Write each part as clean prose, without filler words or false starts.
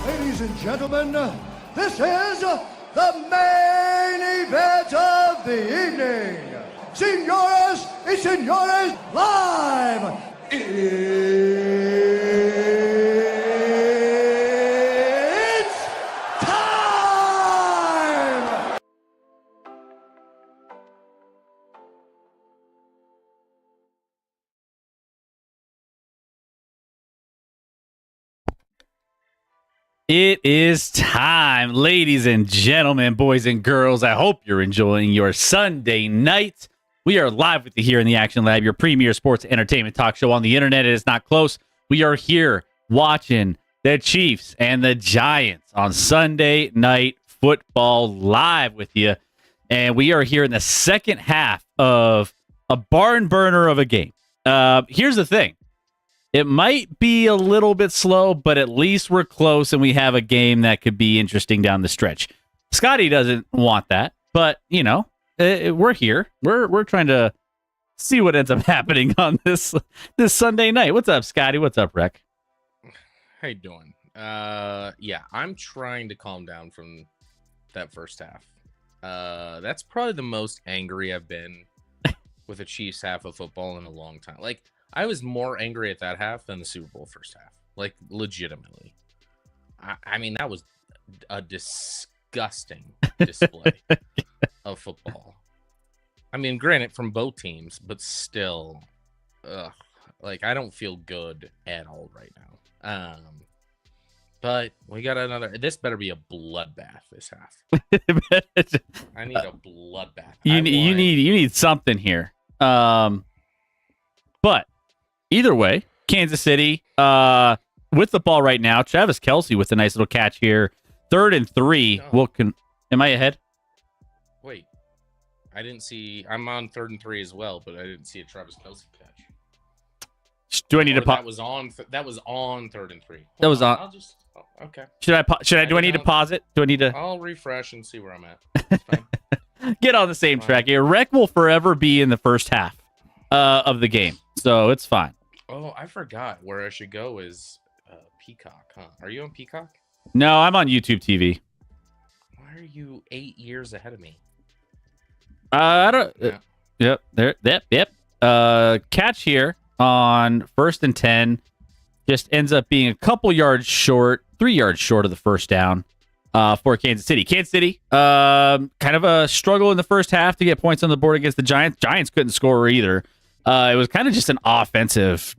Ladies and gentlemen, this is the main event of the evening. Señoras y señores, live! It's time! It is time, ladies and gentlemen, boys and girls. I hope you're enjoying your Sunday night. We are live with you here in the Action Lab, your premier sports entertainment talk show on the internet. It is not close. We are here watching the Chiefs and the Giants on Sunday Night Football live with you. And we are here in the second half of a barn burner of a game. Here's the thing. It might be a little bit slow, but at least we're close and we have a game that could be interesting down the stretch. Scotty doesn't want that, but, you know, we're here. We're trying to see what ends up happening on this Sunday night. What's up, Scotty? What's up, Rec? How you doing? Yeah, I'm trying to calm down from that first half. That's probably the most angry I've been with a Chiefs half of football in a long time. Like, I was more angry at that half than the Super Bowl first half. Like, legitimately. I mean, that was a disgusting display of football. I mean, granted, from both teams, but still, like, I don't feel good at all right now. But we got another. This better be a bloodbath this half. I need a bloodbath. You need something here. But either way, Kansas City with the ball right now. Travis Kelce with a nice little catch here. 3rd and 3. Oh. Am I ahead? Wait, I didn't see. I'm on 3rd and 3 as well, but I didn't see a Travis Kelce catch. Do I need to pause? That was on 3rd and 3. That was on. I'll just. Oh, okay. Do I need to pause it? Do I need to? I'll refresh and see where I'm at. It's fine. Get on the same track here. Rec will forever be in the first half of the game, so it's fine. Oh, I forgot where I should go is Peacock, huh? Are you on Peacock? No, I'm on YouTube TV. Why are you 8 years ahead of me? I don't. Yeah. Yep. Catch here on 1st and 10 just ends up being a couple yards short, 3 yards short of the first down for Kansas City. Kansas City, kind of a struggle in the first half to get points on the board against the Giants. Giants couldn't score either. It was kind of just an offensive,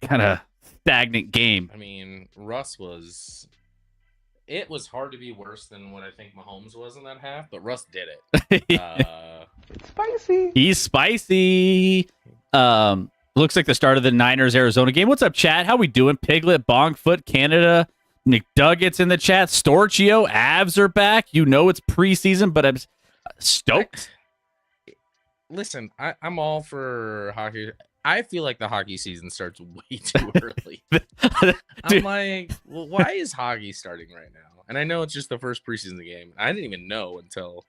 kind of stagnant game. I mean, Russ was. It was hard to be worse than what I think Mahomes was in that half, but Russ did it. Spicy. He's spicy. Looks like the start of the Niners Arizona game. What's up, chat? How we doing? Piglet, Bongfoot, Canada, McDugget's in the chat. Storchio, Avs are back. You know it's preseason, but I'm stoked. Listen, I'm all for hockey. I feel like the hockey season starts way too early. I'm like, well, why is hockey starting right now? And I know it's just the first preseason game. I didn't even know until,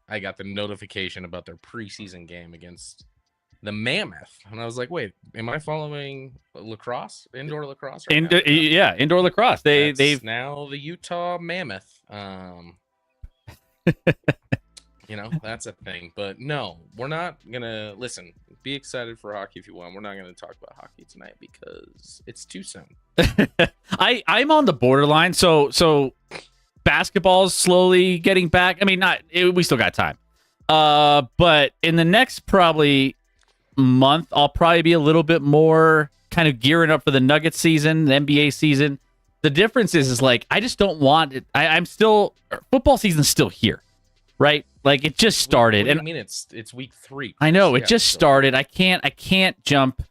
I got the notification about their preseason game against the Mammoth, and I was like, "Wait, am I following lacrosse, indoor lacrosse?" Right now? Yeah, indoor lacrosse. They've now the Utah Mammoth. That's a thing. But no, we're not gonna listen. Be excited for hockey if you want. We're not gonna talk about hockey tonight because it's too soon. I'm on the borderline. So basketball's slowly getting back. I mean, we still got time. But in the next probably month, I'll probably be a little bit more kind of gearing up for the Nuggets season, the NBA season. The difference is like I just don't want it. I'm still football season's still here, right? Like it just started. What do you mean it's week 3? I know it just started. I can't jump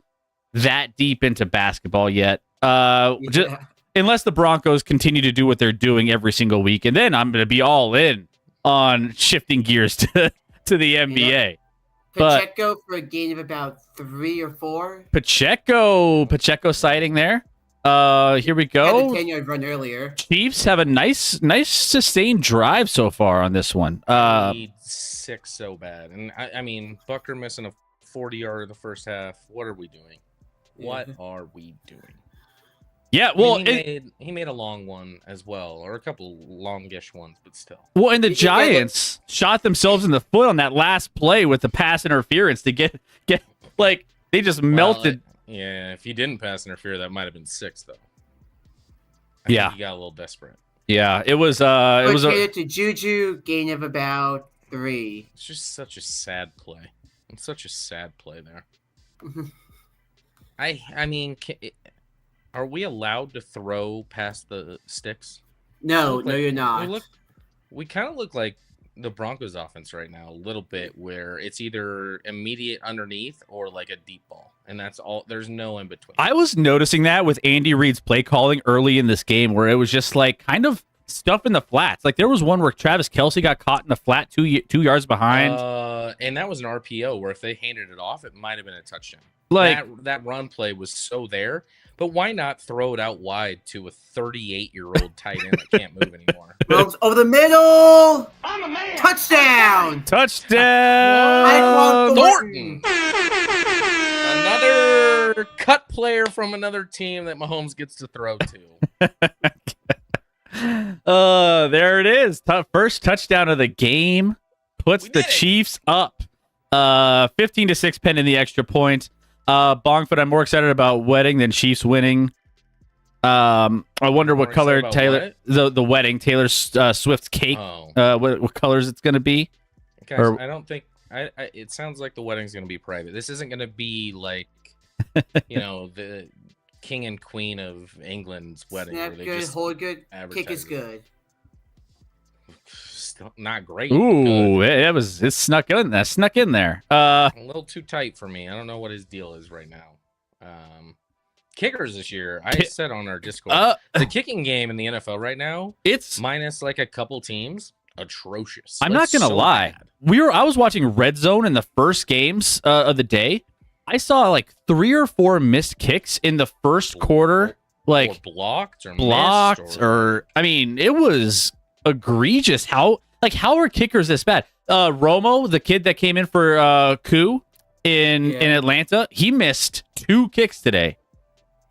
that deep into basketball yet. Unless the Broncos continue to do what they're doing every single week, and then I'm going to be all in on shifting gears to the NBA. Pacheco for a gain of about 3 or 4. Pacheco sighting there. Here we go. Had the 10-yard run earlier. Chiefs have a nice sustained drive so far on this one. Need 6 so bad, and I mean Bucker missing a 40-yarder the first half. What are we doing? What are we doing? Yeah, well, he made a long one as well, or a couple longish ones, but still. Well, and the Giants shot themselves in the foot on that last play with the pass interference to get like they just melted. Yeah, if he didn't pass interfere, that might have been 6 though. I think he got a little desperate. Yeah, it was. To Juju, gain of about 3. It's just such a sad play. It's such a sad play there. I mean. Are we allowed to throw past the sticks? No, you're not. We kind of look like the Broncos offense right now, a little bit, where it's either immediate underneath or like a deep ball. And that's all. There's no in between. I was noticing that with Andy Reid's play calling early in this game where it was just like kind of stuff in the flats. Like there was one where Travis Kelce got caught in the flat 2 yards behind. And that was an RPO where if they handed it off, it might have been a touchdown. Like that run play was so there. But why not throw it out wide to a 38-year-old tight end that can't move anymore? Rolls over the middle. I'm a man. Touchdown. Thornton. Another cut player from another team that Mahomes gets to throw to. There it is. First touchdown of the game. Puts the Chiefs up. 15-6 pending the extra point. Bongfoot, I'm more excited about wedding than Chiefs winning. I wonder what color Taylor the wedding Taylor Swift's cake. What colors it's gonna be? Guys, I don't think it sounds like the wedding's gonna be private. This isn't gonna be like the king and queen of England's wedding. Snap good, hold good, kick is good. Still not great. Ooh, it snuck in there. A little too tight for me. I don't know what his deal is right now. Kickers this year, I said on our Discord, the kicking game in the NFL right now, it's minus like a couple teams, atrocious. I'm not gonna lie. Bad. I was watching Red Zone in the first games of the day. I saw like 3 or 4 missed kicks in the first quarter, like or blocked or I mean, it was egregious. How are kickers this bad? Romo, the kid that came in for Koo in Atlanta, he missed 2 kicks today.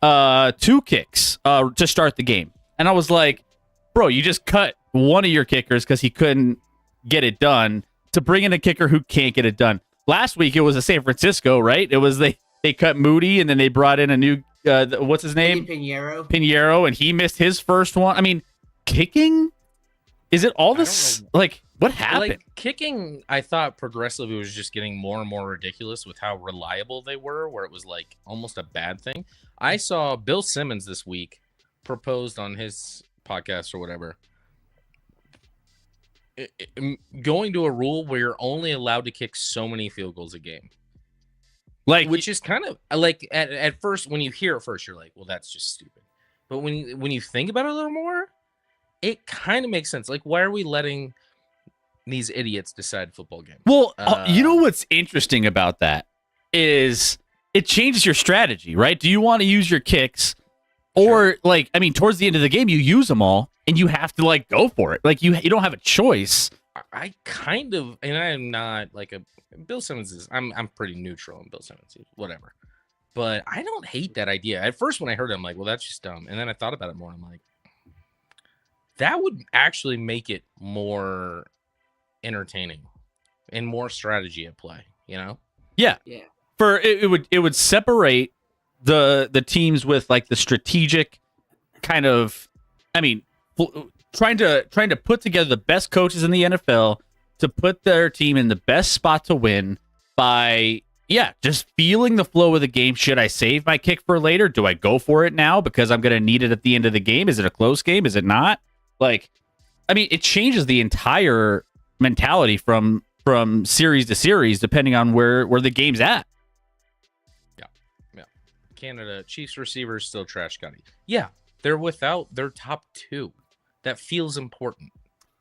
2 kicks to start the game. And I was like, bro, you just cut one of your kickers because he couldn't get it done to bring in a kicker who can't get it done. Last week it was a San Francisco, right? It was they cut Moody and then they brought in a new what's his name? Pinheiro, and he missed his first one. I mean, kicking? Is it all this? Like, what happened? Like, kicking, I thought progressively was just getting more and more ridiculous with how reliable they were, where it was like almost a bad thing. I saw Bill Simmons this week proposed on his podcast or whatever, going to a rule where you're only allowed to kick so many field goals a game. Like, which is kind of like at first when you hear it first, you're like, well, that's just stupid. But when you think about it a little more, it kind of makes sense. Like, why are we letting these idiots decide football games? well, you know what's interesting about that is it changes your strategy, right? Do you want to use your kicks, or like, I mean, towards the end of the game, you use them all, and you have to like go for it. Like you don't have a choice. I kind of, and I am not like a Bill Simmons is. I'm pretty neutral on Bill Simmons, whatever. But I don't hate that idea. At first, when I heard it, I'm like, well, that's just dumb. And then I thought about it more. I'm like, that would actually make it more entertaining and more strategy at play. You know? Yeah. Yeah. For it would separate the teams with like the strategic kind of, I mean, trying to put together the best coaches in the NFL to put their team in the best spot to win by just feeling the flow of the game. Should I save my kick for later? Do I go for it now because I'm going to need it at the end of the game? Is it a close game? Is it not? Like, I mean, it changes the entire mentality from series to series depending on where the game's at. Canada Chiefs receivers still trash Scotty. Yeah, they're without their top two. That feels important.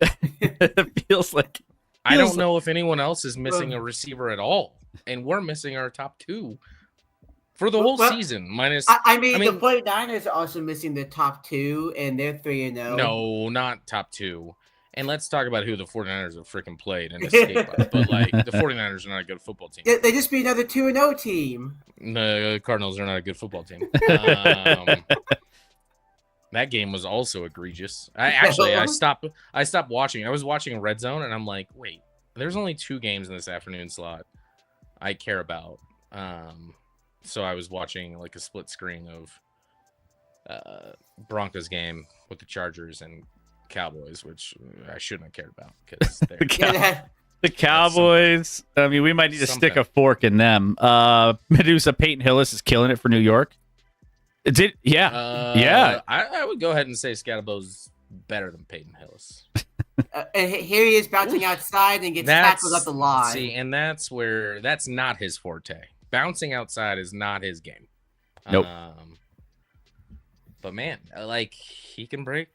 It feels like I don't know if anyone else is missing a receiver at all, and we're missing our top two for the whole season. Minus, I mean, the 49ers are also missing their top two, and they're 3-0. No, not top two. And let's talk about who the 49ers have freaking played and escaped us. But, like, the 49ers are not a good football team. They just be another 2-0 team. The Cardinals are not a good football team. That game was also egregious. I stopped watching. I was watching Red Zone, and I'm like, wait, there's only 2 games in this afternoon slot I care about. So I was watching, like, a split screen of Broncos game with the Chargers and Cowboys, which I shouldn't have cared about because the Cowboys. I mean, we might need to stick a fork in them. Medusa Peyton Hillis is killing it for New York. Yeah. I would go ahead and say Scatterbo's better than Peyton Hillis. And here he is bouncing outside and gets tackled up the line. See, and that's not his forte. Bouncing outside is not his game. Nope. But man, like he can break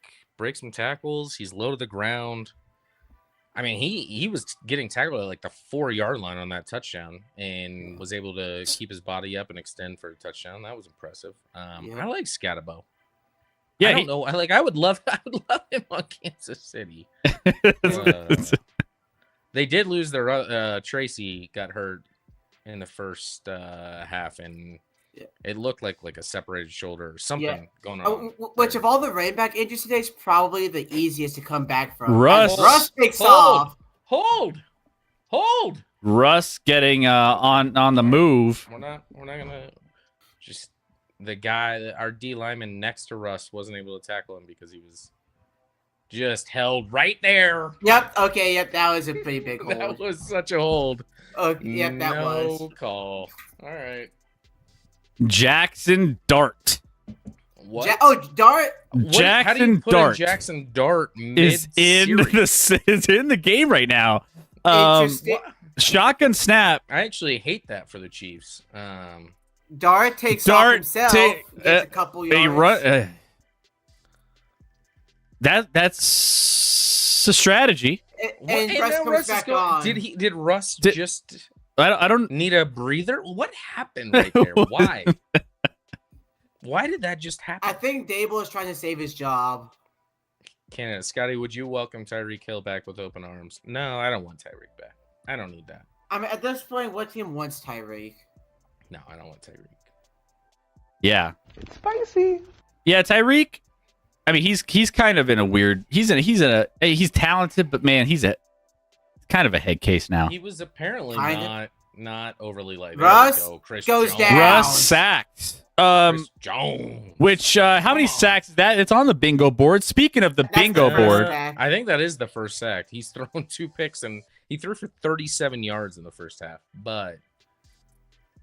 some tackles. He's low to the ground. I mean, he was getting tackled at like the 4-yard line on that touchdown and was able to keep his body up and extend for a touchdown. That was impressive. I like Scatterbo. Yeah, I don't know. I would love him on Kansas City. They did lose their Tracy got hurt in the first half, and it looked like a separated shoulder or something going on. Which of all the running back injuries today is probably the easiest to come back from. Russ takes off. Hold. Russ getting on the move. We're not gonna just the guy, our D lineman next to Russ wasn't able to tackle him because he was just held right there. Yep. Okay. Yep. That was a pretty big hold. That was such a hold. Yep. That was. No call. All right. Jackson Dart. What? Dart. How do you put Dart. Jackson Dart is in the game right now. Shotgun snap. I actually hate that for the Chiefs. Dart takes off himself. Gets a couple yards. That's a strategy. And Russ comes back on. Did Russ just? I don't need a breather. What happened right there? Why? Why did that just happen? I think Dable is trying to save his job. Canada, Scotty, would you welcome Tyreek Hill back with open arms? No, I don't want Tyreek back. I don't need that. I mean, at this point, what team wants Tyreek? No, I don't want Tyreek. Yeah, It's spicy. Yeah, Tyreek. I mean, he's kind of in a weird. He's talented, but man, he's kind of a head case now. He was apparently not overly light. Russ goes down. Russ sacked. Chris Jones. Which how many sacks is that? It's on the bingo board. Speaking of the bingo board, I think that is the first sack. He's thrown 2 picks and he threw for 37 yards in the first half. But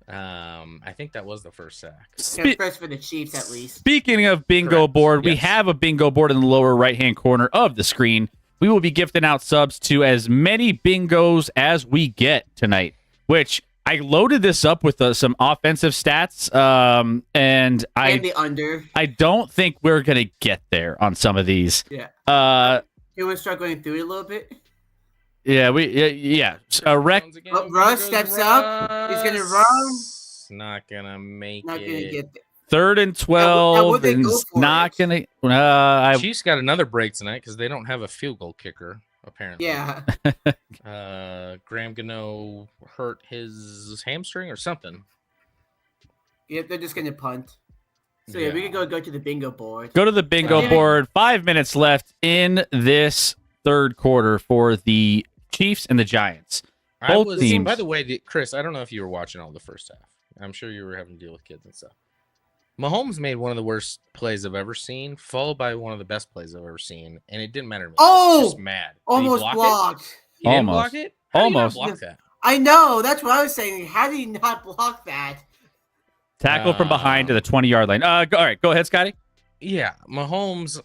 I think that was the first sack. First for the Chiefs, at least. Speaking of bingo board, we have a bingo board in the lower right-hand corner of the screen. We will be gifting out subs to as many bingos as we get tonight, which I loaded this up with some offensive stats, and the under. I don't think we're gonna get there on some of these. Yeah. You want to start going through it a little bit? Yeah, Russ steps up. He's gonna run. Not gonna make Not it. gonna get there. 3rd and 12, and not going to. Chiefs got another break tonight because they don't have a field goal kicker, apparently. Yeah. Graham Gano hurt his hamstring or something. Yep, they're just going to punt. So, yeah, we can go to the bingo board. Go to the bingo board. 5 minutes left in this third quarter for the Chiefs and the Giants. Both teams. By the way, Chris, I don't know if you were watching all the first half. I'm sure you were having to deal with kids and stuff. Mahomes made one of the worst plays I've ever seen, followed by one of the best plays I've ever seen, and it didn't matter to me. I was just mad. Almost blocked. He didn't block it? How did he not block that? I know. That's what I was saying. How did he not block that? Tackle from behind to the 20-yard line. All right, go ahead, Scotty. Yeah, Mahomes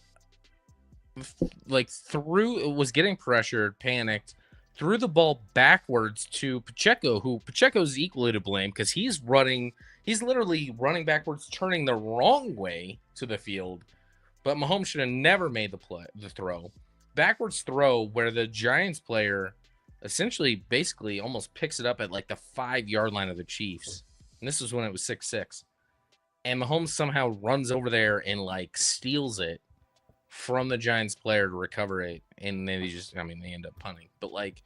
was getting pressured, panicked, threw the ball backwards to Pacheco, who Pacheco's equally to blame because he's literally running backwards, turning the wrong way to the field. But Mahomes should have never made the throw. Backwards throw where the Giants player essentially basically almost picks it up at like the 5-yard line of the Chiefs. And this was when it was 6-6. And Mahomes somehow runs over there and like steals it from the Giants player to recover it. And then they end up punting. But like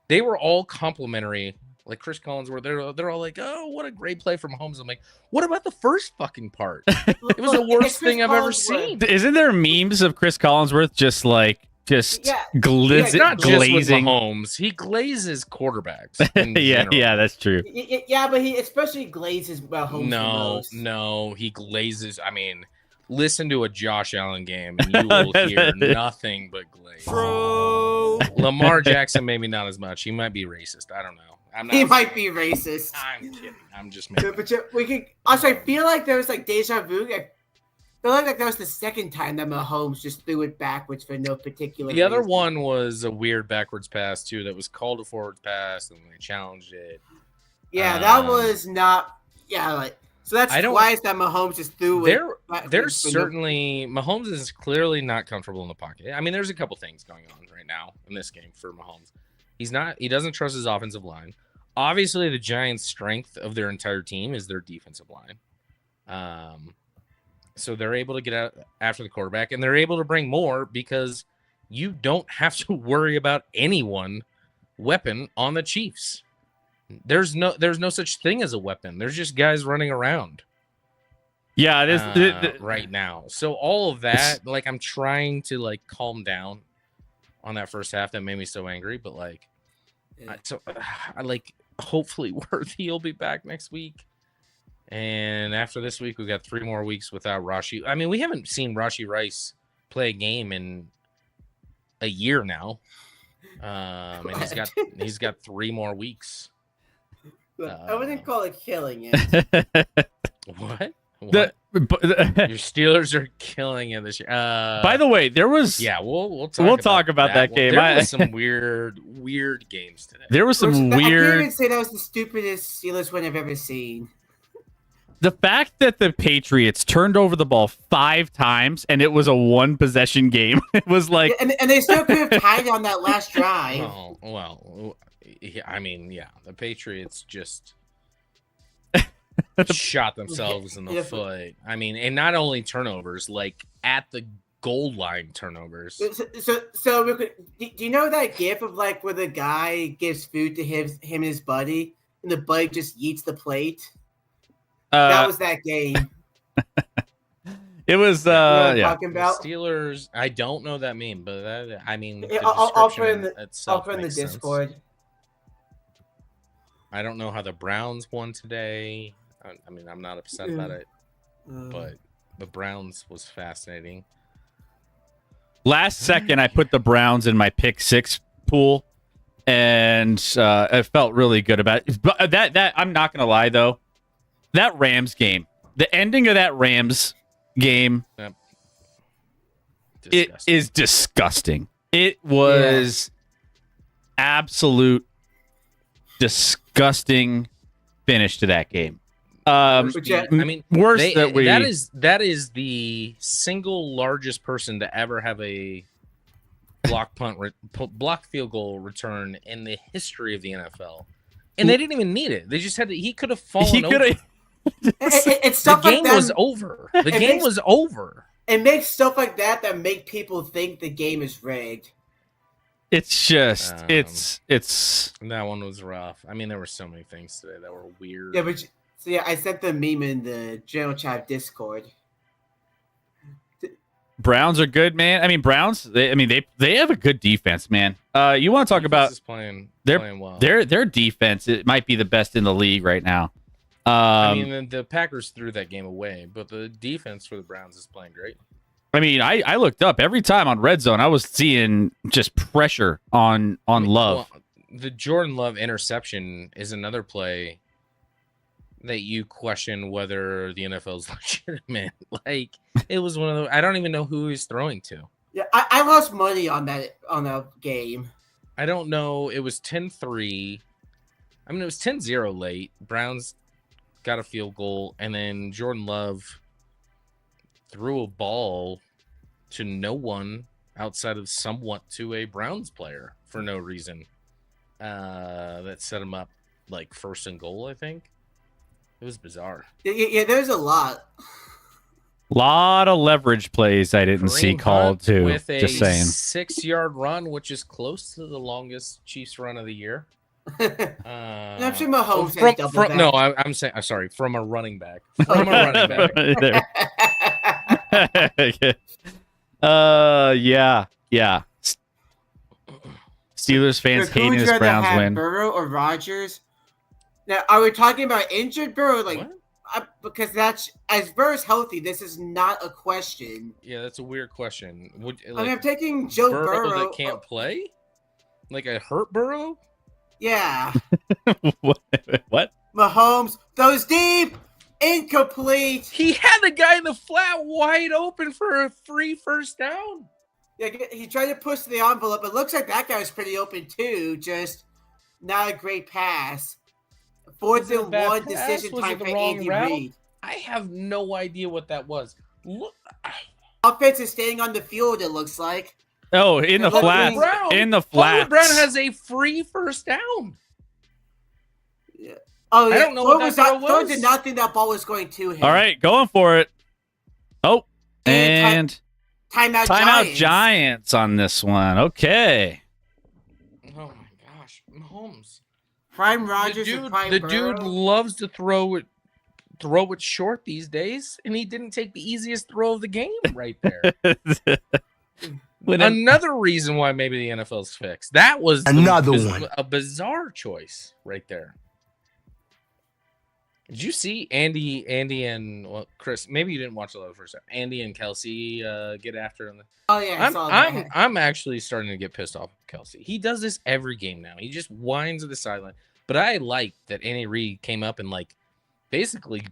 they were all complimentary. Like Chris Collinsworth, they're all like, "Oh, what a great play from Mahomes." I'm like, "What about the first fucking part? It was the worst thing I've ever seen." Isn't there memes of Chris Collinsworth glazing? Not just with Mahomes, he glazes quarterbacks. Yeah, that's true. Yeah, but he especially glazes Mahomes. No, he glazes. I mean, listen to a Josh Allen game, and you will hear nothing but glaze. Lamar Jackson, maybe not as much. He might be racist. I don't know. He might be racist. I'm kidding. I'm just making. But we could. Also, I feel like there was like deja vu. I feel like that was the second time that Mahomes just threw it backwards for no particular. The other one was a weird backwards pass too. That was called a forward pass, and they challenged it. Yeah, that was not. Yeah, like so. That's why it's that Mahomes just threw it. There's certainly Mahomes is clearly not comfortable in the pocket. I mean, there's a couple things going on right now in this game for Mahomes. He doesn't trust his offensive line. Obviously, the Giants' strength of their entire team is their defensive line. So they're able to get out after the quarterback, and they're able to bring more because you don't have to worry about anyone weapon on the Chiefs. There's no such thing as a weapon. There's just guys running around. Yeah, right now. So all of that, like, I'm trying to like calm down on that first half that made me so angry, but like, I like hopefully Worthy will be back next week, and after this week we got 3 more weeks without Rashee. I mean, we haven't seen Rashee Rice play a game in a year now, and he's got 3 more weeks. I wouldn't call it killing it. What? Your Steelers are killing it this year. By the way, there was we'll talk about that game. There was some weird games today. There was some weird. I can't even say that was the stupidest Steelers win I've ever seen. The fact that the Patriots turned over the ball 5 times and it was a 1-possession game. It was like, and they still could have tied on that last drive. Well, I mean, yeah, the Patriots just shot themselves in the foot. I mean, and not only turnovers, like at the goal line turnovers. So do you know that gif of like where the guy gives food to him and his buddy, and the buddy just eats the plate? That was that game. It was talking about? The Steelers. I don't know that meme, but I mean, I'll put in the Discord. Sense. I don't know how the Browns won today. I mean, I'm not upset about it, but the Browns was fascinating. Last second, I put the Browns in my pick 6 pool, and I felt really good about it. But that I'm not gonna lie though, that Rams game, the ending of that Rams game, it is disgusting. It was absolute disgusting finish to that game. Which, I mean, worse that is the single largest person to ever have a block field goal return in the history of the NFL, and they didn't even need it. They just had to, he could have fallen over. it's stuff the game like that, was over. The game was over. It makes stuff like that make people think the game is rigged. It's just it's that one was rough. I mean, there were so many things today that were weird. Yeah, but I sent the meme in the General Chat Discord. Browns are good, man. I mean, Browns. They have a good defense, man. You want to talk about playing well. Their defense? It might be the best in the league right now. I mean, the Packers threw that game away, but the defense for the Browns is playing great. I mean, I looked up every time on Red Zone. I was seeing just pressure on Love. Well, the Jordan Love interception is another play that you question whether the NFL is legitimate. Like, it was one of those. I don't even know who he's throwing to. Yeah, I lost money on that game. I don't know. It was 10-3. I mean, it was 10-0 late. Browns got a field goal, and then Jordan Love threw a ball to no one outside of somewhat to a Browns player for no reason. That set him up like first and goal, I think. It was bizarre. Yeah, there's a lot. Lot of leverage plays I didn't see called too. With a just saying. 6-yard run, which is close to the longest Chiefs run of the year. I'm sure Mahomes had double back. No, I'm saying. I'm sorry. From a running back. From a running back. Yeah. Steelers fans hating his Browns win. Burrow or Rodgers? Now, are we talking about injured Burrow? Because that's as Burrow's healthy, this is not a question. Yeah, that's a weird question. I'm taking Joe Burrow that can't play, like a hurt Burrow. Yeah. What? Mahomes throws deep, incomplete. He had the guy in the flat wide open for a free first down. Yeah, he tried to push the envelope. It looks like that guy was pretty open too. Just not a great pass. 4th and 1 decision time for Andy Reid. I have no idea what that was. Look, offense is staying on the field. It looks like. Oh, in the flats. In the flats. Brown has a free first down. Yeah. Oh, yeah. I don't know what that throw was. Thor did not think that ball was going to him. All right, going for it. Oh, and timeout Giants on this one. Okay. Oh my gosh, Mahomes. Prime Rodgers and Prime Burrow. Dude loves to throw it short these days, and he didn't take the easiest throw of the game right there. Another reason why maybe the NFL's fixed. That was a bizarre choice right there. Did you see Andy and Chris? Maybe you didn't watch a lot of the first time. Andy and Kelsey get after him. Oh yeah, I'm actually starting to get pissed off with Kelsey. He does this every game now. He just whines at the sideline. But I like that Andy Reid came up and basically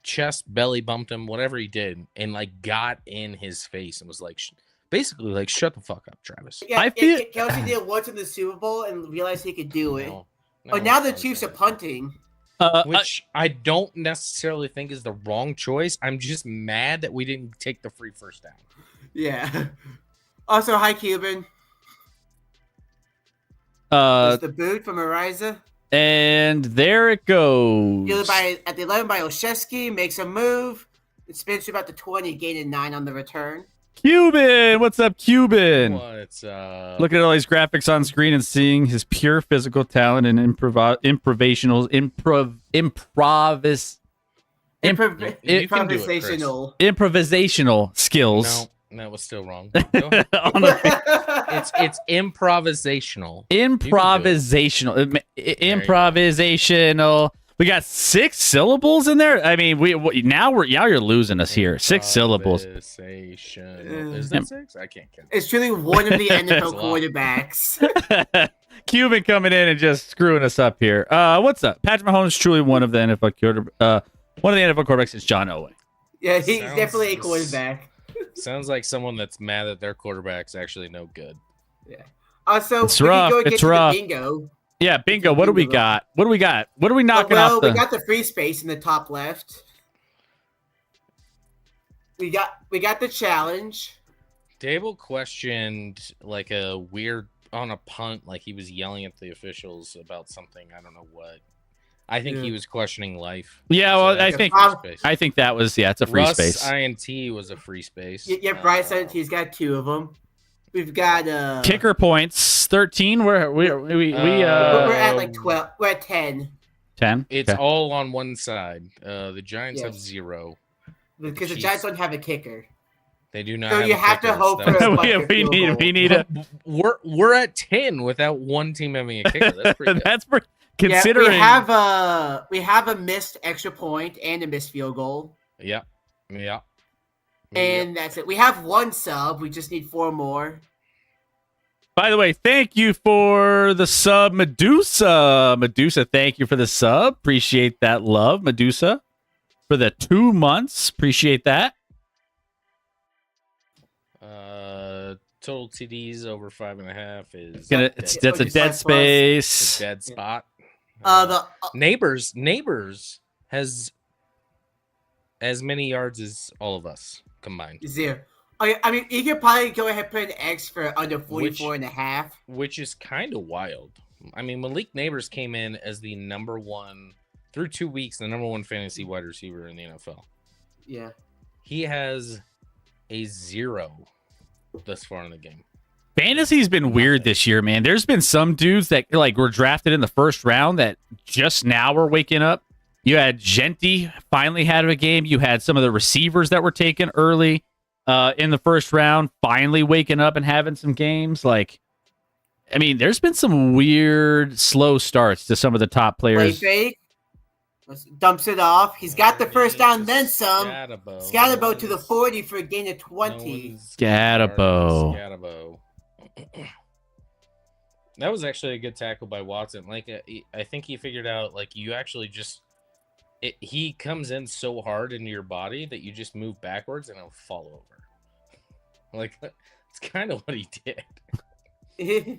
chest belly bumped him, whatever he did, and got in his face and was basically shut the fuck up, Travis. Yeah, Kelsey did once in the Super Bowl and realized he could do it. But now the Chiefs are punting. Which I don't necessarily think is the wrong choice. I'm just mad that we didn't take the free first down. Yeah. Also, hi, Cuban. It's the boot from Ariza. And there it goes. At the 11 by Olszewski, makes a move. It spins to about the 20, gaining 9 on the return. Cuban, what's up, Cuban? What's up? Looking at all these graphics on screen and seeing his pure physical talent and improvisational skills. No, that was still wrong. It's improvisational. Improvisational. We got 6 syllables in there. I mean, now you're losing us here. 6 syllables. Is that 6? I can't count. It's truly one of the NFL quarterbacks. Cuban coming in and just screwing us up here. What's up? Patrick Mahomes is truly one of the NFL quarterbacks. Is John Elway. Yeah, he's definitely a quarterback. Sounds like someone that's mad that their quarterback's actually no good. Yeah. Also, it's rough. The bingo. Yeah, bingo. What do we got? What do we got? What are we knocking off? We got the free space in the top left. We got the challenge. Dable questioned like a weird on a punt, like he was yelling at the officials about something. I don't know what. I think he was questioning life. Yeah, So well, that's I think that was it's a free Russ space. INT was a free space. Yeah, Bryce INT's got 2 of them. We've got kicker points 13. We're at like 12. We're at 10. 10. It's all on one side. The Giants have 0 because the Giants don't have a kicker. They do not. So you have to hope for a we need a. We're at 10 without one team having a kicker. That's pretty good. That's pretty. Considering we have a missed extra point and a missed field goal. Yeah. And that's it. We have 1 sub. We just need 4 more. By the way, thank you for the sub, Medusa. Medusa, thank you for the sub. Appreciate that love, Medusa. For the 2 months. Appreciate that. Total TDs over 5.5 is that's a dead space. It's a dead spot. The Neighbors has as many yards as all of us combined. 0. I mean, you could probably go ahead and put an X for under 44.5. Which is kind of wild. I mean, Malik Neighbors came in as the number 1 through 2 weeks, the number 1 fantasy wide receiver in the NFL. Yeah. He has a 0 thus far in the game. Fantasy's been weird this year, man. There's been some dudes that like were drafted in the first round that just now are waking up. You had Genti finally had a game. You had some of the receivers that were taken early in the first round finally waking up and having some games. Like, I mean, there's been some weird slow starts to some of the top players. Play fake. Dumps it off. He's got the first down, then some. Scatterbo to the 40 for a gain of 20. Scatterbo. That was actually a good tackle by Watson. Like, I think he figured out, like, you actually just... he comes in so hard into your body that you just move backwards and it'll fall over. Like, that's kind of what he did. He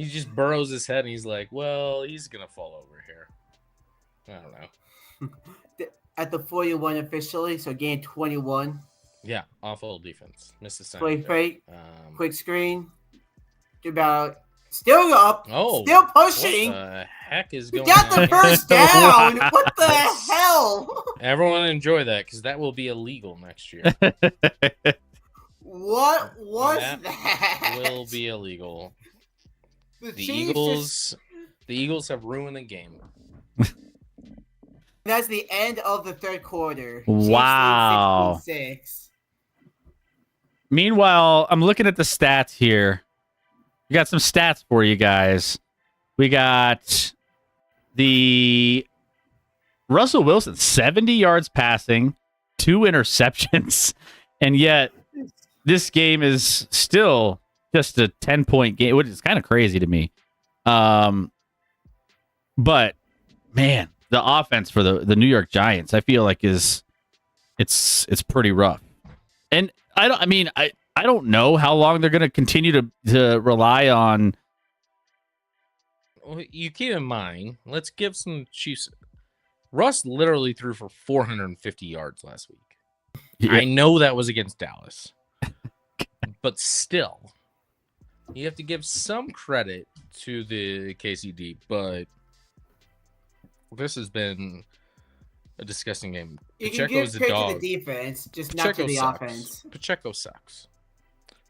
just burrows his head and he's like, well, he's going to fall over here. I don't know. At the 41 officially, so gain 21. Yeah, awful defense. Missed the sign. Play fake. Quick screen. Still up. Oh, still pushing. What the heck is going on? We got the first down. What the hell? Everyone enjoy that because that will be illegal next year. What was that? Will be illegal. The Eagles have ruined the game. That's the end of the third quarter. Wow. 6. Meanwhile, I'm looking at the stats here. We got some stats for you guys. We got the Russell Wilson, 70 yards passing, 2 interceptions, and yet this game is still just a 10-point game, which is kind of crazy to me. But man, the offense for the New York Giants, I feel like it's pretty rough. And I don't know how long they're going to continue to rely on. Well, you keep in mind, let's give some Chiefs. Russ literally threw for 450 yards last week. Yeah. I know that was against Dallas, but still, you have to give some credit to the KCD, but this has been a disgusting game. Pacheco's a dog. To the defense, just not to the offense. Pacheco sucks.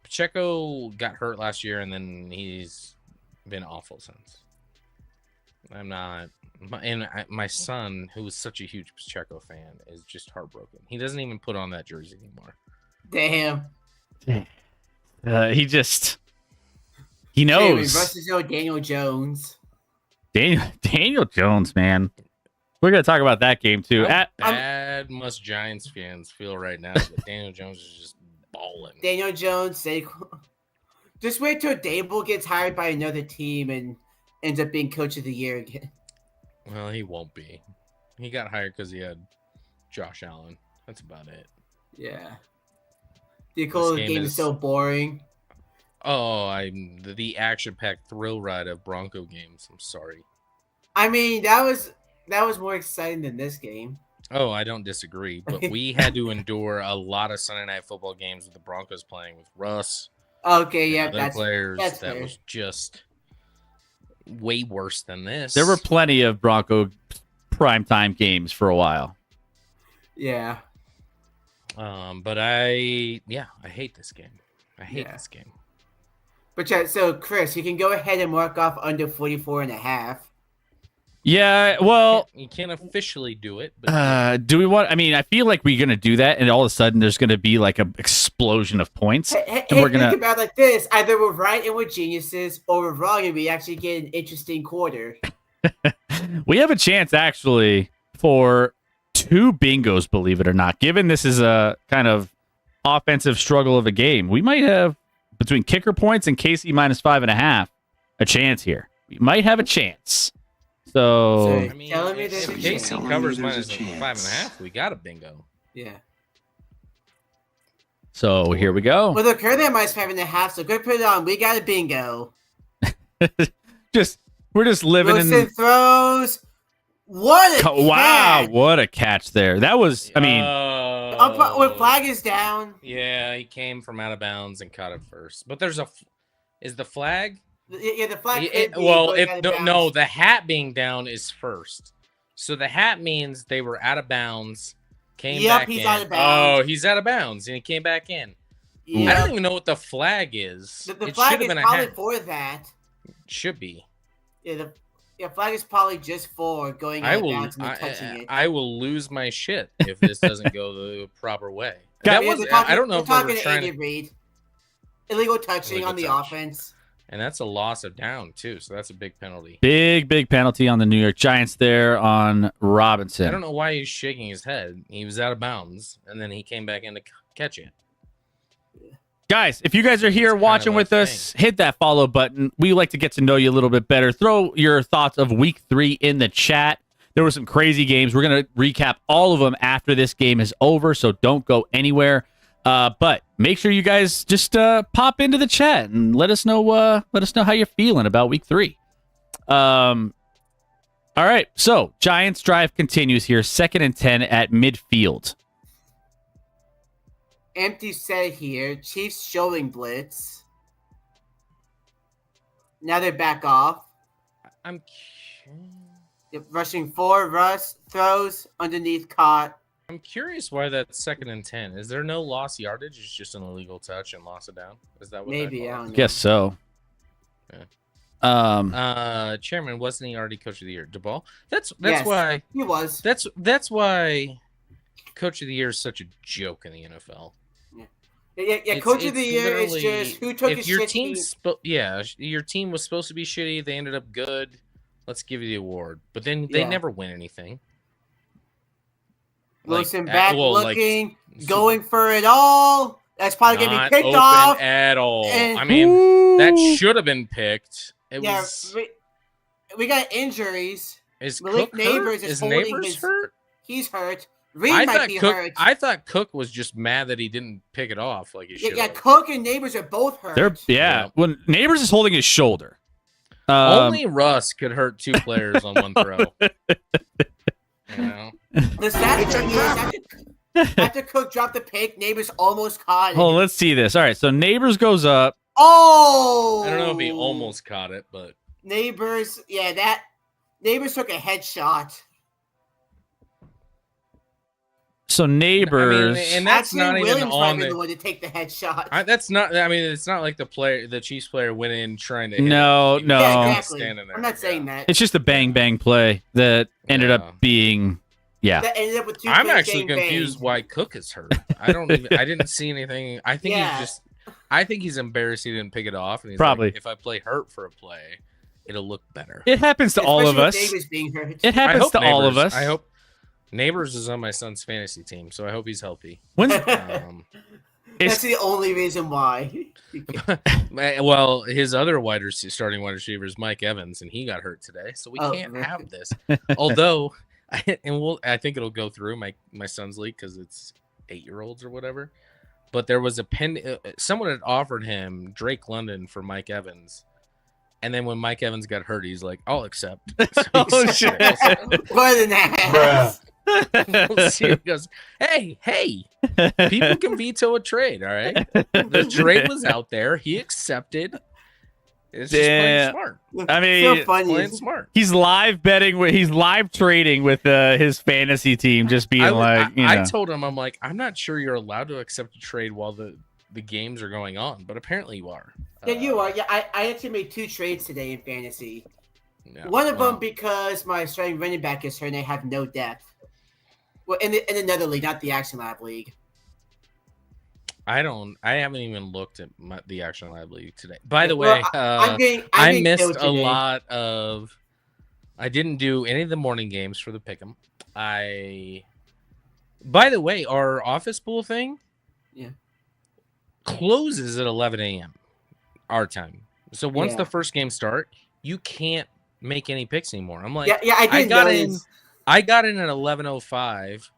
Pacheco got hurt last year, and then he's been awful since. I'm not... my son, who is such a huge Pacheco fan, is just heartbroken. He doesn't even put on that jersey anymore. Damn. He knows. Versus Daniel Jones. Daniel Jones, man. We're going to talk about that game, too. How bad must Giants fans feel right now that Daniel Jones is just balling? Daniel Jones, just wait till Dable gets hired by another team and ends up being coach of the year again. Well, he won't be. He got hired because he had Josh Allen. That's about it. Yeah. The game is so boring. I'm the action-packed thrill ride of Bronco games. I'm sorry. I mean, that was more exciting than this game. Oh, I don't disagree, but we had to endure a lot of Sunday Night Football games with the Broncos playing with Russ. Okay, and yeah, other that's players. that's That fair. was just way worse than this. There were plenty of Bronco primetime games for a while. Yeah. But I hate this game. I hate Yeah. this game. But yeah, so Chris, you can go ahead and mark off under 44.5. Yeah, well, You can't officially do it, but do we want? I mean, I feel like we're gonna do that, and all of a sudden there's gonna be like an explosion of points, Hey, and we're think gonna. about it like this: either we're right and we're geniuses, or we're wrong and we actually get an interesting quarter. We have a chance actually for 2 bingos, believe it or not. Given this is a kind of offensive struggle of a game, we might have between kicker points and KC -5.5 a chance here. We might have a chance. So So- I mean, Telling me if there's a KC chance. Telling me covers there's a minus chance. 5.5, we got a bingo. Yeah. here we go. Well, they're currently at -5.5, so go put it on. We got a bingo. We're just living Wilson in. throws. What a Wow, catch! what a catch there! That was. I mean, When flag is down. Yeah, he came from out of bounds and caught it first. But there's is the flag? Yeah, the flag. It- could be well, going out of no, bounds. the hat being down is first. So the hat means they were out of bounds, came Yep, back he's in. out of bounds. Oh, he's out of bounds, and he came back in. I Yeah. don't even know what the flag is. The It flag should have is been a probably hat. for that. Should be. Yeah, the flag is probably just for going out I of will. bounds and then touching it. I will lose my shit if this doesn't go the proper way. Guys, That Yeah, was. they're talking- I don't know they're if they were talking to trying Andy to. Reid. Illegal touching Illegal on the touch. offense. And that's a loss of down too, so that's a big penalty. big penalty on the New York Giants there on Robinson. I don't know why he's shaking his head. He was out of bounds, and then he came back in to catch it. Guys, if you guys are here It's kind watching of a with us, hit that follow button. We like to get to know you a little bit better. Throw your thoughts of week 3 in the chat. There were some crazy games. We're going to recap all of them after this game is over, so don't go anywhere. But make sure you guys just pop into the chat and let us know how you're feeling about week 3. All right, so Giants drive continues here, 2nd and 10 at midfield. Empty set here. Chiefs showing blitz. Now they're back off. I'm. Yep, rushing 4. Russ throws underneath caught. I'm curious why that's 2nd and 10. Is there no lost yardage? It's just an illegal touch and loss of down. Is that what? Maybe, that I was? don't know. Guess so. Yeah. Chairman, wasn't he already coach of the year? DeBall. That's Yes. why. He was. That's why. Coach of the year is such a joke in the NFL. Yeah, It's- coach of the it's year is literally- just who took if his your shit team, team. your team was supposed to be shitty. They ended up good. Let's give you the award. But then they Yeah. never win anything. Wilson Like, back well, like, looking, going for it all. That's probably gonna not be picked open off. at all. and- I mean, that Ooh. should have been picked. It Yeah, was. we got injuries. Is Malik Cook Neighbors hurt? is Is holding Neighbors his- hurt? He's hurt. Reed I might thought be Cook. hurt. I thought Cook was just mad that he didn't pick it off like he yeah, should. yeah, Cook and Neighbors are both hurt. Yeah. When Neighbors is holding his shoulder. Only Russ could hurt 2 players on one throw. You know? The sad thing is, after Cook dropped the pick, Neighbors almost caught it. Oh, let's see this. All right, so Neighbors goes up. Oh! I don't know if he almost caught it, but Neighbors, yeah, that Neighbors took a headshot. So Neighbors. and that's Actually, not even Williams might on be the the. one to take the headshot. That's not. I mean, it's not like the Chiefs player went in trying to. hit No, him. He no. was Yeah, just exactly. standing there. I'm not saying that. It's just a bang bang play that ended Yeah. up being. Yeah. That ended up with 2 I'm bang, actually bang, confused bang. why Cook is hurt. I don't. Even, I didn't see anything. I think Yeah. he's just. I think he's embarrassed he didn't pick it off. And he's Probably. Like, if I play hurt for a play, it'll look better. It happens to all of Especially us. with Neighbors being hurt. It I happens hope to all of Neighbors- us. I hope Neighbors is on my son's fantasy team, so I hope he's healthy. When's, Um, That's it's, the only reason why. well, his other starting wide receiver is Mike Evans, and he got hurt today, so we Oh, can't really? have this. Although, I think it'll go through my son's league because it's 8-year-olds or whatever. but there was a someone had offered him Drake London for Mike Evans. And then when Mike Evans got hurt, he's like, I'll accept. So Oh, shit. What an ass. We'll see. He goes, hey, people can veto a trade, all right? The trade was out there. He accepted. It's just playing smart. I mean, So funny. Playing smart. he's live betting. He's live trading with his fantasy team, just being I told him, I'm like, I'm not sure you're allowed to accept a trade while the games are going on, but apparently you are. Yeah, you are. Yeah, I actually made 2 trades today in fantasy. Yeah, One of wow. them because my starting running back is hurt and I have no depth. Well, in another league, not the Action Lab League. I haven't even looked at the Action Lab League today. By the Well, way, I'm getting I missed killed a today. lot of. I didn't do any of the morning games for the pick'em. By the way, our office pool thing, Yeah. closes at 11 a.m. our time. So once Yeah. the first game start, you can't make any picks anymore. I'm like, Yeah, I did got notice. I got in at 11:05,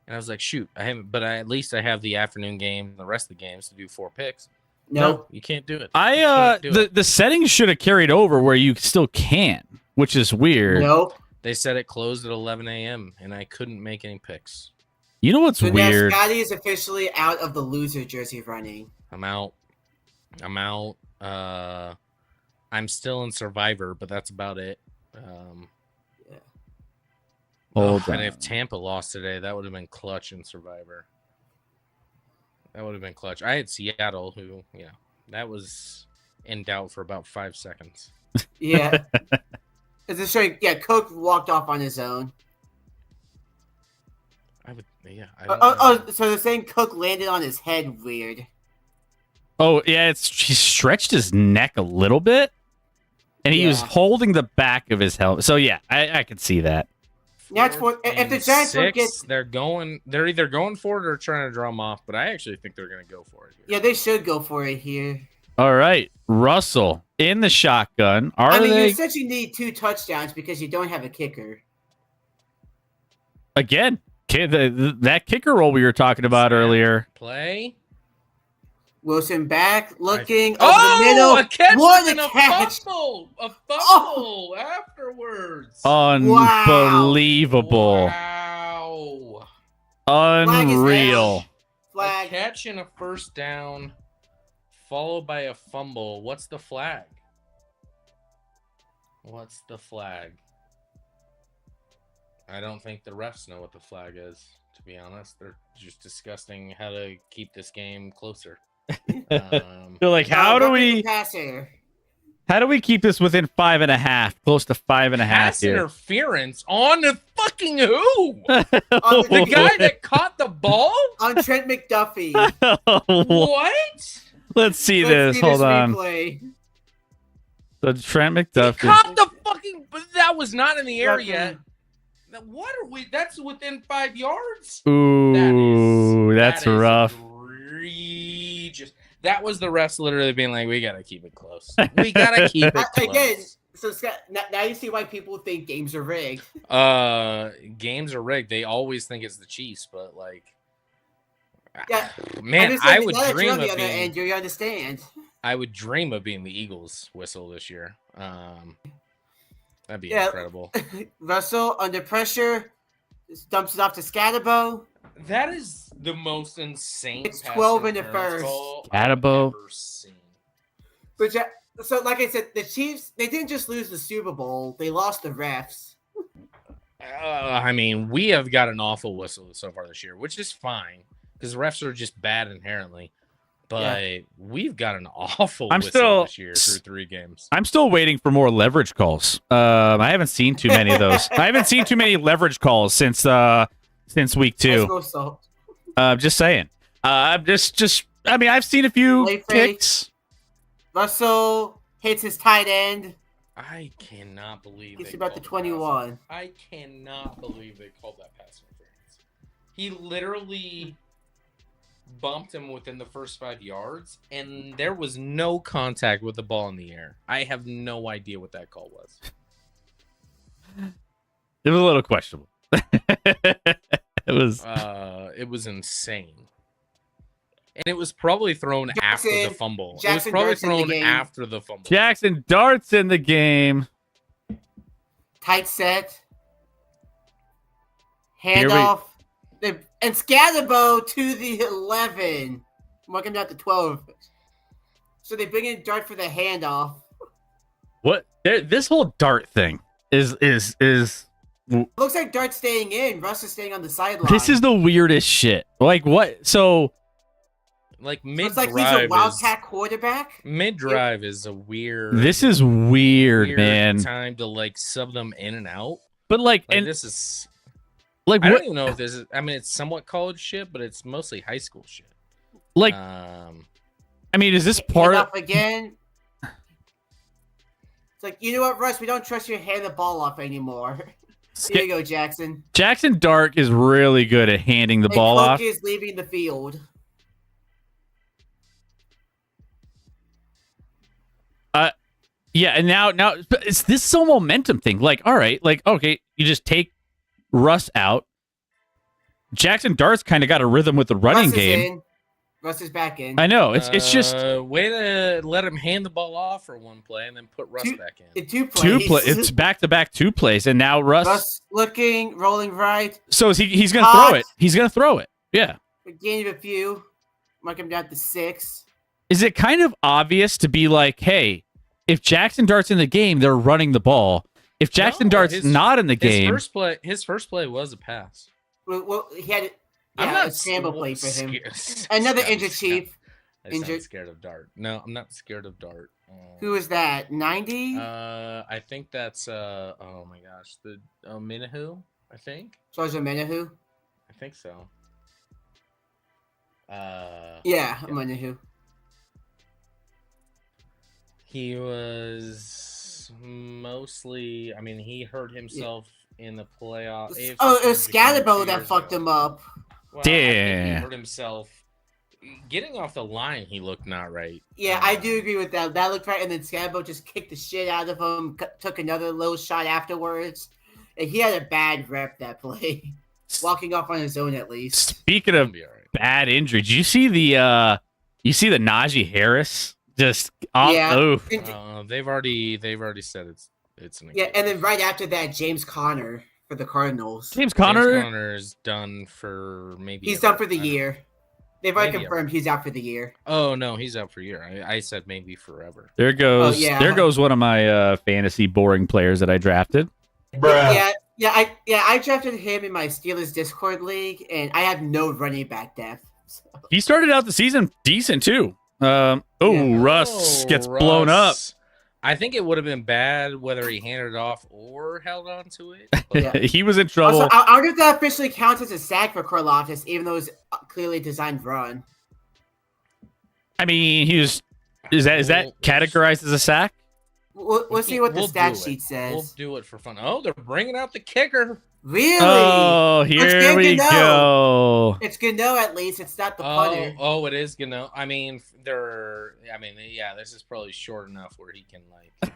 and I was like, shoot, I haven't. But at least I have the afternoon game, and the rest of the games to do 4 picks. No. You can't do it. You can't do it. The settings should have carried over where you still can, which is weird. Nope. They said it closed at 11 a.m. and I couldn't make any picks. You know what's So now weird? Scotty is officially out of the loser jersey running. I'm out. I'm still in Survivor, but that's about it. Hold And on. if Tampa lost today, that would have been clutch in Survivor. That would have been clutch. I had Seattle, who, that was in doubt for about 5 seconds. Yeah. It's a straight. Yeah, Cook walked off on his own. I don't know. So they're saying Cook landed on his head weird. Oh yeah, he stretched his neck a little bit, and he was Yeah. holding the back of his helmet. So yeah, I can see that. That's what if the And Giants would 6, get. they're either going for it or trying to draw them off, but I actually think they're going to go for it. Here. Yeah, they should go for it here. All right, Russell in the shotgun. Are You they essentially need 2 touchdowns because you don't have a kicker. again? That kicker roll we were talking about Snap. earlier. Play. Wilson back, looking over Oh, the middle. a catch What and a a catch! fumble! A fumble Oh. afterwards. Unbelievable. Wow. Unreal. A Flag. catch and a first down, followed by a fumble. What's the flag? What's the flag? I don't think the refs know what the flag is, to be honest. They're just discussing how to keep this game closer. They're like, how do we Passer. keep this within 5.5, close to 5.5 Pass here? interference on the fucking who? On The guy that caught the ball? on Trent McDuffie. What? Let's see Let's this. see Hold on. replay. So Trent He McDuffie. caught the fucking. But that was not in the air Nothing. yet. Now, what are we? That's within 5 yards. Ooh, that's that is rough. Egregious. That was the refs literally being like, "We gotta keep it close. We gotta keep it close." Again, so Scott, now you see why people think games are rigged. Games are rigged. They always think it's the Chiefs, but like, Yeah, man, just I saying, would now that you're dream on the of other being. end, you understand. I would dream of being the Eagles whistle this year. That'd be Yeah. incredible. Russell under pressure, just dumps it off to Scatterbo. That is the most insane. It's pass 12 in the interference first. call I've Scatterbo. ever seen. But so, like I said, the Chiefs, they didn't just lose the Super Bowl; they lost the refs. I mean, we have got an awful whistle so far this year, which is fine because refs are just bad inherently. But we've got an awful I'm whistle still- this year through 3 games. I'm still waiting for more leverage calls. I haven't seen too many of those. I haven't seen too many leverage calls since week 2. So, Just saying. Just. I mean, I've seen a few Play fake. picks. Russell hits his tight end. I cannot believe Gets they about to called that pass. 21. I cannot believe they called that pass interference. He literally bumped him within the first 5 yards, and there was no contact with the ball in the air. I have no idea what that call was. It was a little questionable. It was. It was insane. And it was probably thrown after the Jackson- fumble. Jackson it was probably Dart's in the thrown game. after the fumble. Jackson Dart's in the game. Tight set. Here we- Handoff. And Scatterbo to the 11. Welcome down to 12. So they bring in Dart for the handoff. What? This whole Dart thing is Looks like Dart's staying in. Russ is staying on the sideline. this is the weirdest shit. Like what? So Like So mid it's like he's a drive is wildcat quarterback. mid drive is a weird. this is weird, man. Time to like sub them in and out. But like, Like and this is. like I what? don't even know if this is. I mean, it's somewhat college shit, but it's mostly high school shit. Like, I mean, is this part of? Handoff again. It's like, you know what, Russ? We don't trust you to hand the ball off anymore. Here you go, Jackson. Jackson Dart is really good at handing the And ball Cook off. is leaving the field. Yeah, and now but it's this so momentum thing. Like, all right, like okay, you just take Russ out. Jackson Dart's kind of got a rhythm with the running Russ is game. in. Russ is back in. I know it's just way to let him hand the ball off for one play and then put Russ Two- back in. In two two plays. play. It's back to back 2 plays, and now Russ looking, rolling right. So he's gonna throw it. He's gonna throw it. Yeah. Gain of a few. Mark him down to 6. Is it kind of obvious to be like, hey, if Jackson Dart's in the game, they're running the ball. If Jackson No, Dart's his- not in the game, His first play was a pass. Well, he had I'm yeah, not a scramble play for him. scared- Another Scott- injured chief. I sound Injured. scared of Dart. No, I'm not scared of Dart. Who is that? 90? I think that's oh my gosh, the Minahu, I think. George Menahu? I think so. Yeah, Menahu. He was mostly. I mean, he hurt himself in the playoff. AFC Oh, it was Championship game Scatterbo 2 that years fucked ago. him up. Well, I think Damn. he hurt himself. Getting off the line, he looked not right. Yeah, I do agree with that. That looked right, and then Scatterbo just kicked the shit out of him, took another little shot afterwards. And he had a bad rep that play. Walking off on his own, at least. speaking He'll of be all right. bad injury, did you see the Najee Harris just off? Yeah. Oof. They've already said it's an Yeah, and then right after that, James Conner for the Cardinals. James Conner. Conner's done for maybe. He's ever. done for the I don't- year. They've already Maybe confirmed he's out for the year. Oh no, he's out for a year. I said maybe forever. There goes. Oh, yeah. There goes one of my fantasy boring players that I drafted. Yeah, I drafted him in my Steelers Discord league, and I have no running back depth. So. He started out the season decent too. Yeah. Russ gets blown up. Russ. I think it would have been bad whether he handed it off or held on to it. Yeah. He was in trouble. Also, I wonder if that officially counts as a sack for Karlaftis, even though it's clearly designed run. I mean, he was. Is that We'll- categorized as a sack? We'll see what the We'll stat do it. sheet says. We'll do it for fun. Oh, they're bringing out the kicker. Really? Oh, here good we to know. go. It's Gano at least. It's not the punter. Oh, it is gonna. I mean, yeah. This is probably short enough where he can like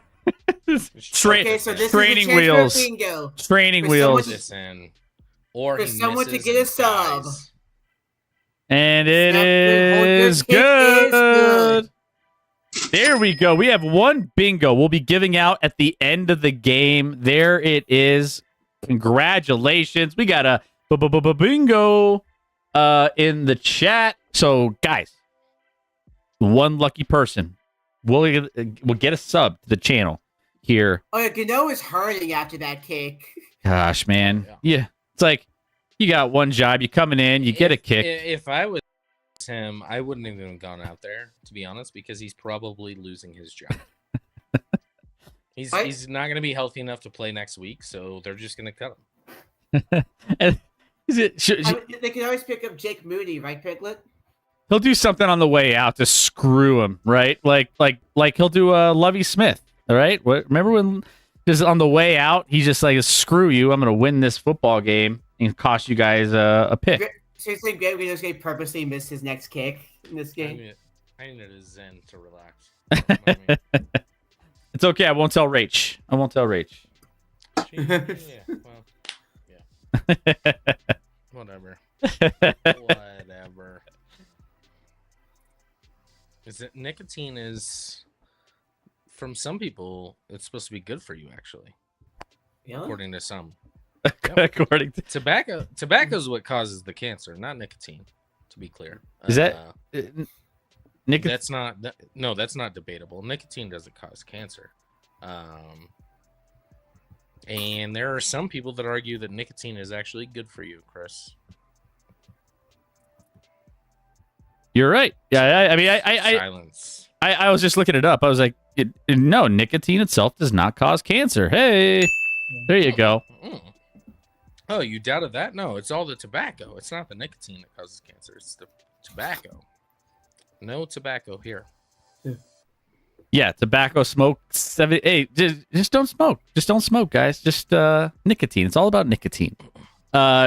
Training Okay, so this training is a chance for wheels. bingo. Training For wheels. this in, or For he someone to misses get a and sub. dies. And it Snap the hold, is your kick is good. good. There we go. We have one bingo we'll be giving out at the end of the game. There it is. Congratulations. We got a bingo in the chat. So, guys, one lucky person will get a sub to the channel here. Oh yeah, Gano is hurting after that kick. Gosh, man. Yeah. It's like you got one job. You coming in, you get a kick. If I was him, I wouldn't even have gone out there, to be honest, because he's probably losing his job. He's not going to be healthy enough to play next week, so they're just going to cut him. And They can always pick up Jake Moody, right, Piglet? he'll do something on the way out to screw him, right? Like he'll do Lovey Smith, all right? Remember when just on the way out, he's just like, screw you, I'm going to win this football game and cost you guys a pick. Seriously, Greg Gano's going to purposely miss his next kick in this game. I needed a zen to relax. You know what I mean? It's okay. I won't tell Rach. Yeah, well, yeah. Whatever. Whatever. is that nicotine is, from some people, it's supposed to be good for you, actually, Really? according to some. According to Tobacco is what causes the cancer, not nicotine. To be clear, is that nicotine? that's not no, that's not debatable. Nicotine doesn't cause cancer, and there are some people that argue that nicotine is actually good for you, Chris. You're right. Yeah, I mean, Silence. I was just looking it up. I was like, no, nicotine itself does not cause cancer. Hey, there you go. Mm. Oh, you doubted that? No, it's all the tobacco. It's not the nicotine that causes cancer. It's the tobacco. No tobacco here. Yeah, tobacco, smoke, 78. Just don't smoke. Just don't smoke, guys. Just nicotine. It's all about nicotine.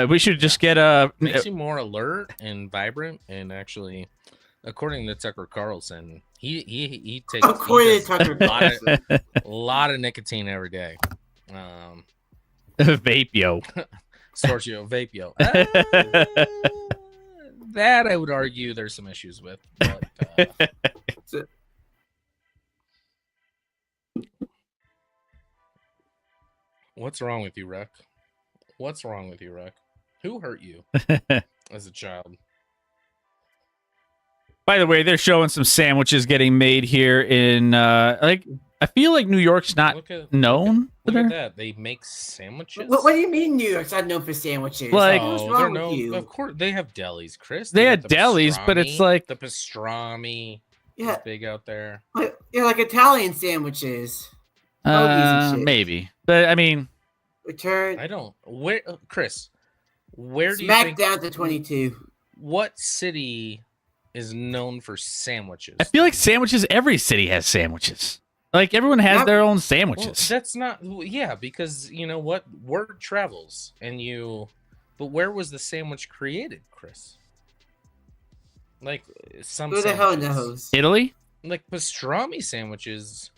We should just get a. Makes you more alert and vibrant, and actually, according to Tucker Carlson, he takes According to Tucker Carlson. a lot of nicotine every day. Vapio. Sortio Vapio. That I would argue there's some issues with. But, what's wrong with you, Rec? What's wrong with you, Rec? Who hurt you as a child? By the way, they're showing some sandwiches getting made here in I feel like New York's not known for Look at their. that. They make sandwiches. What do you mean New York's not known for sandwiches? Like- What's Oh, wrong they're with you? Of course, they have delis, Chris. They got had the delis, but it's pastrami. like- the pastrami Yeah, is big out there. like Italian sandwiches. Hoagies and shit. Maybe, but I mean, Return I don't. Where, Chris? Where do you smack think? down to 22. What city is known for sandwiches? I feel like sandwiches. Every city has sandwiches. Like everyone has Yep. their own Well, sandwiches. that's not. Yeah, because you know what? Word travels, and you. But where was the sandwich created, Chris? Like some. Who the hell sandwiches. knows? Italy. Like pastrami sandwiches,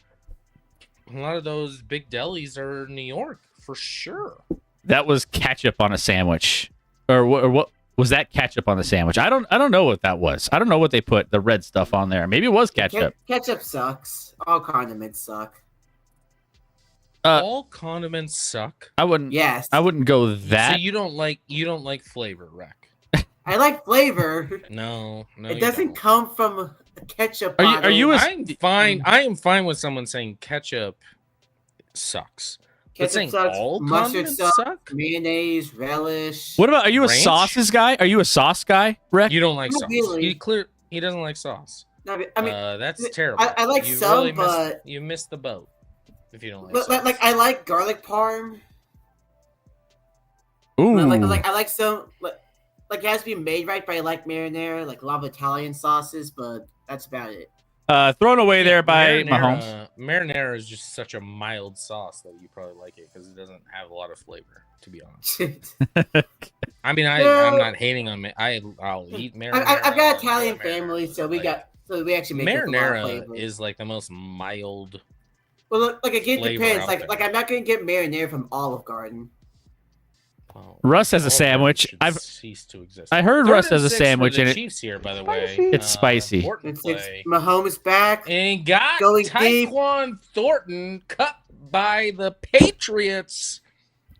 a lot of those big delis are New York for sure. That was ketchup on a sandwich, or what was that ketchup on the sandwich? I don't know what that was. I don't know what they put the red stuff on there. Maybe it was ketchup. Ketchup sucks. All condiments suck. All condiments suck. I wouldn't. Yes. I wouldn't go that. So you don't like flavor, Rec? I like flavor. No, It you doesn't don't. come from a ketchup Are you- bottle. are you a- I'm fine. I am fine with someone saying ketchup sucks. But Ketchup saying sucks, all mustard condiments sucks, suck? mayonnaise, relish. What about? Are you a Ranch? sauces guy? Are you a sauce guy, Rick? You don't like Not sauce. really. He doesn't like sauce. No, I mean, That's th- terrible. I like you some, really but- you missed the boat if you don't like but, sauce. like I like garlic parm. Ooh. Like I like some like it has to be made right, but I like marinara, like a lot of Italian sauces, but that's about it. Thrown away there by Mahomes. Marinara is just such a mild sauce that you probably like it because it doesn't have a lot of flavor, to be honest. I mean, Yeah. I'm not hating on it. I'll eat marinara. I've got I'll Italian enjoy marinara, family, so we like, actually make it with a lot of marinara flavor. is like the most mild. Well, look, like again, flavor depends. out Like there. I'm not gonna get marinara from Olive Garden. Well, Russ has a all sandwich. should I've cease to exist. I heard Third Russ and has a 6 for sandwich the in it. Chiefs here, by the way. It's spicy. Thornton It's play. Mahomes back. And got Going deep. Tyquan Thornton cut by the Patriots.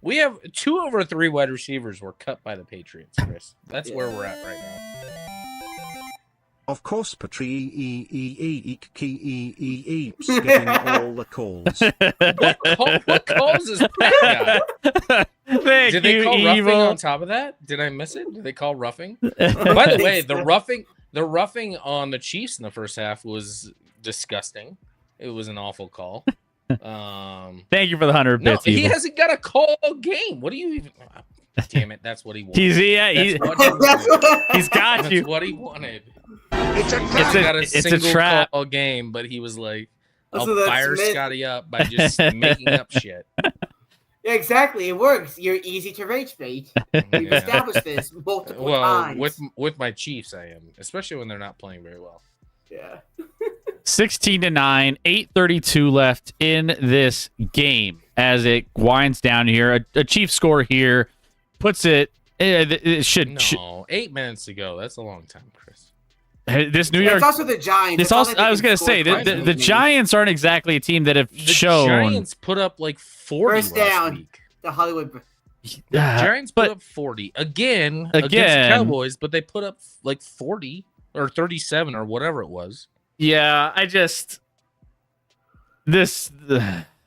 We have 2 of our 3 wide receivers were cut by the Patriots, Chris. That's where we're at right now. Of course, skipping all the calls. What calls is that guy? Thank Did they you, call roughing evil. on top of that? Did I miss it? Did they call roughing? By the way, the roughing on the Chiefs in the first half was disgusting. It was an awful call. Thank you for the 100 No, bits. he Evil. hasn't got a call all game. What do you even? Damn it! That's what he wanted. He's That's what he That's wanted. what- he's got That's you. what he wanted. It's He got a it's a single trap. call game, but he was like, So "I'll that's fire myth. Scotty up by just making up shit." Yeah, exactly. It works. You're easy to rage bait. We've Yeah. established this multiple Well, times. with my Chiefs, I am, especially when they're not playing very well. Yeah. 16-9, 8:32 left in this game as it winds down here. A Chief score here puts it. It should. No, 8 minutes to go. That's a long time, Chris. This New It's York. also the Giants. This It's not also, like they I was can gonna score say twice the in the games. Giants aren't exactly a team that have The shown. Giants put up like 40 First last down. week. The Hollywood. The Giants put but up 40 against the Cowboys, but they put up like 40 or 37 or whatever it was. yeah, I just this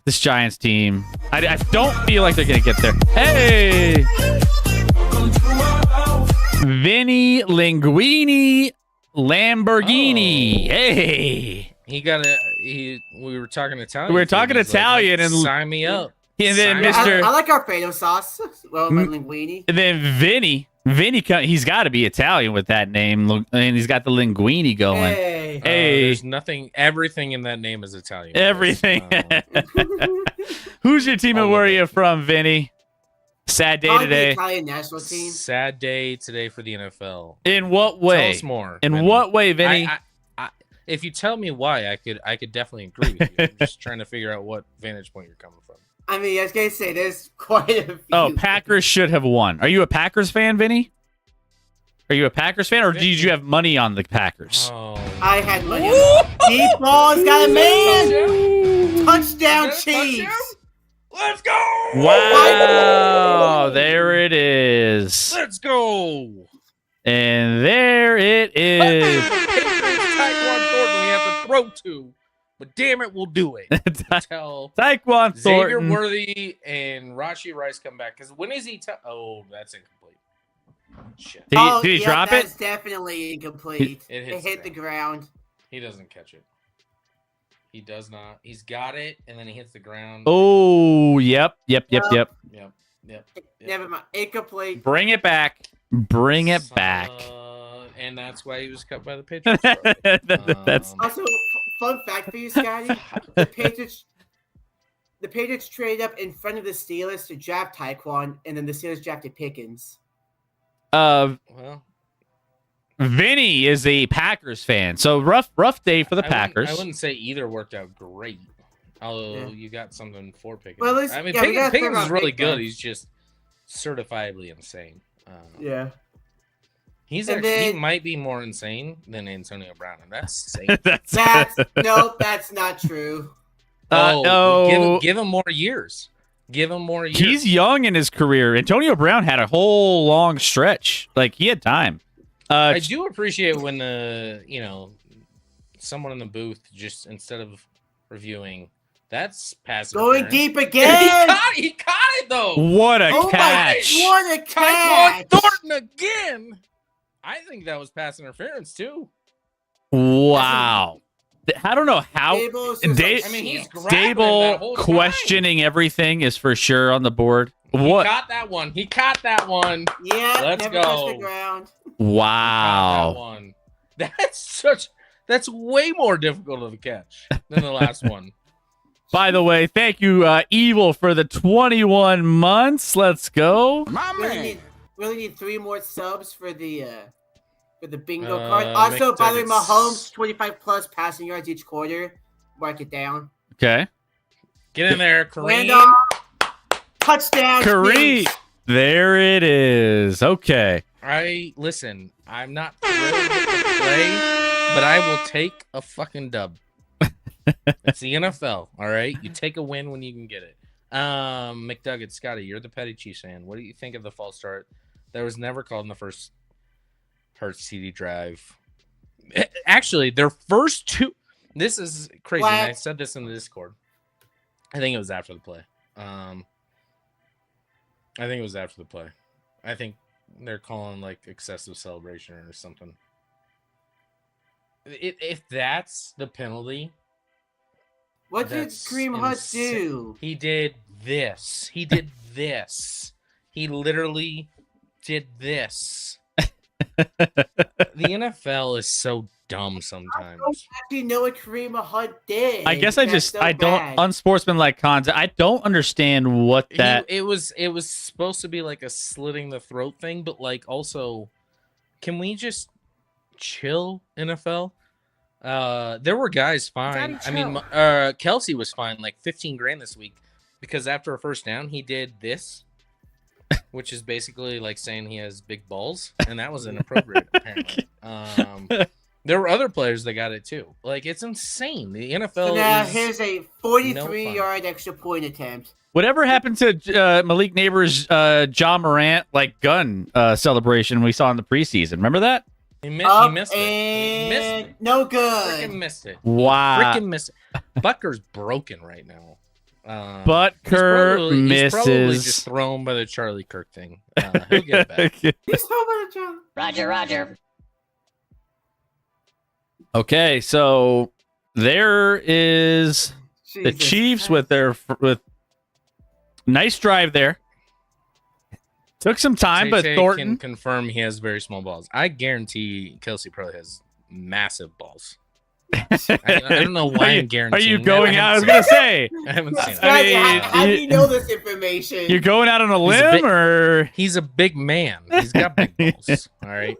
Giants team. I don't feel like they're gonna get there. Hey, Vinny Linguini Lamborghini. Oh. Hey, We were talking Italian. We were talking He's like, Italian and- sign me up. and then Sign me Mr. up. I like Alfredo sauce. Well, my linguine. And then Vinny, he's got to be Italian with that name, and he's got the linguini going. Hey. Hey. There's nothing. Everything in that name is Italian. Everything. Who's your team and All where are of you it. from, Vinny? Sad day Probably the today. Italian national team. Sad day today for the NFL. In what Tell way? us more. In Vinny. what way, Vinny? If you tell me why, I could definitely agree with you. I'm just trying to figure out what vantage point you're coming from. I mean, I was gonna say there's quite a few. Oh, Packers should have won. Are you a Packers fan, Vinny? Are you a Packers fan, or did you have money on the Packers? Oh, I had money. Deep ball's got a man. Touchdown, Is that a Chiefs. touchdown? Let's go! Wow, there it is. Let's go! And there it is. Tyquan Thornton we have to throw to, but damn it, we'll do it. Until Taekwon Xavier Thornton. Worthy and Rashi Rice come back. Because when is he? Oh, that's incomplete. Shit, Did he drop it? That's definitely incomplete. It It hits hit the the ground. he doesn't catch it. He does not. He's got it, and then he hits the ground. Oh, yep. Yep. Never mind. Incomplete. Bring it back. Bring it back. And that's why he was cut by the Patriots. probably. That's Also, fun fact for you, Scotty: the Patriots traded up in front of the Steelers to draft Tyquan, and then the Steelers drafted Pickens. well, Vinny is a Packers fan. So rough day for the I Packers. wouldn't say either worked out great. Although Yeah. you got something for Pickens. Well, at least- I mean, yeah, we gotta Pickens talk is about really Big good. Ben. He's just certifiably insane. Yeah. He's And actually, he then- might be more insane than Antonio Brown, and that's insane. That's No, that's not true. Give him more years. Give him more years. He's young in his career. Antonio Brown had a whole long stretch. Like he had time. I do appreciate when someone in the booth just instead of reviewing, that's passive. Going interference. deep He again. he caught it though. What a Oh my! catch! What a Tyquan catch! Thornton again. I think that was pass interference too. Wow. I don't know how Dable's just Da- like, I mean, he's shit. grabbing him that whole Dable time. questioning everything is for sure on the board. He What? caught that one. He caught that one. Yeah, Let's never touched go. the ground. Caught that Wow. one. That's way more difficult of a catch than the last one. By the way, thank you, Evil, for the 21 months. Let's go. Really need 3 more subs for the bingo card. McDuck, Also, by the way, it's- Mahomes 25 plus passing yards each quarter. Mark it down. Okay. Get in there, Kareem. Random touchdown. Kareem. Chiefs. There it is. Okay. Listen. I'm not thrilled with the play, but I will take a fucking dub. It's the NFL, all right. You take a win when you can get it. McDuggett, Scotty, you're the petty Chiefs fan. What do you think of the false start that was never called in the first Hurts CD drive? Actually, their first two. This is crazy. And I said this in the Discord. I think it was after the play. I think it was after the play. I think they're calling like excessive celebration or something. If that's the penalty, What did That's Kareem Hunt insane. do? he did this. He did this. He literally did this. The NFL is so dumb I sometimes. don't actually know what Kareem Hunt did. I guess I That's just so I don't bad. unsportsmanlike conduct. I don't understand what that. It was supposed to be like a slitting the throat thing, but like also, can we just chill, NFL? There were guys fine. I mean, Kelsey was fine, like 15 grand this week, because after a first down, he did this, which is basically like saying he has big balls, and that was inappropriate apparently. There were other players that got it too. Like, it's insane. The NFL So now is here's a no 43-yard extra point attempt. Whatever happened to Malik Neighbors' John Morant gun celebration we saw in the preseason? Remember that? he Up missed it. He missed and it. no Freaking good. missed it. Wow. Freaking missed it. Butker's broken right now. Butker He's probably misses. just thrown by the Charlie Kirk thing. He'll get it back. He's so bad, John. Roger. Okay, so there is the Jesus Chiefs Christ. with nice drive there. Took some time, but Tay-Tay Thornton. can confirm he has very small balls. I guarantee Kelsey probably has massive balls. I don't know why I'm Are guaranteeing. you that. going out? I was gonna say, I haven't seen it. I Guys, mean, how do you know this information? you're going out on a He's a limb, bit- or He's a big man. He's got big balls. All right.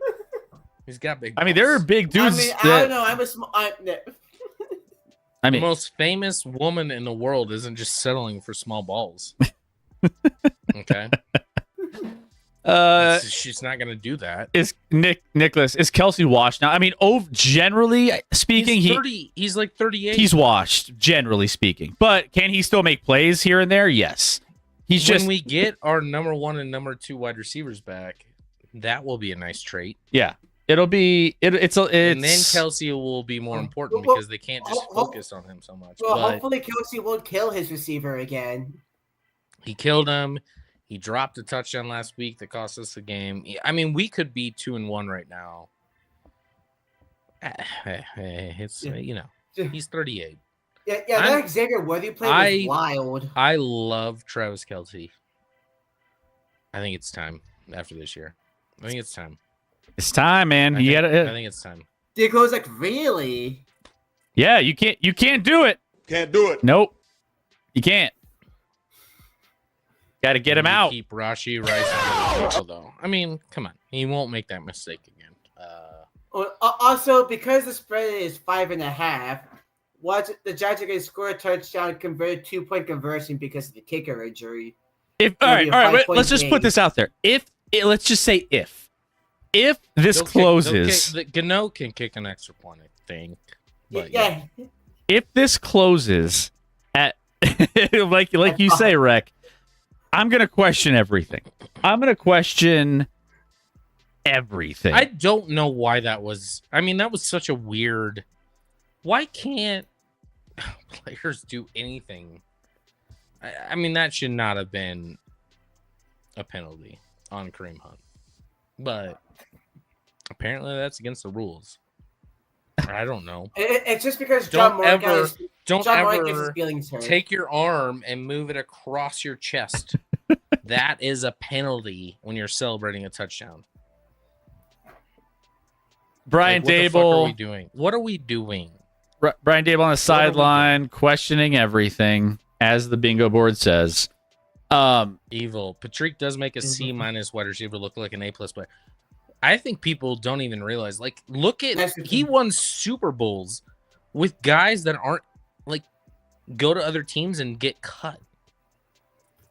He's got big. I mean, there are balls. big dudes. I that, don't know. I'm a small. I The mean, most famous woman in the world isn't just settling for small balls. Okay. She's not gonna do that. is Nicholas is Kelsey washed now? I mean, generally speaking, He's 30. He's like 38. he's washed. Generally speaking, but can he still make plays here and there? Yes. He's when just we get our number 1 and number 2 wide receivers back, that will be a nice trait. yeah. It'll be it's And then Kelsey will be more important Well, because they can't just focus on him so much. Well, But hopefully Kelsey won't kill his receiver again. he killed him. He dropped a touchdown last week that cost us the game. I mean, we could be 2-1 right now. It's he's 38. Yeah, I'm- that Xavier Worthy play was wild. I love Travis Kelce. I think it's time after this year. I think it's time. it's time, man. You I gotta. think it's time. Dick was like, really? Yeah, you can't do it. Can't do it. Nope, you can't. Got to get him You out. Keep Rashi Rice out of the picture, though. I mean, come on. He won't make that mistake again. Also, because the spread is 5.5, watch the Giants are going to score a touchdown, convert a 2-point conversion because of the kicker injury. If It'll all be right, a all right. 5-point Let's just put game. this out there. Let's just say if this They'll kick- closes, the Gano can kick an extra point, I think. But Yeah. if this closes at like you say, Rec, I'm gonna question everything. I'm gonna question everything. I don't know why that was. I mean, that was such a weird. Why can't players do anything? I mean, that should not have been a penalty on Kareem Hunt, but apparently that's against the rules. I don't know. It's just because John Moore got his Don't feelings hurt. take your arm and move it across your chest. That is a penalty when you're celebrating a touchdown. Brian Like, what the fuck are we Dable, doing? What are we doing? Brian Dable on the are we doing? sideline, questioning everything, as the bingo board says. Evil. Patrick does make a Mm-hmm. C- wide receiver look like an A+ player. I think people don't even realize. Like, look at That's the he thing. won Super Bowls with guys that aren't like go to other teams and get cut.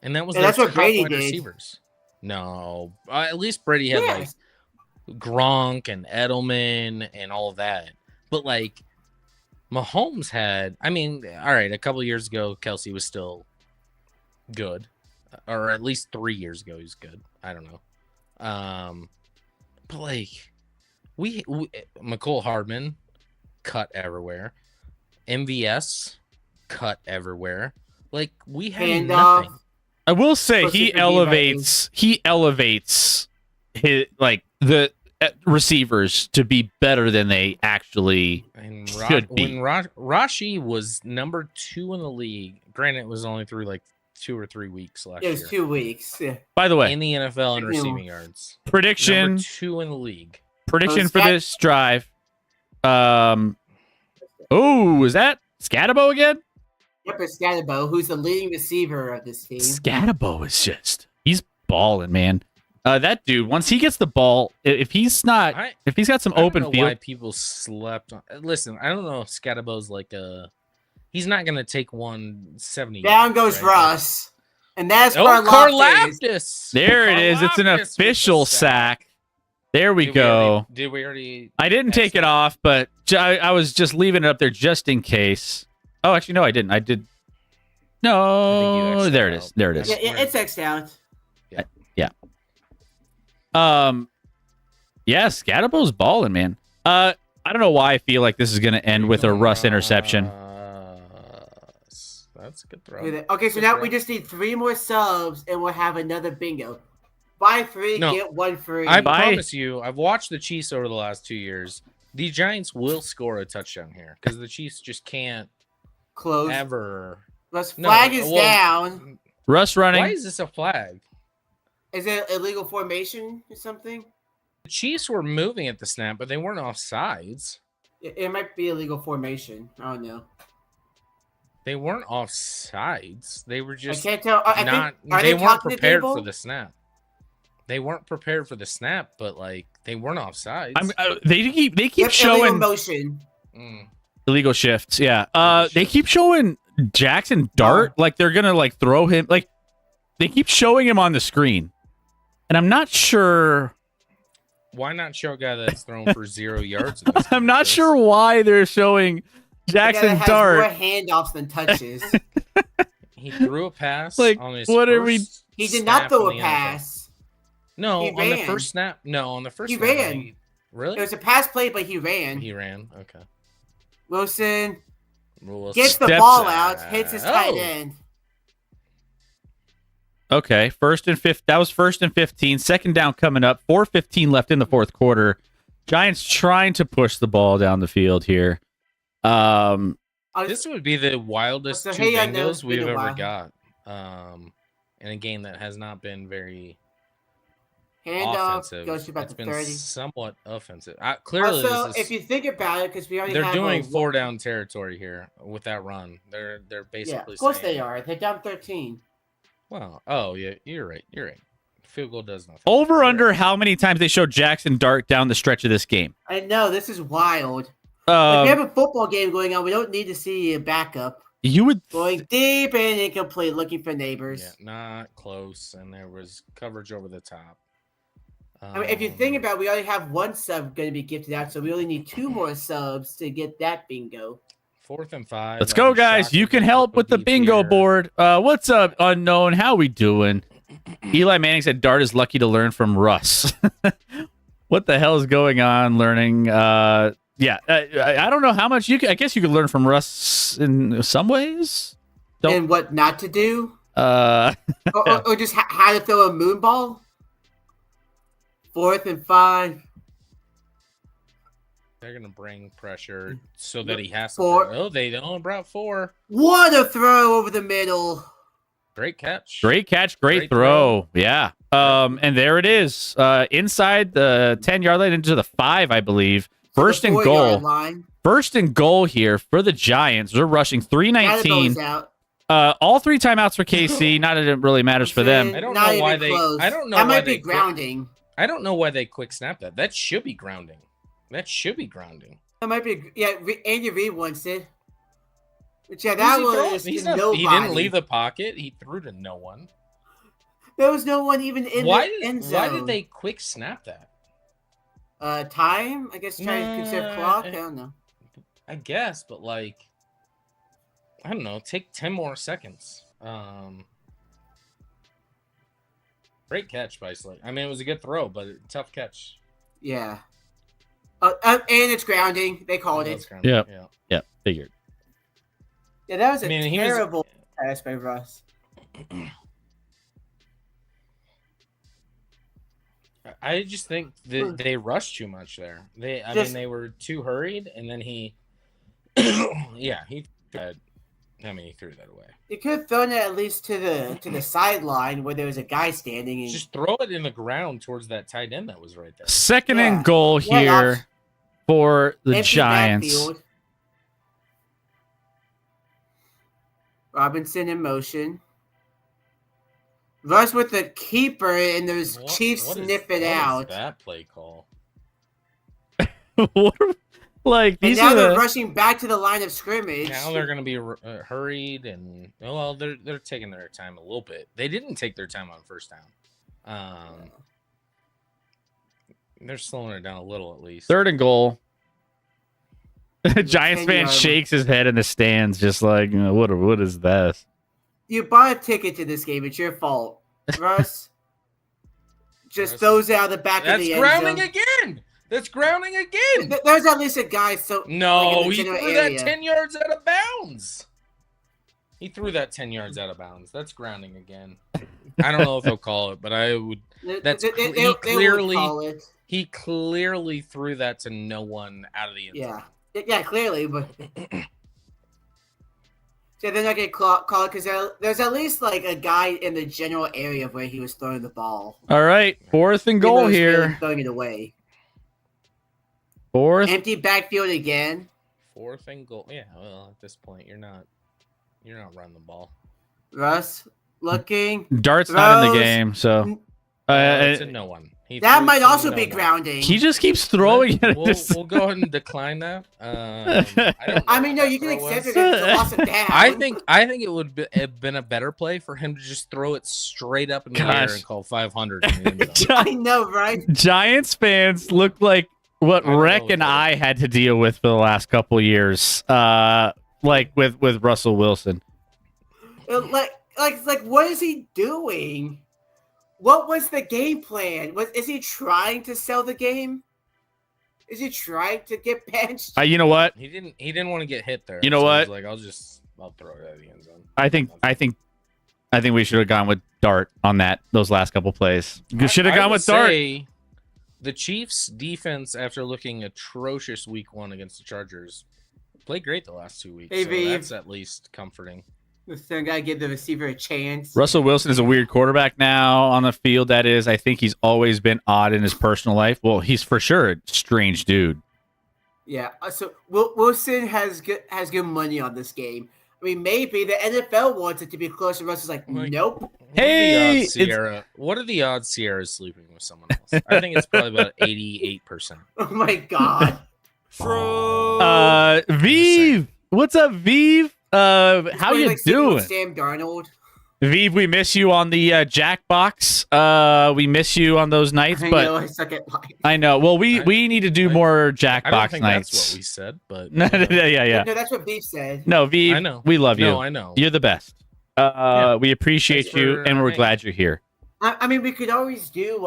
And that was Yeah, their that's what top Brady wide did. receivers. No, at least Brady had Yes. like Gronk and Edelman and all of that. But like Mahomes had, I mean, all right, a couple of years ago, Kelsey was still good, or at least 3 years ago, he was good. I don't know. But like we McCole Hardman cut everywhere, MVS cut everywhere. Like we had Handoff. nothing. I will say Pussy he for elevates his like the receivers to be better than they actually And should be. when Rashi was number 2 in the league, granted it was only through like 2 or 3 weeks last It was year 2 weeks. Yeah. By the way, in the NFL in Yeah. receiving yards. prediction Number 2 in the league. prediction Was for that- this drive. Oh, is that Scatabo again? Yep, it's Scatabo, who's the leading receiver of this team. Scatabo is he's balling, man. That dude, once he gets the ball, if he's got some I don't open know field, why people slept on. Listen, I don't know if Scatabo's like a. He's not gonna take 170. Down goes right? Russ. And that's Oh, Karlaftis. Karlaftis. there it is. It's an Karlaftis with the official sack. There we go. Did we already? I didn't take it off, but I was just leaving it up there just in case. Oh, actually, no, I didn't. I did. No, X'd there it out. is. There it is. Yeah, it's X'd out. Yeah, Scadabo's balling, man. I don't know why I feel like this is going to end with a Russ interception. That's a good throw. Okay, so Good now throw. we just need 3 more subs, and we'll have another bingo. Buy 3, No. get 1 free. I Bye. promise you, I've watched the Chiefs over the last 2 years. The Giants will score a touchdown here because the Chiefs just can't Close. ever. Russ No, flag is well, down. Russ running. Why is this a flag? Is it illegal formation or something? The Chiefs were moving at the snap, but they weren't off sides. It might be illegal formation. I don't know. They weren't off sides. They were just I can't tell. I not. think, are They they weren't talking to prepared Dable? for the snap. They weren't prepared for the snap, but like they weren't off sides. They keep Illegal showing motion. illegal shifts. Yeah. Illegal They shifts. keep showing Jackson Dart like they're gonna like throw him. Like they keep showing him on the screen, and I'm not sure. Why not show a guy that's thrown for 0 yards? in this I'm game, not Chris? sure why they're showing The guy that Jackson has Dart. more handoffs than touches. He threw a pass Like, on his what first are we- He did snap not throw in a the NFL. pass. No, He on the ran. first snap. No, on the first He snap. ran. Really? It was a pass play, but he ran. He ran. Okay. Wilson Well, gets the Steps ball out, hits his tight Oh. end. Okay, first and fifth. That was first and 15. Second down coming up. 4:15 left in the fourth quarter. Giants trying to push the ball down the field here. This would be the wildest So, two hey, I know it's bingos we've been a ever while. got. In a game that has not been very Handoff offensive. goes to about It's the been 30. somewhat offensive. Clearly, Also, this is, if you think about it, because we already they're have doing a, 4 down territory here with that run. They're Yeah, basically of course saying, they are. They're down 13. Well, oh yeah, you're right. You're right. Field goal does nothing. Over You're under right. how many times they showed Jackson Dart down the stretch of this game? I know this is wild. If we have Um, a football game going on, we don't need to see a backup you would going deep and incomplete, looking for neighbors. Yeah, not close, and there was coverage over the top. I mean, if you think about it, we already have 1 sub going to be gifted out, so we only need 2 more subs to get that bingo. 4th and 5. Let's I'd go, be guys. shocked You if can they help go with the deep bingo here. board. What's up, unknown? How we doing? Eli Manning said Dart is lucky to learn from Russ. What the hell is going on? Learning. I don't know how much you. I guess you could learn from Russ in some ways. Don't- And what not to do? Uh, Or just how to throw a moon ball? 4th and 5. They're gonna bring pressure so that he has to. 4. Throw. Oh, they only brought 4. What a throw over the middle. Great catch. great catch, great Great throw. Yeah. And there it is. Inside the 10-yard line into the 5, I believe. First The and 4-yard goal. line. First and goal here for the Giants. They're rushing 319. Adebo's out. All 3 timeouts for KC. Not that it really matters for them. I don't Not know why even they- close. I don't know That why might they be quit. grounding. I don't know why they quick snap that. That should be grounding. That should be grounding. That might be. Yeah, Andy Reid once did. But yeah, that was He's to not, nobody. he didn't leave the pocket. He threw to no one. There was no one even in Why the end did zone. why did they quick snap that? Time? I guess trying to conserve Nah. clock. I don't know. I guess, but like, I don't know. Take 10 more seconds. Great catch by Slade. I mean, it was a good throw, but tough catch. Yeah. And it's grounding. They called That's it. kind of- Yep. Yeah. Yeah, figured. Yeah, that was a I mean, he was- terrible pass by Russ. I just think that they rushed too much there. I Just- mean, they were too hurried, and then he, yeah, he had. I mean, he threw that away. You could have thrown it at least to the sideline where there was a guy standing. And Just throw it in the ground towards that tight end that was right there. Second Yeah. and goal What here else? for the empty Giants. backfield. Robinson in motion. Russ with the keeper, and those What- Chiefs what is- sniff what it is out. that play call. What are- like And these now are they're the, rushing back to the line of scrimmage. Now they're going to be hurried, and well, they're taking their time a little bit. They didn't take their time on first down. They're slowing it down a little at least. 3rd and goal. Giants fan 10-yard. shakes his head in the stands, just like, what is this? You bought a ticket to this game. It's your fault, Russ. Just Russ- throws it out the back of That's the end grounding zone. again. That's grounding again. There's at least a guy. So No, like, in the he general threw area. that 10 yards out of bounds. He threw that 10 yards out of bounds. That's grounding again. I don't know if they'll call it, but I would. That's They he would clearly call it. he clearly threw that to no one out of the end Yeah, zone. yeah, clearly, but so they're not gonna call it because there's at least like a guy in the general area of where he was throwing the ball. All right, 4th and goal He was here. throwing it away. 4th. Empty backfield again. 4th and goal. Yeah, well, at this point, you're not running the ball. Russ looking. Dart's not in the Throws- game, so It's a no one. He That threw might to also no be one. grounding. he just keeps throwing it. We'll go ahead and decline that. I mean, no, you can accept it. It's a loss of down. I think it would have been a better play for him to just throw it straight up in the air Gosh. and call 500. In the end zone. I know, right? Giants fans look like what I don't Rec know and what I had to deal with for the last couple years. Like with Russell Wilson. Like, what is he doing? What was the game plan? Is he trying to sell the game? Is he trying to get benched? You know what? He didn't want to get hit there. You know so what? He's like, I'll throw it out of the end zone. I think we should have gone with Dart on those last couple plays. You should have I gone would with Dart. say the Chiefs' defense, after looking atrocious week 1 against the Chargers, played great the last 2 weeks. Hey, so Vive. that's at least comforting. The guy give the receiver a chance. Russell Wilson is a weird quarterback now on the field. That is, I think he's always been odd in his personal life. Well, he's for sure a strange dude. Yeah. So Wilson has good money on this game. I mean, maybe the NFL wants it to be close, and Russell's like, nope. Hey, What are the odds Sierra's sleeping with someone else? I think it's probably about 88%. Oh my god. Vive, what's up, Vive? How you doing? Sam Darnold. Vive, we miss you on the Jackbox. We miss you on those nights, I but know, I suck at life. I know. Well, we need to do more I don't Jackbox think nights. that's what we said, but yeah. No, that's what Beef said. No, Vive, I know. we love you. No, I know. You're the best. We appreciate Thanks you, for and we're hanging. glad you're here. I mean, we could always do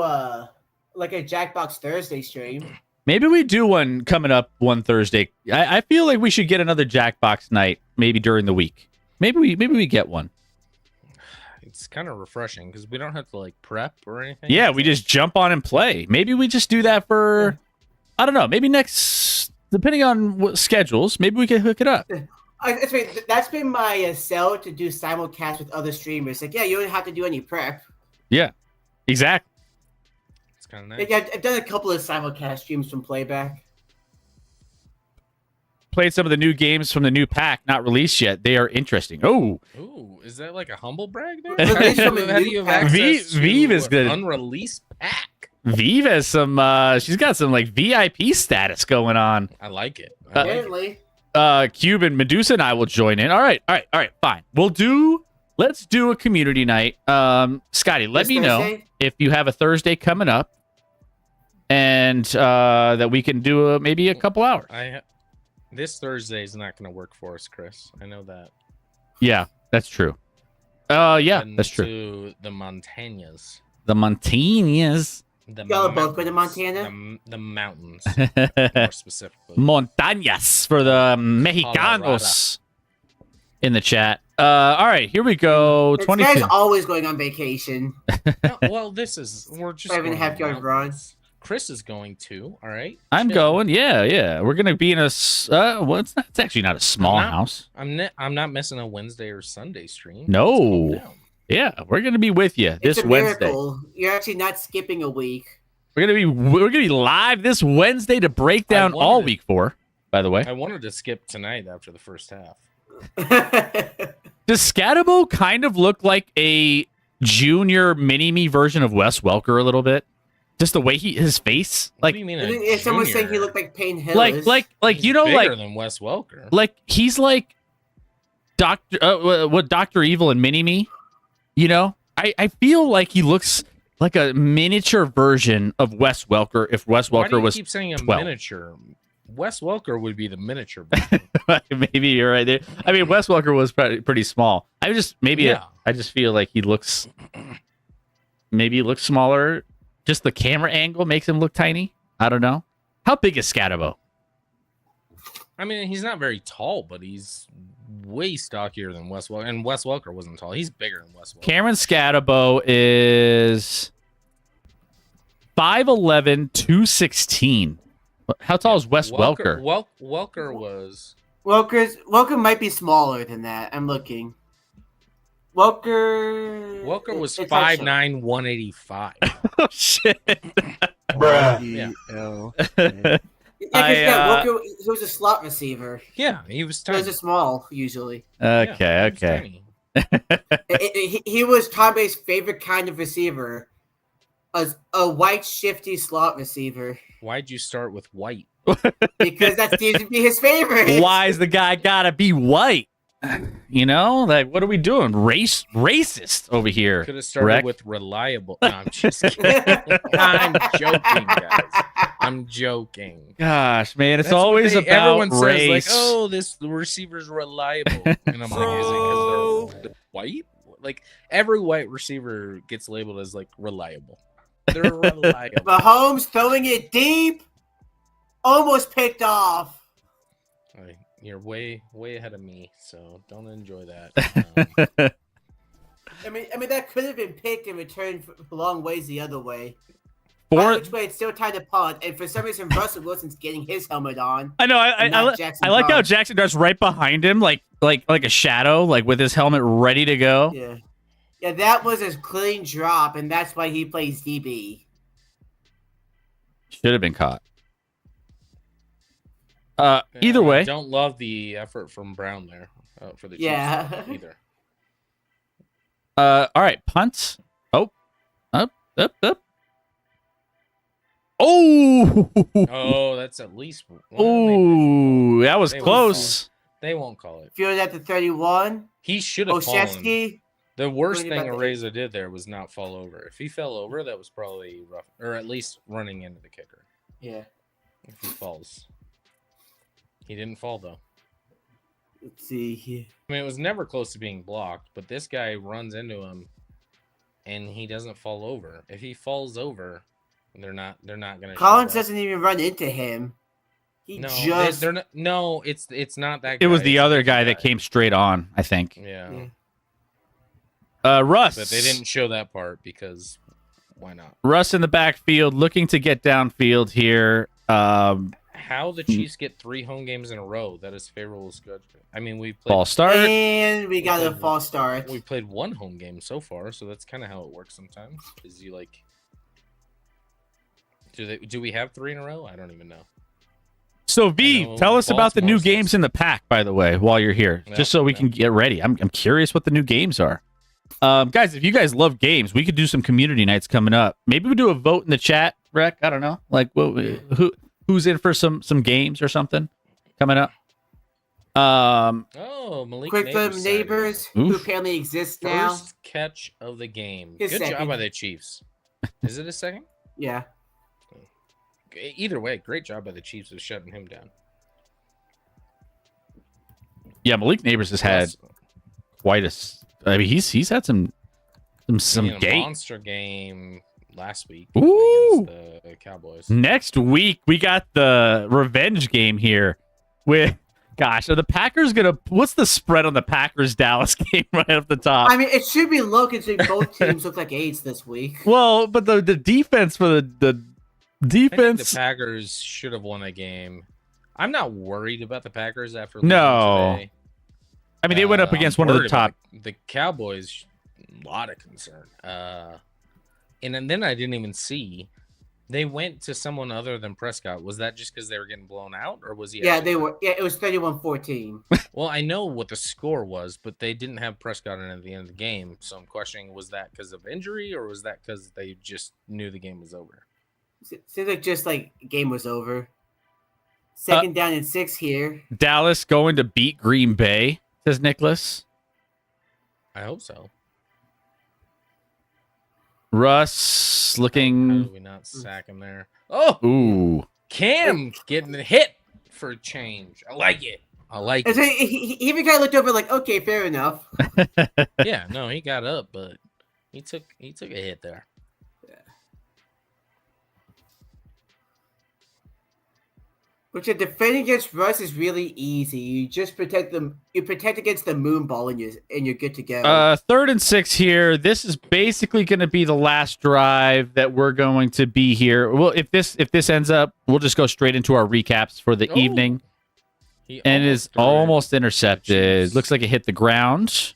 like a Jackbox Thursday stream. Maybe we do one coming up one Thursday. I feel like we should get another Jackbox night, maybe during the week. Maybe we get one. It's kind of refreshing because we don't have to like prep or anything. Yeah, we just jump on and play. Maybe we just do that for, I don't know, maybe next, depending on what schedules, maybe we can hook it up. That's been my sell to do simulcast with other streamers. Like, yeah, you don't have to do any prep. Yeah, exactly. It's kind of nice. Like, I've done a couple of simulcast streams from Playback. Played some of the new games from the new pack, not released yet. They are interesting. Oh, Ooh, is that like a humble brag there? Released from a How do new you have pack. access to Vive is good. Unreleased pack. Vive has some, she's got some like VIP status going on. I like it. I like it. Apparently. Cube and Medusa and I will join in. All right, fine. Let's do a community night. Scotty, let This me know Thursday? if you have a Thursday coming up, and that we can do maybe a couple hours. This Thursday is not going to work for us, Chris. I know that. Yeah, that's true. Yeah, And that's true. To the Montañas. The Montañas. Y'all are both going to Montana? The mountains, more specifically. Montañas for the Mexicanos in the chat. All right, here we go. This 22. guy's always going on vacation. No, well, we're just 5.5 going yard run. Chris is going to. All right. I'm Chill. going. Yeah. We're gonna be in a. Well, it's not. It's actually not a small I'm not- house. I'm not missing a Wednesday or Sunday stream. No. Let's calm down. Yeah, we're gonna be with you It's this a Wednesday. miracle. You're actually not skipping a week. We're gonna be live this Wednesday to break down all wanted- week 4. By the way, I wanted to skip tonight after the first half. does Scatabo kind of look like a junior mini-me version of Wes Welker a little bit? Just the way his face, What like do you mean? If someone's saying he junior? looked like Payne Hillis. like you know, Bigger like than Wes Welker. like he's like Doctor Evil and Mini Me. You know, I feel like he looks like a miniature version of Wes Welker if Wes Why do Welker you was keep saying a 12. miniature? Wes Welker would be the miniature version. Maybe you're right there. I mean, Wes Welker was pretty small. I just feel like he looks smaller. Just the camera angle makes him look tiny. I don't know. How big is Scatabo? I mean, he's not very tall, but he's way stockier than Wes Welker. And Wes Welker wasn't tall. He's bigger than Wes Welker. Cameron Scatabo is 5'11", 216. How tall is Wes Welker? Welker was... Welker might be smaller than that. I'm looking. Welker was it's 5'9", 185. Oh, shit. Yeah. Welker, he was a slot receiver. Yeah, he was He tiny. was a small, usually. Okay, Yeah, he was okay. tiny. He was Tom Brady's favorite kind of receiver. A white, shifty slot receiver. Why'd you start with white? Because that seems to be his favorite. Why's the guy gotta be white? You know, like, what are we doing? Racist over here. Could have started Wreck. with reliable. No, I'm just kidding. I'm joking, guys. I'm joking. Gosh, man, it's That's what always about everyone race. says, like, oh, this receiver's reliable. And I'm like, is it because they're white? Like, every white receiver gets labeled as, like, reliable. They're reliable. Mahomes throwing it deep. Almost picked off. Like, you're way ahead of me, so don't enjoy that. I mean that could have been picked and returned a long ways the other way. For- Which way it's still time to punt, and for some reason Russell Wilson's getting his helmet on. I know. I like how Jackson Dart's right behind him, like a shadow, like with his helmet ready to go. Yeah, that was a clean drop, and that's why he plays DB. Should have been caught. Either way, I don't love the effort from Brown there for the Chiefs Yeah. either. all right, punts. Oh, up. Oh, Oh, that's at least. oh, that was They won't close. They won't call it. Field at the 31. He should have fallen. Oshetsky. The worst What thing about Areza did there was not fall over. If he fell over, that was probably rough, or at least running into the kicker. Yeah. If he falls, he didn't fall though. Let's see here. I mean, it was never close to being blocked, but this guy runs into him, and he doesn't fall over. If he falls over, they're not gonna. Collins doesn't even run into him. He No, just. they're not. No, it's not that. It was guy, the it's a other different guy that came straight on, I think. Yeah. Russ. But they didn't show that part because why not? Russ in the backfield, looking to get downfield here. How the Chiefs get 3 home games in a row? That is favorable schedule. I mean, we played Ball start. And we got a false start. We played 1 home game so far, so that's kind of how it works sometimes. Is you like, do we have 3 in a row? I don't even know. So I V, know tell us about the new Baltimore's games in the pack, by the way, while you're here, Yeah, just so we yeah. can get ready. I'm curious what the new games are. Guys, if you guys love games, we could do some community nights coming up. Maybe we do a vote in the chat, Rec. I don't know, like who's in for some games or something coming up. Oh, Malik Quick Neighbors. from Neighbors, who Oof. apparently exists now. First catch of the game. His Good job second. by the Chiefs. Is it a second? Yeah. Either way, great job by the Chiefs of shutting him down. Yeah, Malik Neighbors has had Plus, quite a. I mean, he's had some he had a game. monster game last week Ooh. against the Cowboys. Next week we got the revenge game here with. Gosh, are the Packers gonna? What's the spread on the Packers Dallas game right up the top? I mean, it should be low considering both teams look like AIDS this week. Well, but the defense for the I think defense. the Packers should have won that game. I'm not worried about the Packers after No. losing today. I mean, they went up I'm against one of the worried about top. The Cowboys, a lot of concern. And then I didn't even see. They went to someone other than Prescott. Was that just because they were getting blown out, or was he? Yeah, actually they hurt? were. Yeah, it was 31-14. Well, I know what the score was, but they didn't have Prescott in at the end of the game. So I'm questioning: was that because of injury, or was that because they just knew the game was over? Seems like just like game was over. Second down and 6 here. Dallas going to beat Green Bay, says Nicholas. I hope so. Russ How looking. do we not sack him there? Oh, Ooh. Cam getting hit for a change. I like it. I like And so it. he even kind of looked over like, okay, fair enough. Yeah, no, he got up, but he took a hit there. Which a defending against Russ is really easy. You just protect them. You protect against the moon ball, and you're good to go. 3rd and 6 here. This is basically going to be the last drive that we're going to be here. Well, if this ends up, we'll just go straight into our recaps for the Oh. evening. He And is threw it. almost intercepted. Jeez. Looks like it hit the ground.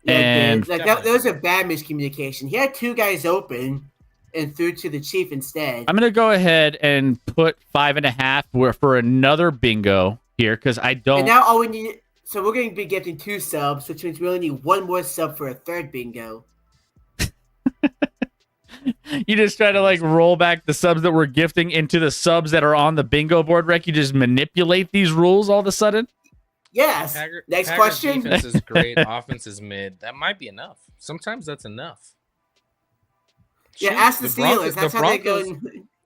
Yeah, and- dude, like that was a bad miscommunication. He had two guys open and threw to the chief instead. I'm going to go ahead and put 5.5 for another bingo here because I And don't. now all we need. So we're going to be getting 2 subs, which means we only need 1 more sub for a 3rd bingo. You just try to like roll back the subs that we're gifting into the subs that are on the bingo board, Rec. You just manipulate these rules all of a sudden. Yes. Next question. Defense is great. Offense is mid. That might be enough. Sometimes that's enough. Yeah, Shoot, ask the Steelers. That's how they go.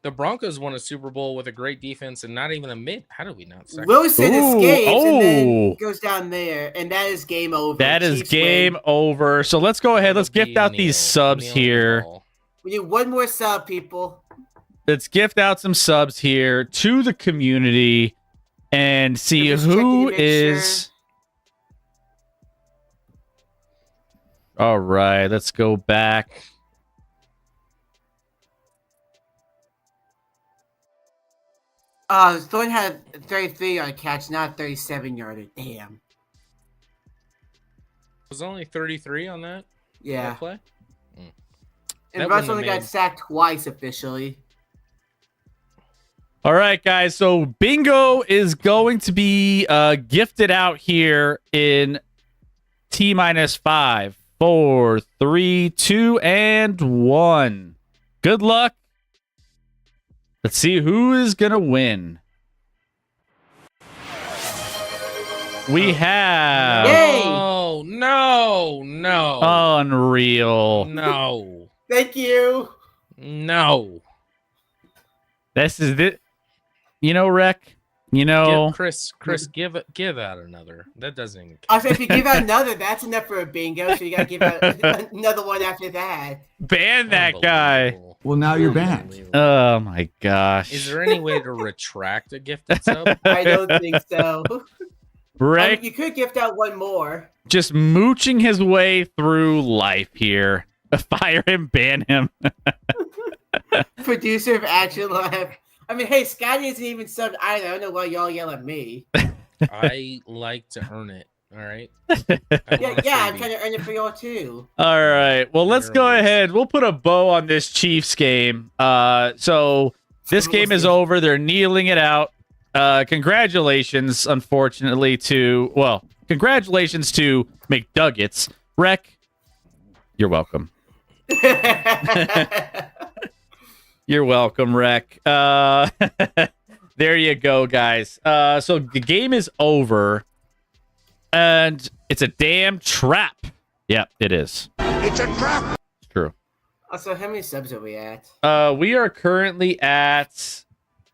The Broncos won a Super Bowl with a great defense and not even a mid. How do we not sack? Wilson Ooh, escapes and then oh. goes down there, and that is game over. That is Chiefs game win. over. So let's go ahead. Let's gift out these subs here. We need 1 more sub, people. Let's gift out some subs here to the community and see Just who checking to make is. All right, let's go back. Thorne had 33-yard catch, not 37-yarder. Damn. Was only 33 on that Yeah. play. And That Russ wouldn't only have got made- sacked twice officially. All right, guys. So bingo is going to be gifted out here in T-5, 4, 3, 2, and 1. Good luck. Let's see who is gonna win. We have Yay! Oh no! unreal. No! Thank you. No! This is it. You know, Rec. You know, Chris, give out another. That doesn't. Also, if you give out another, that's enough for a bingo. So you got to give out another one after that. ban that guy. Unbelievable. Well, now you're banned. Unbelievable. Oh my gosh. Is there any way to retract a gifted sub? I don't think so. Rec You could gift out 1 more. just mooching his way through life here. Fire him, ban him. Producer of Action Lab. I mean, hey, Scotty isn't even subbed either. I don't know why y'all yell at me. I like to earn it. All right. Yeah, I'm trying to earn it for y'all too. All right. Well, let's go Barely. ahead. We'll put a bow on this Chiefs game. So this game is over. They're kneeling it out. Congratulations, unfortunately, to McDuggets. Rec, you're welcome. You're welcome, Rec. There you go, guys. So the game is over, and it's a damn trap. Yep, it is. It's a trap! It's true. Also, how many subs are we at? We are currently at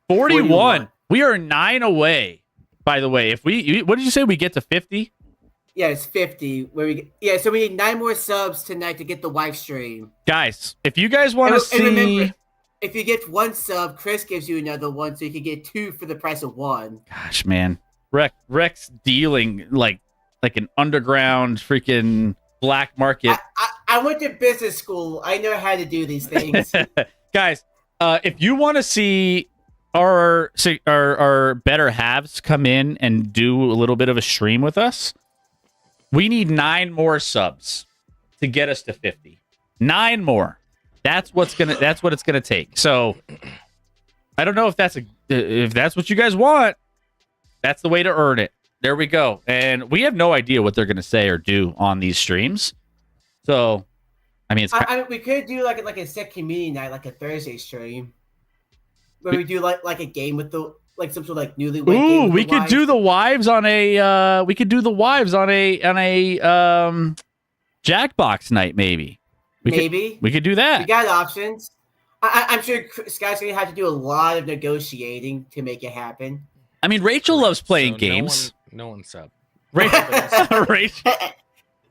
41. 41. We are 9 away. By the way, if what did you say? We get to 50? Yeah, it's 50. So we need 9 more subs tonight to get the wife stream. Guys, if you guys want to And see, remember, if you get 1 sub, Chris gives you another one, so you can get 2 for the price of 1. gosh, man, Rex dealing like an underground freaking black market. I went to business school. I know how to do these things. Guys, if you want to see our better halves come in and do a little bit of a stream with us, we need 9 more subs to get us to 50. 9 more. That's what it's gonna take. So I don't know if that's what you guys want. That's the way to earn it. There we go. And we have no idea what they're gonna say or do on these streams. So I mean, we could do like a set community night, like a Thursday stream, where we do like a game with the some sort of like newlywed game. ooh, with we the could wives. do the wives on a Jackbox night maybe. Maybe. We could do We that. got options. I'm sure Scott's going to have to do a lot of negotiating to make it happen. I mean, Rachel loves playing So games. No one's up.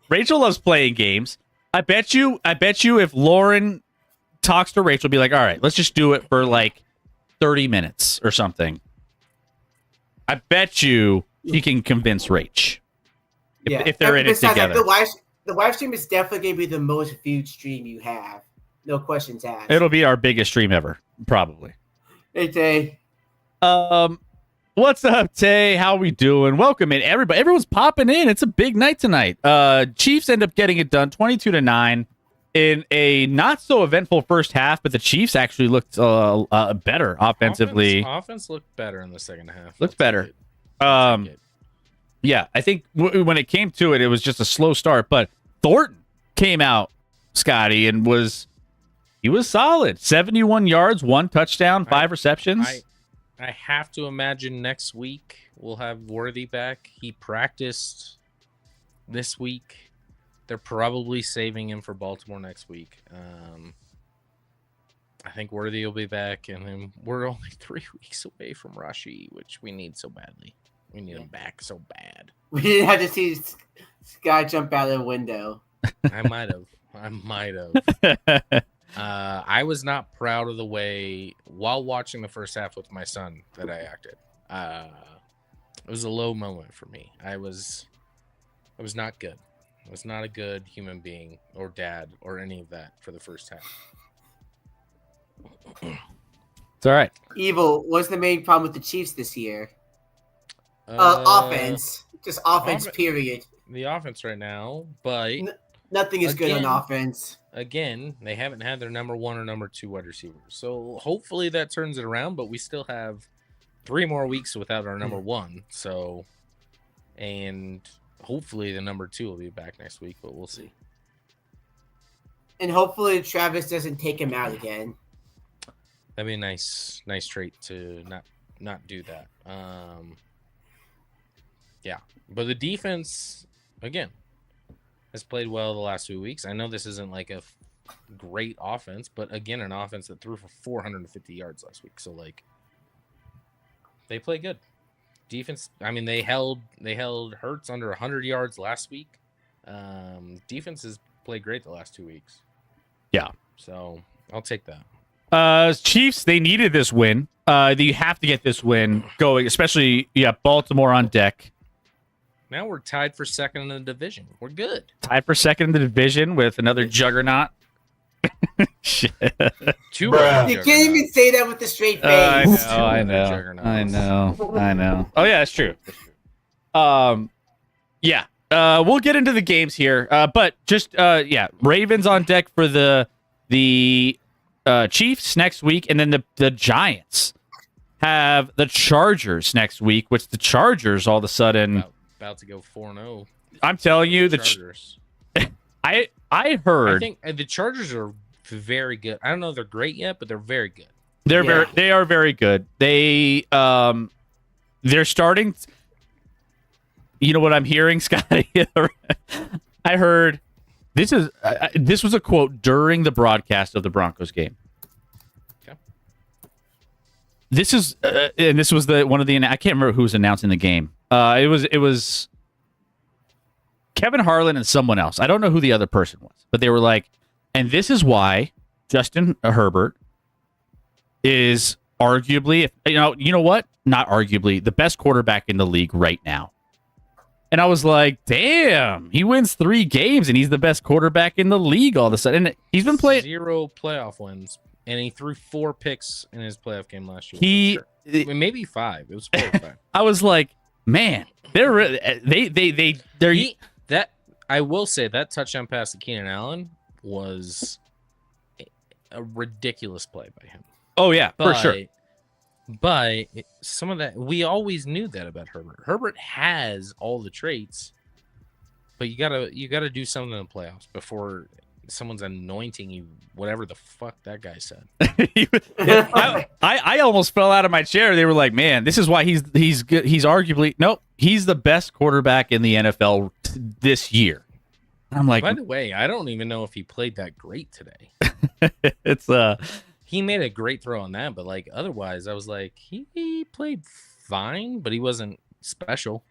Rachel loves playing games. I bet you if Lauren talks to Rachel, be like, all right, let's just do it for like 30 minutes or something. I bet you he can convince Rach if they're in it Besides, together. The live stream is definitely going to be the most viewed stream you have. No questions asked. It'll be our biggest stream ever, probably. Hey, Tay. What's up, Tay? How we doing? Welcome in, everybody. Everyone's popping in. It's a big night tonight. Chiefs end up getting it done, 22-9, in a not so eventful first half, but the Chiefs actually looked better offensively. Offense looked better in the second half. Looked better. Yeah, I think when it came to it, it was just a slow start. But Thornton came out, Scotty, and was solid. 71 yards, 1 touchdown, 5 receptions. I have to imagine next week we'll have Worthy back. He practiced this week. They're probably saving him for Baltimore next week. I think Worthy will be back, and then we're only 3 weeks away from Rashi, which we need so badly. We need him back so bad. We didn't have to see Scott jump out of the window. I might have. I was not proud of the way, while watching the first half with my son, that I acted. It was a low moment for me. I was not good. I was not a good human being or dad or any of that for the first half. It's all right. Evil, what's the main problem with the Chiefs this year? Offense. Just offense, period. The offense right now, but Nothing is good on offense. Again, they haven't had their number 1 or number 2 wide receivers. So hopefully that turns it around, but we still have 3 more weeks without our number 1. So, and hopefully the number 2 will be back next week, but we'll see. And hopefully Travis doesn't take him out again. That'd be a nice trait to not do that. Yeah, but the defense, again, has played well the last few weeks. I know this isn't like a great offense, but again, an offense that threw for 450 yards last week. So like, they play good. Defense. I mean, they held Hurts under 100 yards last week. Defense has played great the last 2 weeks. Yeah. So I'll take that. Chiefs, they needed this win. You have to get this win going, especially Baltimore on deck. Now we're tied for second in the division. We're good. Tied for second in the division with another juggernaut. Shit. You can't even say that with a straight face. I know. Oh yeah, that's true. Yeah. We'll get into the games here. But just Ravens on deck for the Chiefs next week, and then the Giants have the Chargers next week, which the Chargers all of a sudden about to go 4-0. I'm telling you, the Chargers. I heard. I think the Chargers are very good. I don't know if they're great yet, but they're very good. They are very good. They're starting. You know what I'm hearing, Scotty? I heard this was a quote during the broadcast of the Broncos game. Okay. This is and this was I can't remember who was announcing the game. It was Kevin Harlan and someone else. I don't know who the other person was, but they were like, and this is why Justin Herbert is arguably, you know what? Not arguably, the best quarterback in the league right now. And I was like, damn, he wins 3 games and he's the best quarterback in the league all of a sudden. And he's been playing 0 playoff wins, and he threw 4 picks in his playoff game last year. I mean, maybe 5. It was 4 or 5. I was like, man, they're I will say that touchdown pass to Keenan Allen was a ridiculous play by him. Oh yeah, for sure. But some of that, we always knew that about Herbert. Herbert has all the traits, but you gotta do something in the playoffs before someone's anointing you, whatever the fuck that guy said. I almost fell out of my chair. They were like, man, this is why he's good. He's arguably, nope, he's the best quarterback in the NFL this year. I'm like, By the way, I don't even know if he played that great today. it's He made a great throw on that, but like otherwise, I was like, he played fine, but he wasn't special.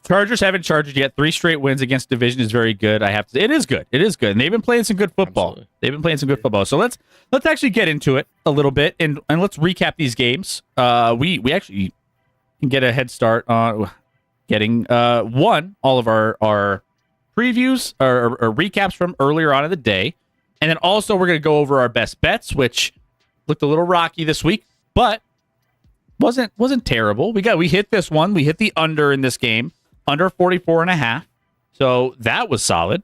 Chargers haven't charged yet. 3 straight wins against division is very good. I have to. It is good. It is good. And they've been playing some good football. Absolutely. They've been playing some good football. So let's actually get into it a little bit and let's recap these games. We actually can get a head start on getting all of our previews or recaps from earlier on in the day, and then also we're going to go over our best bets, which looked a little rocky this week, but wasn't terrible. We hit this one. We hit the under in this game, under 44.5. So that was solid.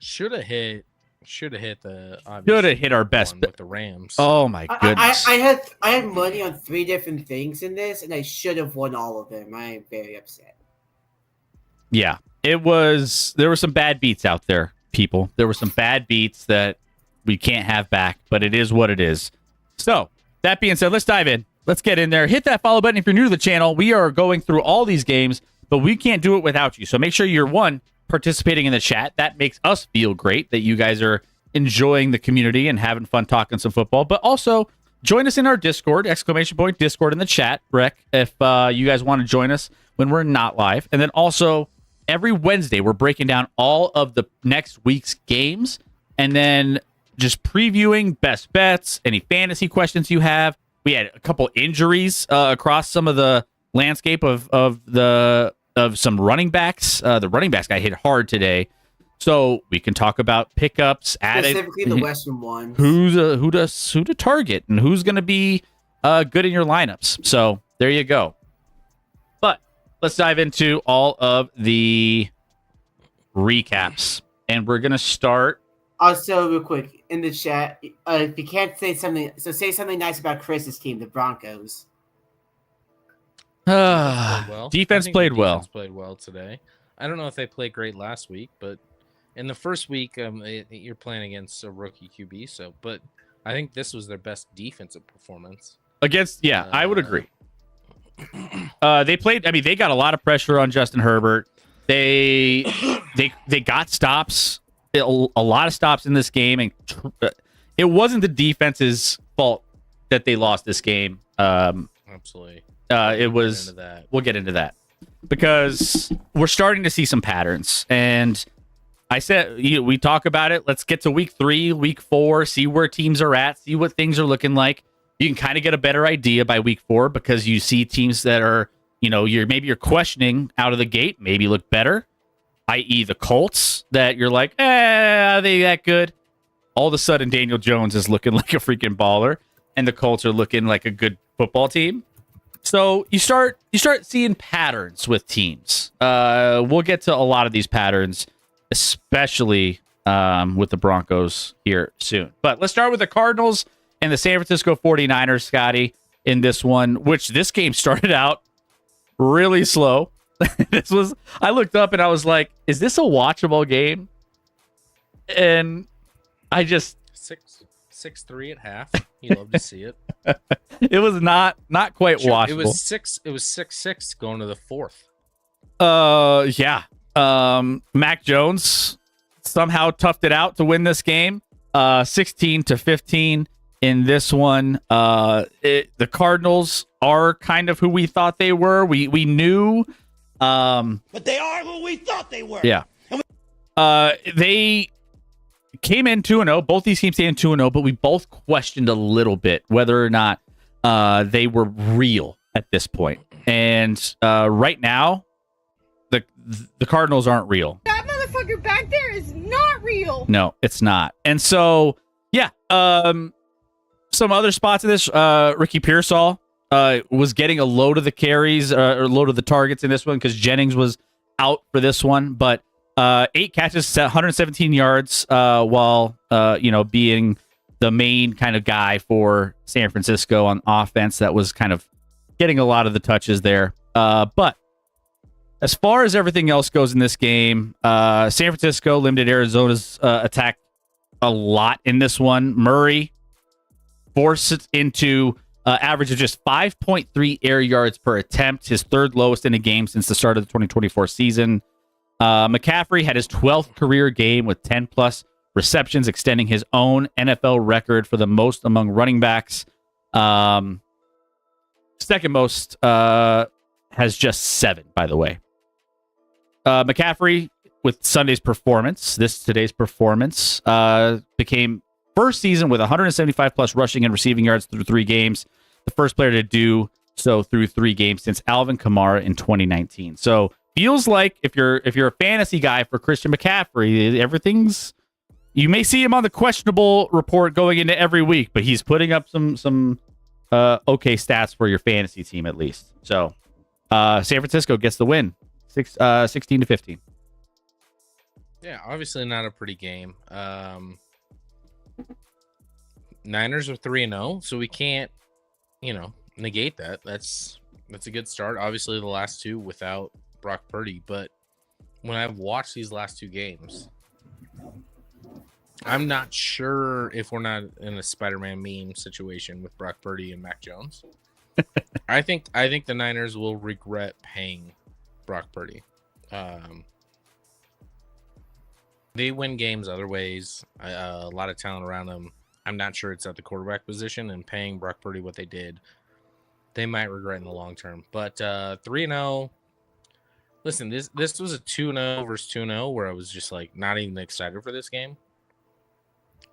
Should have hit the Should have hit our best bet with the Rams. Oh my goodness. I had money on 3 different things in this, and I should have won all of them. I am very upset. Yeah. There were some bad beats out there, people. There were some bad beats that we can't have back, but it is what it is. So, that being said, let's dive in. Let's get in there. Hit that follow button if you're new to the channel. We are going through all these games, but we can't do it without you. So make sure you're, one, participating in the chat. That makes us feel great that you guys are enjoying the community and having fun talking some football. But also, join us in our Discord, ! Discord in the chat, Rec, if you guys want to join us when we're not live. And then also, every Wednesday, we're breaking down all of the next week's games and then just previewing best bets, any fantasy questions you have. We had a couple injuries across some of the landscape of some running backs. The running backs got hit hard today, so we can talk about pickups, Specifically the Western ones. who to target and who's going to be good in your lineups. So there you go. But let's dive into all of the recaps, and we're going to start. Also, real quick, in the chat, if you can't say something, so say something nice about Chris's team, the Broncos. Defense played well. Defense played well today. I don't know if they played great last week, but in the first week, you're playing against a rookie QB. So, but I think this was their best defensive performance. I would agree. They played. I mean, they got a lot of pressure on Justin Herbert. They got stops. A lot of stops in this game, and it wasn't the defense's fault that they lost this game. Absolutely. It was. We'll get into that because we're starting to see some patterns. And I said we talk about it. Let's get to week 3, week 4, see where teams are at, see what things are looking like. You can kind of get a better idea by week 4 because you see teams that are, you're questioning out of the gate, maybe look better. I.e. the Colts, that you're like, are they that good? All of a sudden, Daniel Jones is looking like a freaking baller, and the Colts are looking like a good football team. So you start seeing patterns with teams. We'll get to a lot of these patterns, especially with the Broncos here soon. But let's start with the Cardinals and the San Francisco 49ers, Scotty, in this one, which this game started out really slow. I looked up and I was like, is this a watchable game? And I just 6-3 at half. You love to see it. It was not quite watchable. It was 6-6 going to the 4th. Yeah. Mac Jones somehow toughed it out to win this game. 16-15 in this one. The Cardinals are kind of who we thought they were. We knew. But they are who we thought they were. Yeah. They came in 2-0. Both these teams came in 2-0, but we both questioned a little bit whether or not they were real at this point. And right now, the Cardinals aren't real. That motherfucker back there is not real. No, it's not. And so, yeah, some other spots in this, Ricky Pearsall was getting a load of the carries or load of the targets in this one because Jennings was out for this one. But 8 catches, 117 yards, while being the main kind of guy for San Francisco on offense. That was kind of getting a lot of the touches there. But as far as everything else goes in this game, San Francisco limited Arizona's attack a lot in this one. Murray forced it into average of just 5.3 air yards per attempt, his third lowest in a game since the start of the 2024 season. McCaffrey had his 12th career game with 10 plus receptions, extending his own NFL record for the most among running backs. Second most has just 7, by the way. McCaffrey, with today's performance, became first season with 175 plus rushing and receiving yards through 3 games. The first player to do so through 3 games since Alvin Kamara in 2019. So feels like if you're a fantasy guy for Christian McCaffrey, everything's, you may see him on the questionable report going into every week, but he's putting up some okay stats for your fantasy team at least. So San Francisco gets the win, 16-15. Yeah, obviously not a pretty game. Niners are 3-0, so we can't, negate that. That's a good start. Obviously, the last 2 without Brock Purdy, but when I've watched these last 2 games, I'm not sure if we're not in a Spider-Man meme situation with Brock Purdy and Mac Jones. I think the Niners will regret paying Brock Purdy. They win games other ways. A lot of talent around them. I'm not sure it's at the quarterback position, and paying Brock Purdy what they did, they might regret in the long term. But 3-0. Listen, this was a 2-0 versus 2-0 where I was just like not even excited for this game.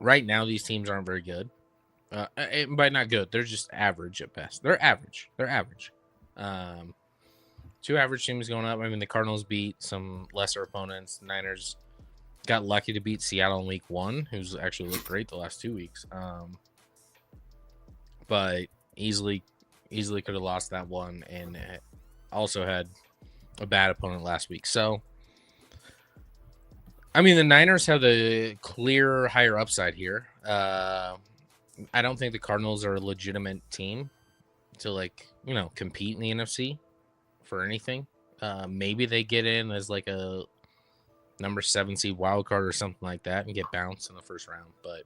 Right now, these teams aren't very good. By not good, they're just average at best. They're average. 2 average teams going up. I mean, the Cardinals beat some lesser opponents. The Niners got lucky to beat Seattle in week 1, who's actually looked great the last 2 weeks. But easily could have lost that one, and also had a bad opponent last week. So, I mean, the Niners have the clear higher upside here. I don't think the Cardinals are a legitimate team to compete in the NFC for anything. Maybe they get in as like a number 7 seed wild card or something like that and get bounced in the first round, but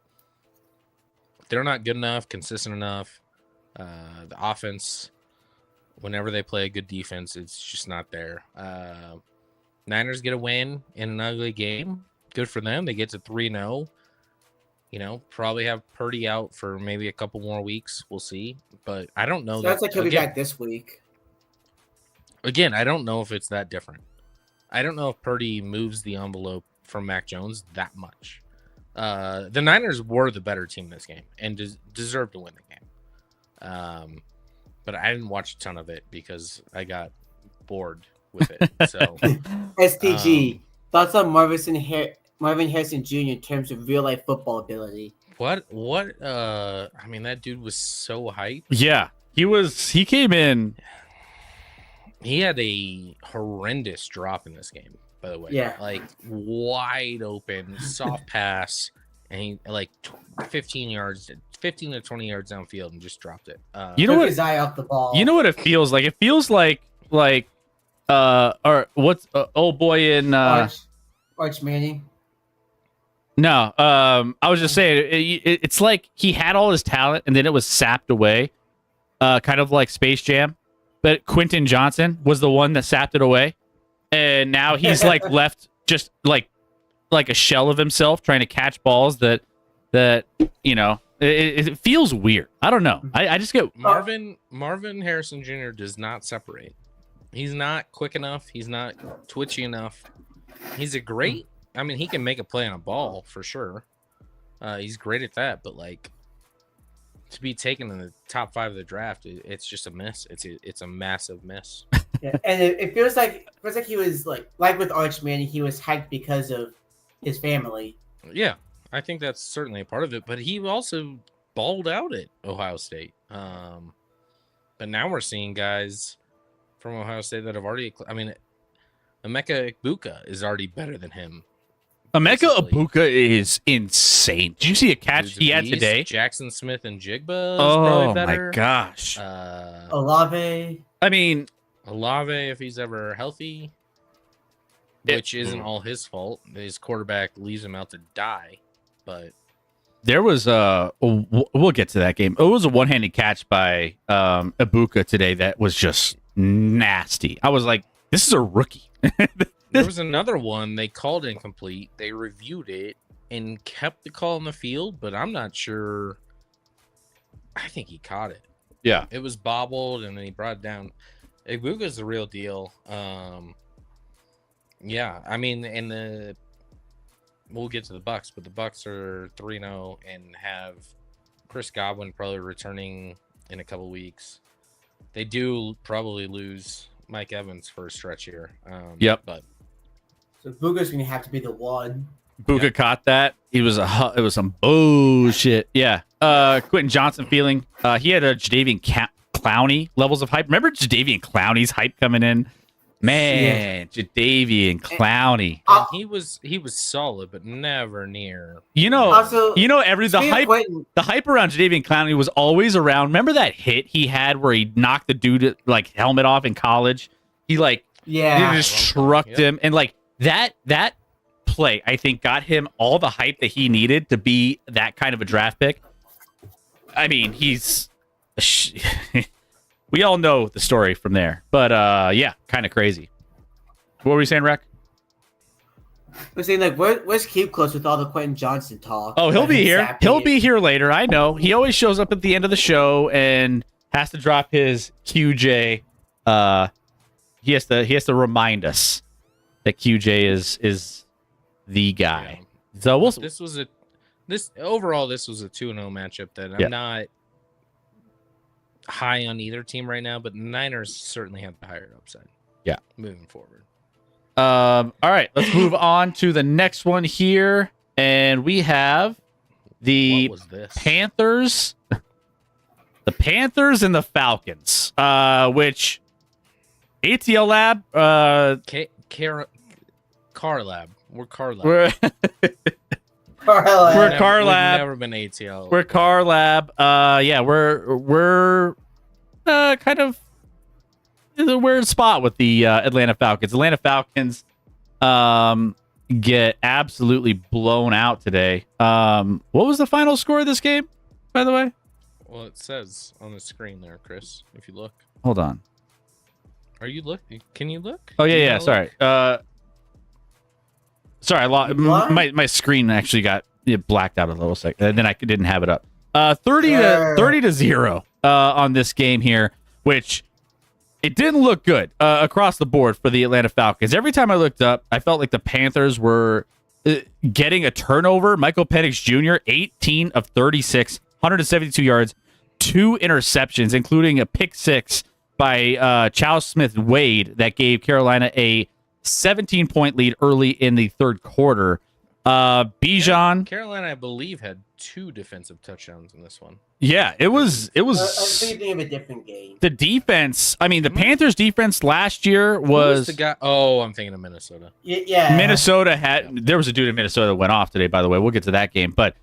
they're not good enough, consistent enough. The offense, whenever they play a good defense, it's just not there. Niners get a win in an ugly game. Good for them. They get to 3-0. Probably have Purdy out for maybe a couple more weeks. We'll see. But I don't know. Sounds like he'll be back this week. Again, I don't know if it's that different. I don't know if Purdy moves the envelope from Mac Jones that much. The Niners were the better team this game and deserved to win the game. But I didn't watch a ton of it because I got bored with it. So, STG, thoughts on Marvin Harrison Jr. in terms of real life football ability? What? I mean, that dude was so hyped. Yeah, he came in. He had a horrendous drop in this game, by the way. Yeah. Like wide open, soft pass, and he 15 to 20 yards downfield and just dropped it. Took his eye off the ball. You know what it feels like? It feels like or what's old boy in Arch Manning. No, I was just saying it's like he had all his talent and then it was sapped away, kind of like Space Jam. But Quentin Johnson was the one that sapped it away, and now he's left just like a shell of himself trying to catch balls that it feels weird. I don't know. I just get Marvin Harrison Jr. does not separate. He's not quick enough. He's not twitchy enough. He's he can make a play on a ball for sure. He's great at that, but to be taken in the top 5 of the draft, it's just a miss. It's a massive miss. Yeah, and it feels like he was like with Arch Manning, he was hyped because of his family. Yeah, I think that's certainly a part of it. But he also balled out at Ohio State. But now we're seeing guys from Ohio State that have already. I mean, Emeka Egbuka is already better than him. Emeka Egbuka is insane. Did you see a catch he had today? Jackson Smith and Jigba is probably better. My gosh. Olave. I mean, Olave, if he's ever healthy, which isn't all his fault. His quarterback leaves him out to die. But there was we'll get to that game. It was a one-handed catch by Egbuka today that was just nasty. I was like, this is a rookie. There was another one they called incomplete. They reviewed it and kept the call on the field, but I'm not sure. I think he caught it. Yeah. It was bobbled, and then he brought it down. Ibuga's the real deal. Yeah, I mean, we'll get to the Bucks, but the Bucks are 3-0 and have Chris Godwin probably returning in a couple weeks. They do probably lose Mike Evans for a stretch here. Yep. But So Booga's gonna have to be the one. Buka caught that. It was some bullshit. Yeah. Quentin Johnson feeling. He had a Jadeveon Clowney levels of hype. Remember Jadeveon Clowney's hype coming in? Man, Jadeveon Clowney. and he was solid, but never near. Also, the hype around Jadeveon Clowney was always around. Remember that hit he had where he knocked the dude helmet off in college? He he just trucked him, and that play I think got him all the hype that he needed to be that kind of a draft pick. I mean, we all know the story from there, but yeah, kind of crazy. What were you saying, Rec? We're saying where's Keep Close with all the Quentin Johnson talk? Oh, he'll be here. He'll be here later. I know. He always shows up at the end of the show and has to drop his QJ. He has to remind us that QJ is the guy. Yeah. So This was a 2-0 matchup that I'm not high on either team right now, but the Niners certainly have the higher upside. Yeah, moving forward. All right, let's move on to the next one here, and we have the What was this? Panthers. The Panthers and the Falcons, which ATL Lab, Car Lab. We're Car Lab. we're We're Car Lab. We've never been ATL. We're Car Lab. Yeah, we're kind of in a weird spot with the Atlanta Falcons. Atlanta Falcons get absolutely blown out today. What was the final score of this game, by the way? Well, it says on the screen there, Chris. If you look, Hold on. are you looking? Can you look? Oh Can you yeah. not Sorry. Sorry, I lost my screen. Actually got blacked out a little second, and then I didn't have it up. 30-0 on this game here, which it didn't look good across the board for the Atlanta Falcons. Every time I looked up, I felt like the Panthers were getting a turnover. Michael Penix Jr., 18 of 36, 172 yards, 2 interceptions, including a pick six by Charles Smith-Wade that gave Carolina a 17-point lead early in the third quarter. Bijan, Carolina, I believe, had 2 defensive touchdowns in this one. yeah, it was I was thinking of a different game. the defense. I mean, the Panthers defense last year Who was was the guy? Oh, I'm thinking of Minnesota. Yeah. Minnesota had. There was a dude in Minnesota that went off today, by the way. We'll get to that game, but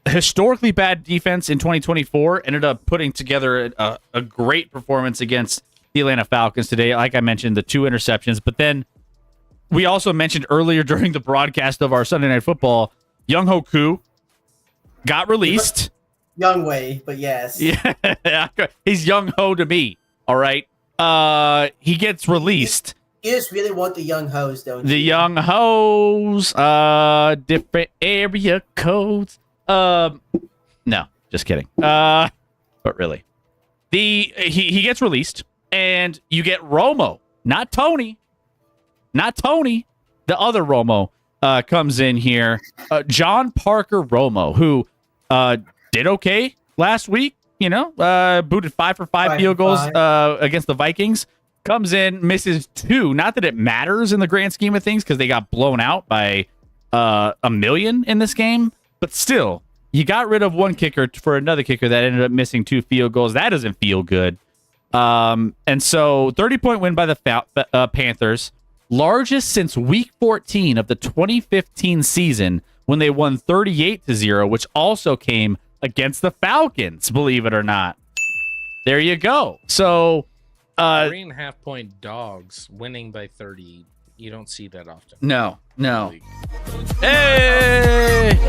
historically bad defense in 2024 ended up putting together a great performance against the Atlanta Falcons today. Like I mentioned, the 2 interceptions, but then we also mentioned earlier during the broadcast of our Sunday Night Football, Young Ho Koo got released. Young way, but yes. Yeah, he's Young Ho to me. All right. He gets released. You just really want the young hoes, don't you? The Young Hoes, different area codes. No, just kidding. But really, he gets released, and you get Romo, not Tony, the other Romo comes in here. John Parker Romo, who did okay last week. Booted 5 for 5 field goals against the Vikings. Comes in, misses 2. Not that it matters in the grand scheme of things because they got blown out by a million in this game. But still, you got rid of one kicker for another kicker that ended up missing 2 field goals. That doesn't feel good. And so 30-point win by the Panthers. Largest since week 14 of the 2015 season when they won 38-0, which also came against the Falcons, believe it or not. There you go. So 3.5-point dogs winning by 30. You don't see that often. No. Hey!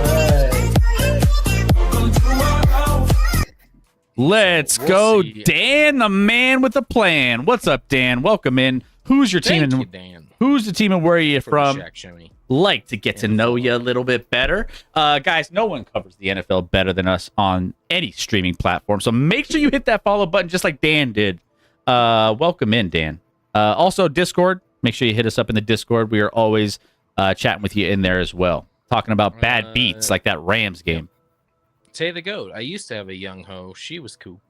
Let's go, see. Dan, the man with the plan. What's up, Dan? Welcome in. Who's your team Thank you, and Dan. who's the team and where are you For from? the Shaq Shimmy. Like to get to know you a little bit better. Guys, no one covers the NFL better than us on any streaming platform. So make sure you hit that follow button just like Dan did. Welcome in, Dan. Also, Discord. Make sure you hit us up in the Discord. We are always chatting with you in there as well. Talking about bad beats like that Rams game. Tay the Goat. I used to have a young hoe. She was cool.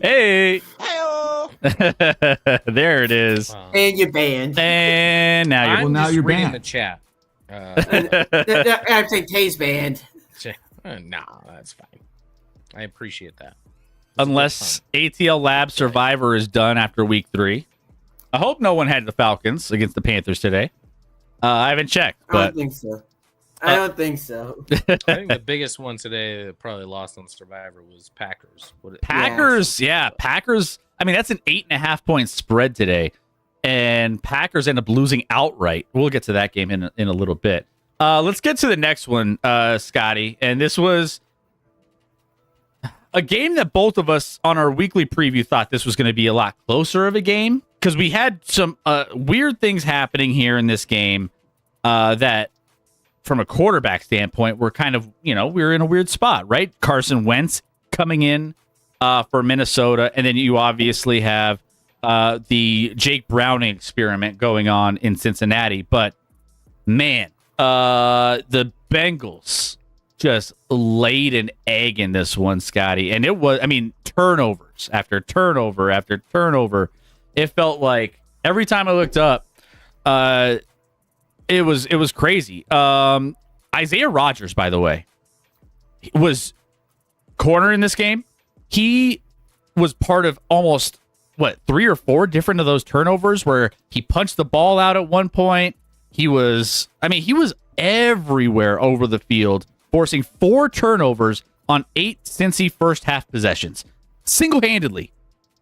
Hey. There it is. And you're banned. And now you're I'm now just you're reading banned. the chat. I'm saying Tay's banned. Nah, that's fine. I appreciate that. unless ATL Lab Survivor is done after week 3. I hope no one had the Falcons against the Panthers today. I haven't checked, I don't but think so. I don't think so. I think the biggest one today that probably lost on Survivor was Packers. Packers, yeah, Packers. I mean, that's an 8.5 point spread today, and Packers end up losing outright. We'll get to that game in a little bit. Let's get to the next one, Scotty. And this was a game that both of us on our weekly preview thought this was going to be a lot closer of a game because we had some weird things happening here in this game that, from a quarterback standpoint, we're kind of, we were in a weird spot, right? Carson Wentz coming in for Minnesota, and then you obviously have the Jake Browning experiment going on in Cincinnati. But, man, the Bengals just laid an egg in this one, Scotty. And it was, turnovers after turnover after turnover. It felt like every time I looked up, it was crazy. Isaiah Rodgers, by the way, was corner in this game. He was part of almost 3 or 4 different of those turnovers where he punched the ball out at one point. He was everywhere over the field, forcing 4 turnovers on 8 Cincy first half possessions, single-handedly.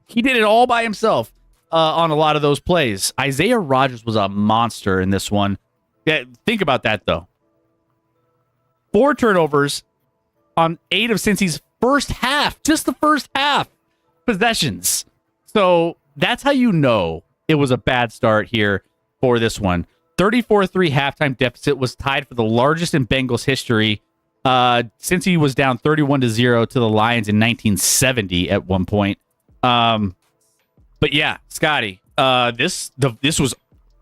He did it all by himself on a lot of those plays. Isaiah Rodgers was a monster in this one. Yeah, think about that, though. 4 turnovers on 8 of Cincy's first half, just the first half possessions. So that's how you know it was a bad start here for this one. 34-3 halftime deficit was tied for the largest in Bengals history. Cincy was down 31-0 to the Lions in 1970 at one point. But yeah, Scotty, this was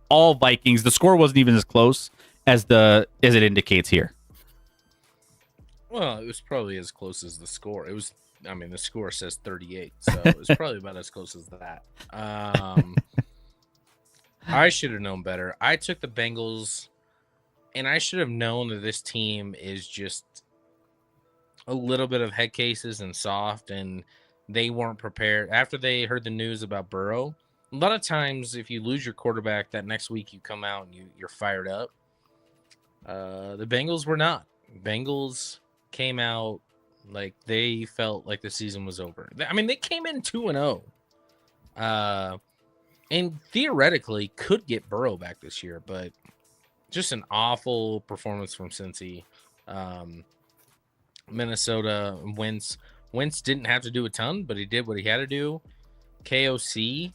all Vikings. The score wasn't even as close as it indicates here. Well, it was probably as close as the score. It was, the score says 38, so it was probably about as close as that. I should have known better. I took the Bengals, and I should have known that this team is just a little bit of head cases and soft, and they weren't prepared. After they heard the news about Burrow, a lot of times if you lose your quarterback, that next week you come out and you're fired up. The Bengals were not. Bengals came out like they felt like the season was over. They came in 2-0. And theoretically could get Burrow back this year, but just an awful performance from Cincy. Minnesota, Wentz didn't have to do a ton, but he did what he had to do. KOC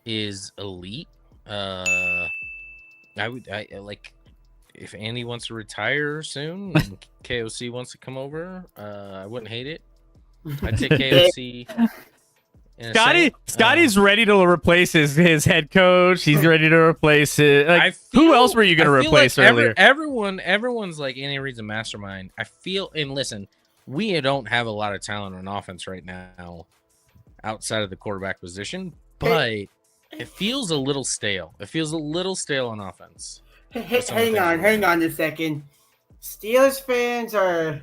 is elite. I like if Andy wants to retire soon and KOC wants to come over, I wouldn't hate it. I'd take KOC. Scotty's ready to replace his head coach. He's ready to replace it. Who else were you going to replace earlier? Everyone's like Andy Reid's a mastermind. I feel, and listen, we don't have a lot of talent on offense right now outside of the quarterback position, but it feels a little stale. It feels a little stale on offense. Hang on a second. Steelers fans are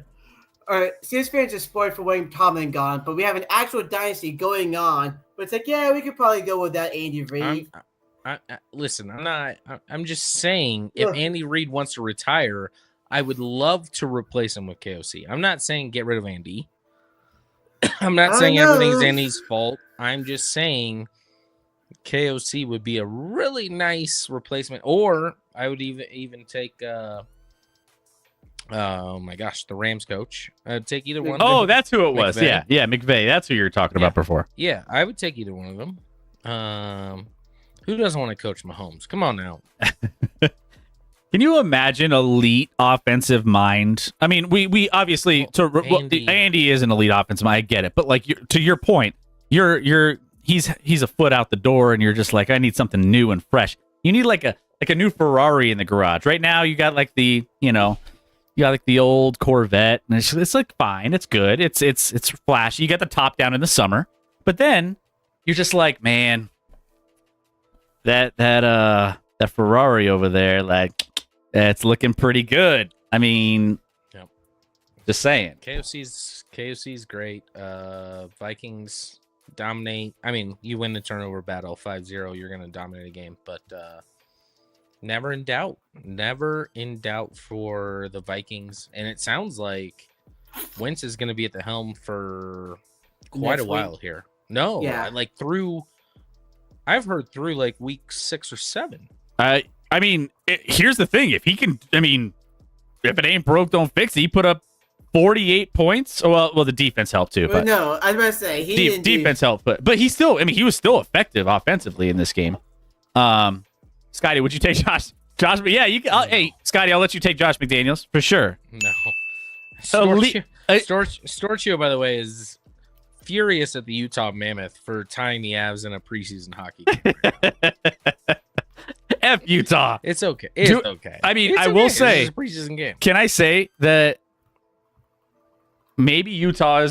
spoiled for William Tomlin gone, but we have an actual dynasty going on. But it's like, yeah, we could probably go with that Andy Reid. Listen, I'm just saying, if Andy Reid wants to retire, I would love to replace him with KOC. I'm not saying get rid of Andy. I'm not saying everything's Andy's fault. I'm just saying KOC would be a really nice replacement. Or I would even take oh my gosh, the Rams coach. I'd take either one. Oh, that's who it was. McVay. Yeah, McVay. That's who you were talking about before. Yeah, I would take either one of them. Who doesn't want to coach Mahomes? Come on now. Can you imagine elite offensive mind? I mean, we obviously Andy is an elite offensive mind. I get it, but like to your point, he's a foot out the door, and you're just like, I need something new and fresh. You need like a new Ferrari in the garage. Right now, you got like the old Corvette, and it's like fine, it's good, it's flashy. You got the top down in the summer, but then you're just like, man, that Ferrari over there, like, it's looking pretty good. I mean, yep. Just saying. KFC's great. Vikings dominate. I mean, you win the turnover battle 5-0, you're going to dominate a game, but never in doubt. Never in doubt for the Vikings. And it sounds like Wentz is going to be at the helm for quite a while here. No, Yeah. I've heard through like week 6 or 7. I mean, here's the thing. If he can, I mean, if it ain't broke, don't fix it. He put up 48 points. Oh, well, the defense helped too. But no, I was about to say he didn't defense helped, but he still, I mean, he was still effective offensively in this game. Scotty, would you take Josh? But yeah, you can. Hey, Scotty, I'll let you take Josh McDaniels for sure. No. Storchio, by the way, is furious at the Utah Mammoth for tying the Avs in a preseason hockey game. F Utah. It's okay. It's okay. I mean, It's I okay. will This say, is a preseason game. can I say that maybe Utah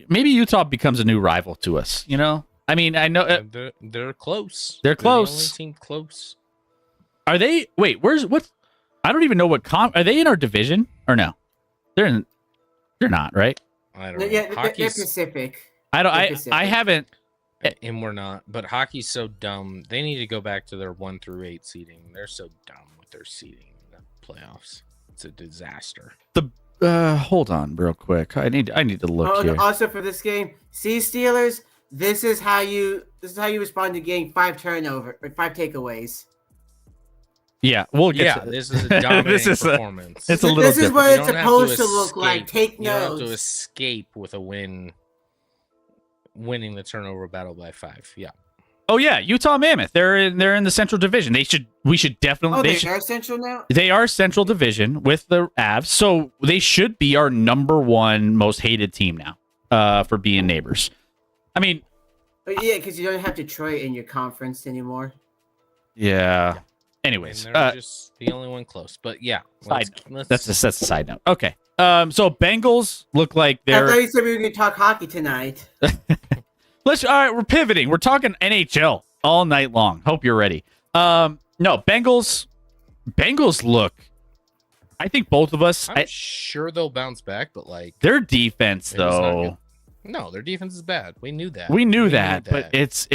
maybe Utah becomes a new rival to us? You know, I mean, I know They're close. They're close. The only team close. Are they? Wait, what? I don't even know what are they in our division or no? They're not, right? I don't know. Yeah, they're Hockey's Pacific. I haven't. and we're not. But hockey's so dumb. They need to go back to their 1 through 8 seeding. They're so dumb with their seeding in the playoffs. It's a disaster. Hold on, real quick. I need to look here. Also for this game, Steelers. This is how you respond to getting 5 takeaways. Yeah, we'll get. Yeah, this is a dominating performance. It's a little. This is what You it's don't have supposed to look like. escape. Take You don't have to notes. escape with a win, winning the turnover battle by 5. Yeah. Oh yeah, Utah Mammoth. They're in the Central Division. We should definitely. Oh, they are Central now. They are Central Division with the Avs, so they should be our number 1 most hated team now. For being neighbors. I mean. Yeah, because you don't have Detroit in your conference anymore. Yeah. Anyways, And they're just the only one close. But yeah, that's a side note. Okay. So Bengals look like I thought they're. you said we were going to talk hockey tonight. All right, we're pivoting. We're talking NHL all night long. Hope you're ready. No, Bengals look. I think both of us. I'm sure they'll bounce back, but like their defense, It was not though. no, their defense is bad. We knew that. We knew that, but it's.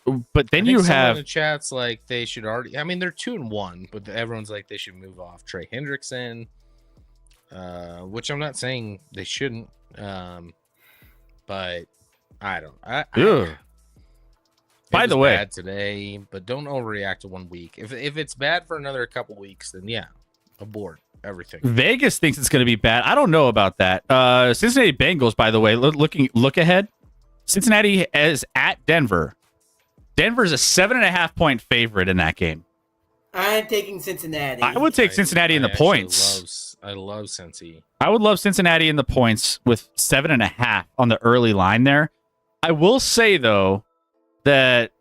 But then I think you someone have. in the chats like they should already. I mean, they're 2-1, but everyone's like they should move off Trey Hendrickson, which I'm not saying they shouldn't. But I don't. Ugh. By the way, bad today, but don't overreact to 1 week. If it's bad for another couple weeks, then yeah, abort everything. Vegas thinks it's going to be bad. I don't know about that. Cincinnati Bengals, by the way, look ahead. Cincinnati is at Denver. Denver's a 7.5 point favorite in that game. I'm taking Cincinnati. I would take Cincinnati in the points. I love Cincy. I would love Cincinnati in the points with 7.5 on the early line there. I will say though that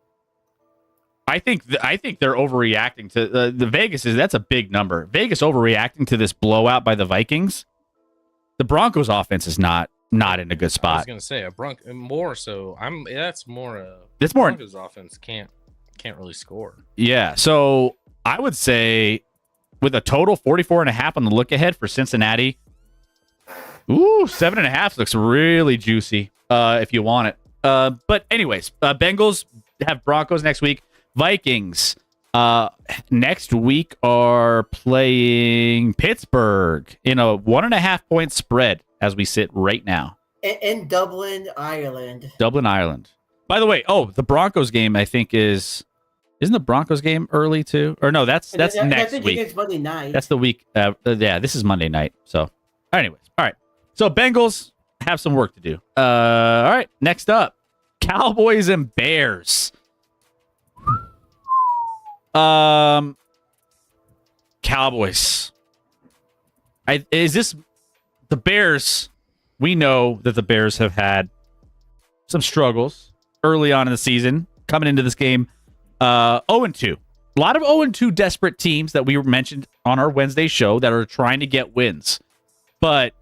I think they're overreacting to the Vegas that's a big number. Vegas overreacting to this blowout by the Vikings. The Broncos offense is not in a good I was spot. gonna say more so. That's more. It's more. Broncos offense can't really score. Yeah, so I would say with a total 44.5 on the look ahead for Cincinnati. Ooh, 7.5 looks really juicy if you want it. But anyways, Bengals have Broncos next week. Vikings next week are playing Pittsburgh in a 1.5 point spread as we sit right now. In Dublin, Ireland. Dublin, Ireland. By the way, the Broncos game I think isn't the Broncos game early too? Or no, that's next week. It's Monday night. That's the week. Yeah, this is Monday night. So, anyways, all right. So Bengals have some work to do. All right. Next up, Cowboys and Bears. Cowboys. Is this the Bears? We know that the Bears have had some struggles early on in the season. Coming into this game, 0-2. A lot of 0-2 desperate teams that we mentioned on our Wednesday show that are trying to get wins. But,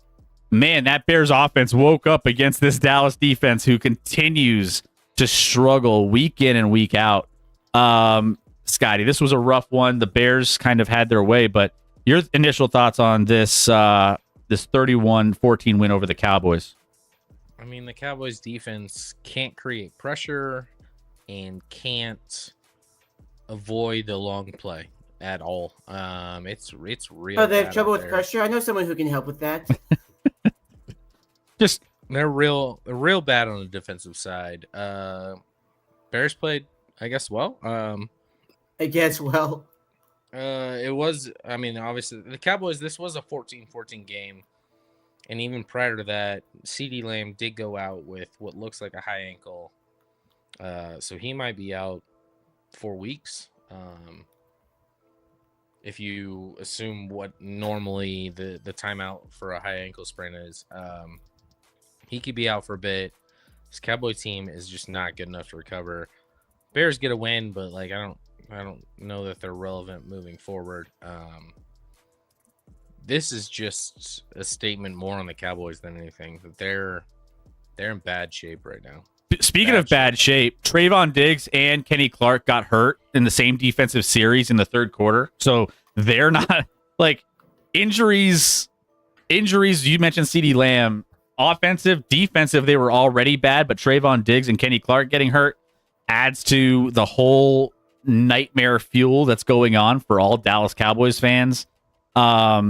man, that Bears offense woke up against this Dallas defense who continues to struggle week in and week out. Scotty, this was a rough one. The Bears kind of had their way, but your initial thoughts on this this 31-14 win over the Cowboys? I mean, the Cowboys defense can't create pressure and can't avoid the long play at all. It's real. Oh, they have bad trouble out with there. pressure. I know someone who can help with that. Just They're real bad on the defensive side. Bears played, I guess, well. I guess. Well, It was, I mean, obviously the Cowboys, this was a 14-14 game. And even prior to that, CeeDee Lamb did go out with what looks like a high ankle. So he might be out 4 weeks. If you assume what normally the timeout for a high ankle sprain is, he could be out for a bit. This Cowboy team is just not good enough to recover. Bears get a win, but like I don't know that they're relevant moving forward. This is just a statement more on the Cowboys than anything. That they're in bad shape right now. speaking of bad shape, Trayvon Diggs and Kenny Clark got hurt in the same defensive series in the third quarter. So they're not like injuries. You mentioned CeeDee Lamb. Offensive, defensive, they were already bad, but Trayvon Diggs and Kenny Clark getting hurt adds to the whole nightmare fuel that's going on for all Dallas Cowboys fans. I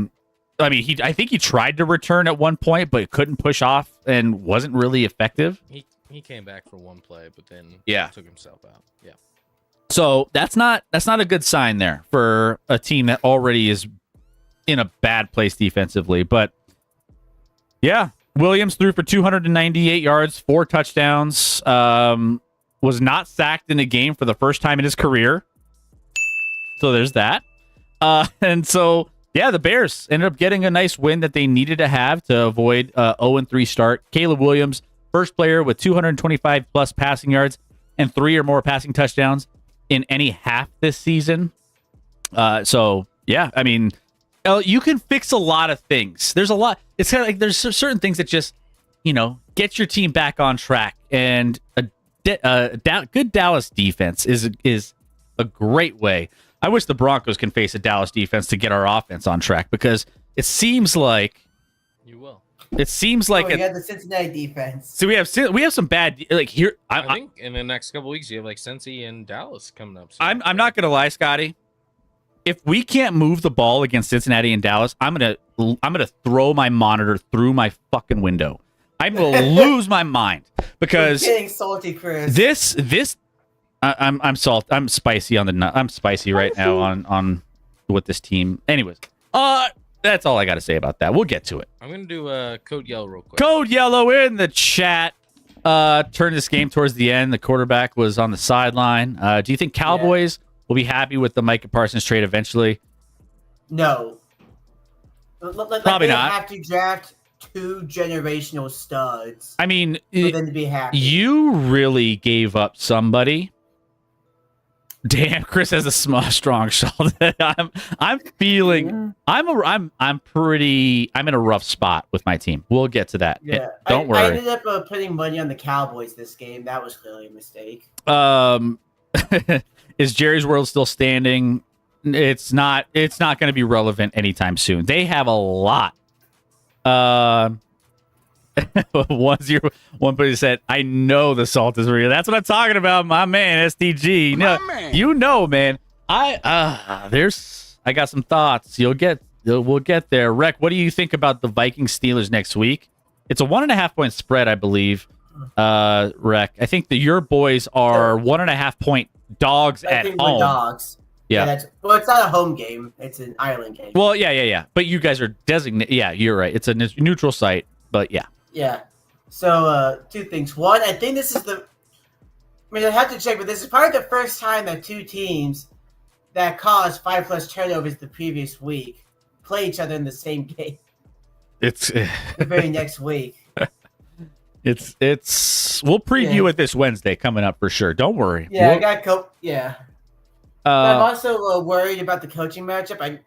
mean, I think he tried to return at one point, but couldn't push off and wasn't really effective. He came back for one play, but then took himself out. Yeah. So that's not a good sign there for a team that already is in a bad place defensively. But yeah, Williams threw for 298 yards, 4 touchdowns. Was not sacked in a game for the first time in his career. So there's that. And so, yeah, the Bears ended up getting a nice win that they needed to have to avoid 0-3 start. Caleb Williams, first player with 225 plus passing yards and 3 or more passing touchdowns in any half this season. So, yeah, I mean, you can fix a lot of things. There's a lot. It's kind of like there's certain things that just, get your team back on track. And a good Dallas defense is a great way. I wish the Broncos can face a Dallas defense to get our offense on track because it seems like you will. It seems like you got the Cincinnati defense. So we have some bad like here. I think in the next couple weeks you have like Cincy and Dallas coming up. So I'm not gonna lie, Scotty. If we can't move the ball against Cincinnati and Dallas, I'm gonna throw my monitor through my fucking window. I'm gonna lose my mind because We're getting salty, Chris. This I'm spicy on the nut. I'm spicy right now on with this team. Anyways, that's all I got to say about that. We'll get to it. I'm gonna do code yellow real quick. Code yellow in the chat. Turned this game towards the end. The quarterback was on the sideline. Do you think Cowboys will be happy with the Micah Parsons trade eventually? No. Probably they not. Have to draft 2 generational studs. I mean, for them to be happy. You really gave up somebody. Damn, Chris has a strong shoulder. I'm feeling. I'm in a rough spot with my team. We'll get to that. Yeah, Don't worry. I ended up putting money on the Cowboys this game. That was clearly a mistake. Is Jerry's World still standing? It's not going to be relevant anytime soon. They have a lot. 101 person said, "I know the salt is real." That's what I'm talking about, my man. STG. Man. I got some thoughts. We'll get there. Rec, what do you think about the Vikings Steelers next week? It's a 1.5 point spread, I believe. Rec, I think that your boys are 1.5 point dogs I at think home. we're dogs. Yeah. It's not a home game. It's an Ireland game. Well, yeah. But you guys are designated. Yeah, you're right. It's a neutral site, but yeah. Yeah. So, 2 things. One, I think this is I have to check, but this is probably the first time that 2 teams that caused 5+ turnovers the previous week play each other in the same game It's the very next week. it's we'll preview it this Wednesday coming up for sure. Don't worry. Yeah, We'll- I got yeah. I'm also worried about the coaching matchup. I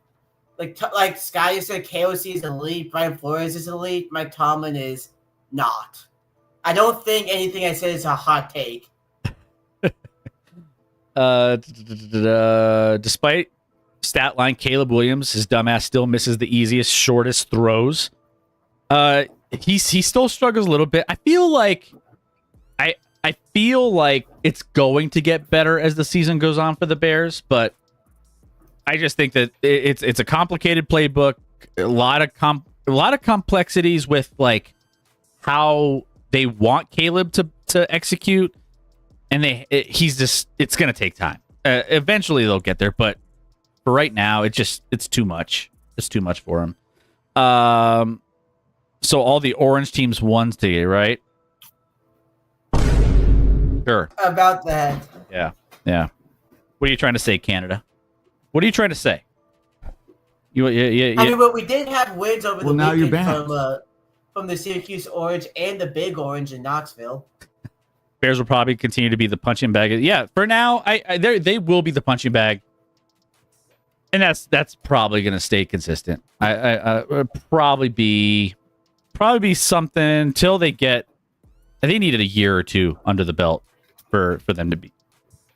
like Sky just said, KOC is elite, Brian Flores is elite, Mike Tomlin is not. I don't think anything I said is a hot take. Despite stat line, Caleb Williams, his dumbass still misses the easiest, shortest throws. He still struggles a little bit. I feel like it's going to get better as the season goes on for the Bears, but I just think that it's a complicated playbook, a lot of complexities with like how they want Caleb to execute, and it's going to take time. Eventually they'll get there, but for right now, it's too much. It's too much for him. So all the orange teams won today, right? Sure. About that. Yeah. What are you trying to say, Canada? What are you trying to say? Yeah. I mean, but we did have wins over the now you're weekend back. from the Syracuse Orange and the Big Orange in Knoxville. Bears will probably continue to be the punching bag. Yeah, for now, they will be the punching bag, and that's probably going to stay consistent. I probably be something until they get. They needed a year or two under the belt for them to be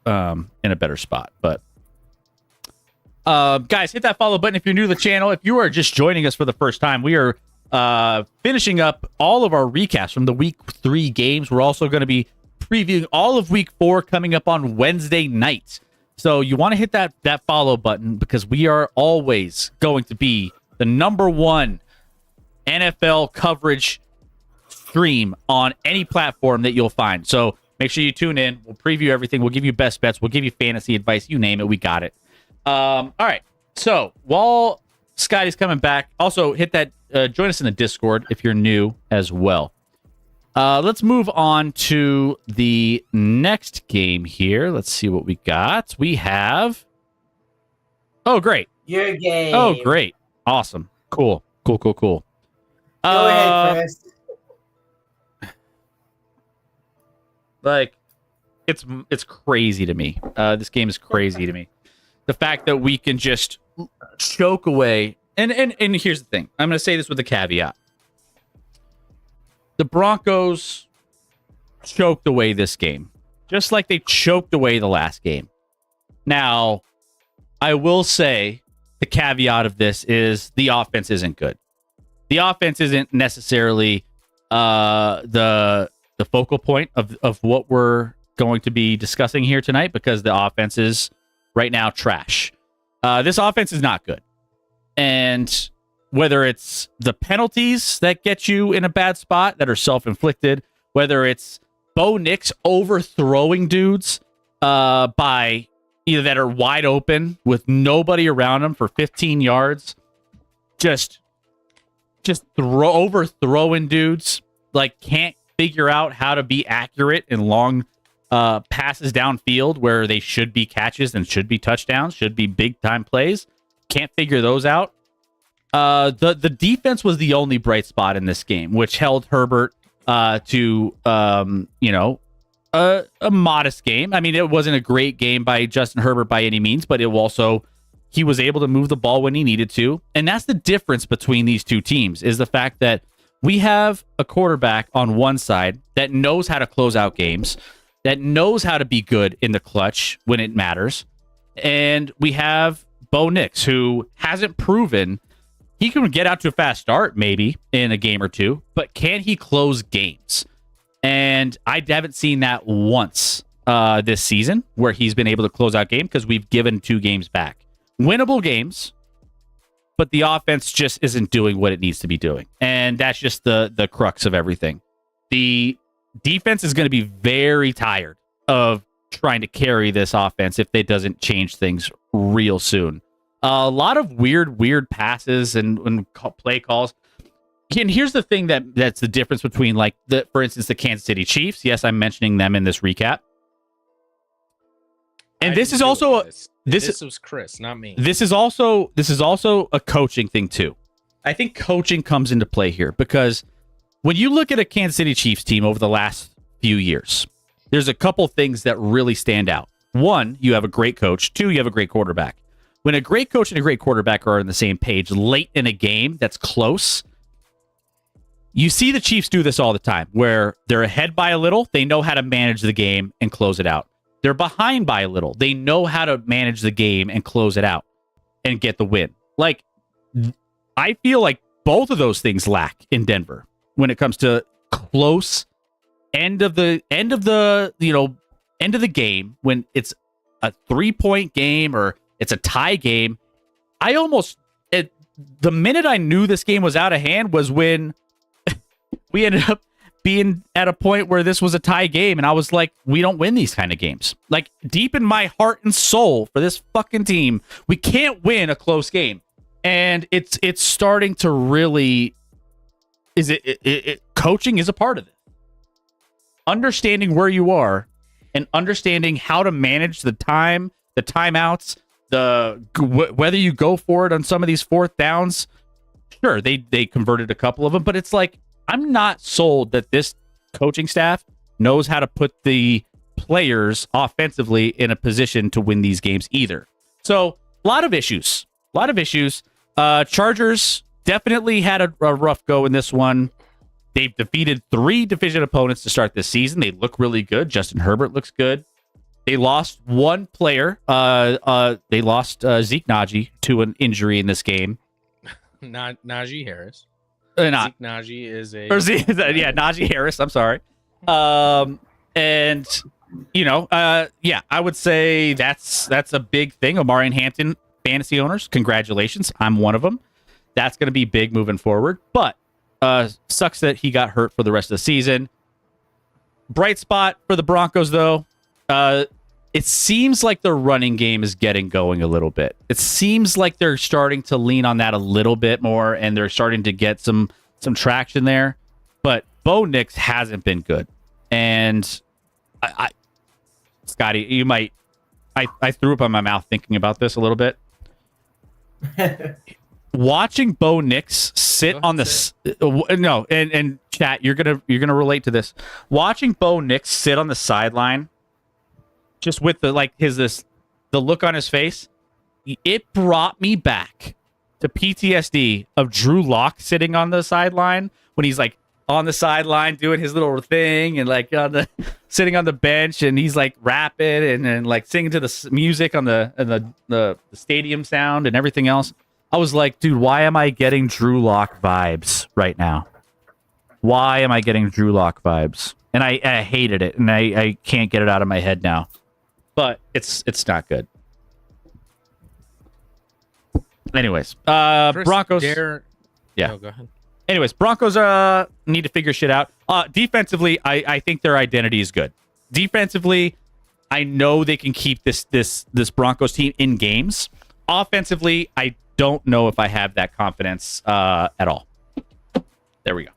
in a better spot. But guys, hit that follow button if you're new to the channel. If you are just joining us for the first time, we are finishing up all of our recaps from the week 3 games. We're also going to be previewing all of week 4 coming up on Wednesday night. So you want to hit that follow button because we are always going to be the #1 NFL coverage stream on any platform that you'll find. So make sure you tune in. We'll preview everything. We'll give you best bets. We'll give you fantasy advice. You name it, we got it. All right. So while Scotty's coming back, also hit that. Join us in the Discord if you're new as well. Let's move on to the next game here. Let's see what we got. We have. Oh, great. Your game. Oh, great. Awesome. Cool. Go ahead, Chris. Like, it's crazy to me. This game is crazy to me. The fact that we can just choke away. And here's the thing. I'm going to say this with a caveat. The Broncos choked away this game, just like they choked away the last game. Now, I will say the caveat of this is the offense isn't good. The offense isn't necessarily the focal point of what we're going to be discussing here tonight because the offense is right now trash. This offense is not good. And whether it's the penalties that get you in a bad spot that are self-inflicted, whether it's Bo Nix overthrowing dudes by either that are wide open with nobody around them for 15 yards, just overthrowing dudes, like can't figure out how to be accurate in long passes downfield where they should be catches and should be touchdowns, should be big time plays. Can't figure those out. The defense was the only bright spot in this game, which held Herbert to a modest game. I mean, it wasn't a great game by Justin Herbert by any means, but he was able to move the ball when he needed to. And that's the difference between these two teams, is the fact that we have a quarterback on one side that knows how to close out games, that knows how to be good in the clutch when it matters. And we have Bo Nix, who hasn't proven he can get out to a fast start maybe in a game or two, but can he close games? And I haven't seen that once this season where he's been able to close out game because we've given 2 games back. Winnable games, but the offense just isn't doing what it needs to be doing. And that's just the crux of everything. The defense is going to be very tired of trying to carry this offense if it doesn't change things real soon. A lot of weird passes and play calls. And here's the thing that's the difference between, like, for instance, the Kansas City Chiefs. Yes, I'm mentioning them in this recap. And I this is didn't do also it, guys. this This was Chris, not me. This is also a coaching thing too. I think coaching comes into play here because when you look at a Kansas City Chiefs team over the last few years, there's a couple things that really stand out. One, you have a great coach. Two, you have a great quarterback. When a great coach and a great quarterback are on the same page late in a game that's close, you see the Chiefs do this all the time where they're ahead by a little, they know how to manage the game and close it out. They're behind by a little, they know how to manage the game and close it out and get the win. Like, I feel like both of those things lack in Denver when it comes to close end of the game when it's a 3-point game or it's a tie game. The minute I knew this game was out of hand was when we ended up being at a point where this was a tie game, and I was like, we don't win these kind of games. Like, deep in my heart and soul for this fucking team, we can't win a close game. And it's starting to really coaching is a part of it. Understanding where you are and understanding how to manage the time, the timeouts, whether you go for it on some of these fourth downs. Sure, they converted a couple of them, but it's like, I'm not sold that this coaching staff knows how to put the players offensively in a position to win these games either. So, a lot of issues. Chargers definitely had a rough go in this one. They've defeated 3 division opponents to start this season. They look really good. Justin Herbert looks good. They lost one player. They lost Zeke Najee to an injury in this game. Najee Harris. Not Zeke Najee is a... Najee Harris. I'm sorry. And I would say that's a big thing. Omarion Hampton, fantasy owners, congratulations. I'm one of them. That's going to be big moving forward. But sucks that he got hurt for the rest of the season. Bright spot for the Broncos, though. It seems like the running game is getting going a little bit. It seems like they're starting to lean on that a little bit more, and they're starting to get some traction there. But Bo Nix hasn't been good. And Scotty, you might... I threw up on my mouth thinking about this a little bit. Watching Bo Nix sit on the and chat, you're gonna relate to this. Watching Bo Nix sit on the sideline, just with the look on his face, it brought me back to PTSD of Drew Lock sitting on the sideline when he's like on the sideline doing his little thing and like sitting on the bench and he's like rapping and like singing to the music on the stadium sound and everything else. I was like, dude, why am I getting Drew Lock vibes right now? Why am I getting Drew Lock vibes? And I hated it, and I can't get it out of my head now. But it's not good. Anyways, Chris, Broncos. Yeah. No, go ahead. Anyways, Broncos need to figure shit out. Defensively, I think their identity is good. Defensively, I know they can keep this Broncos team in games. Offensively, I don't know if I have that confidence at all. There we go.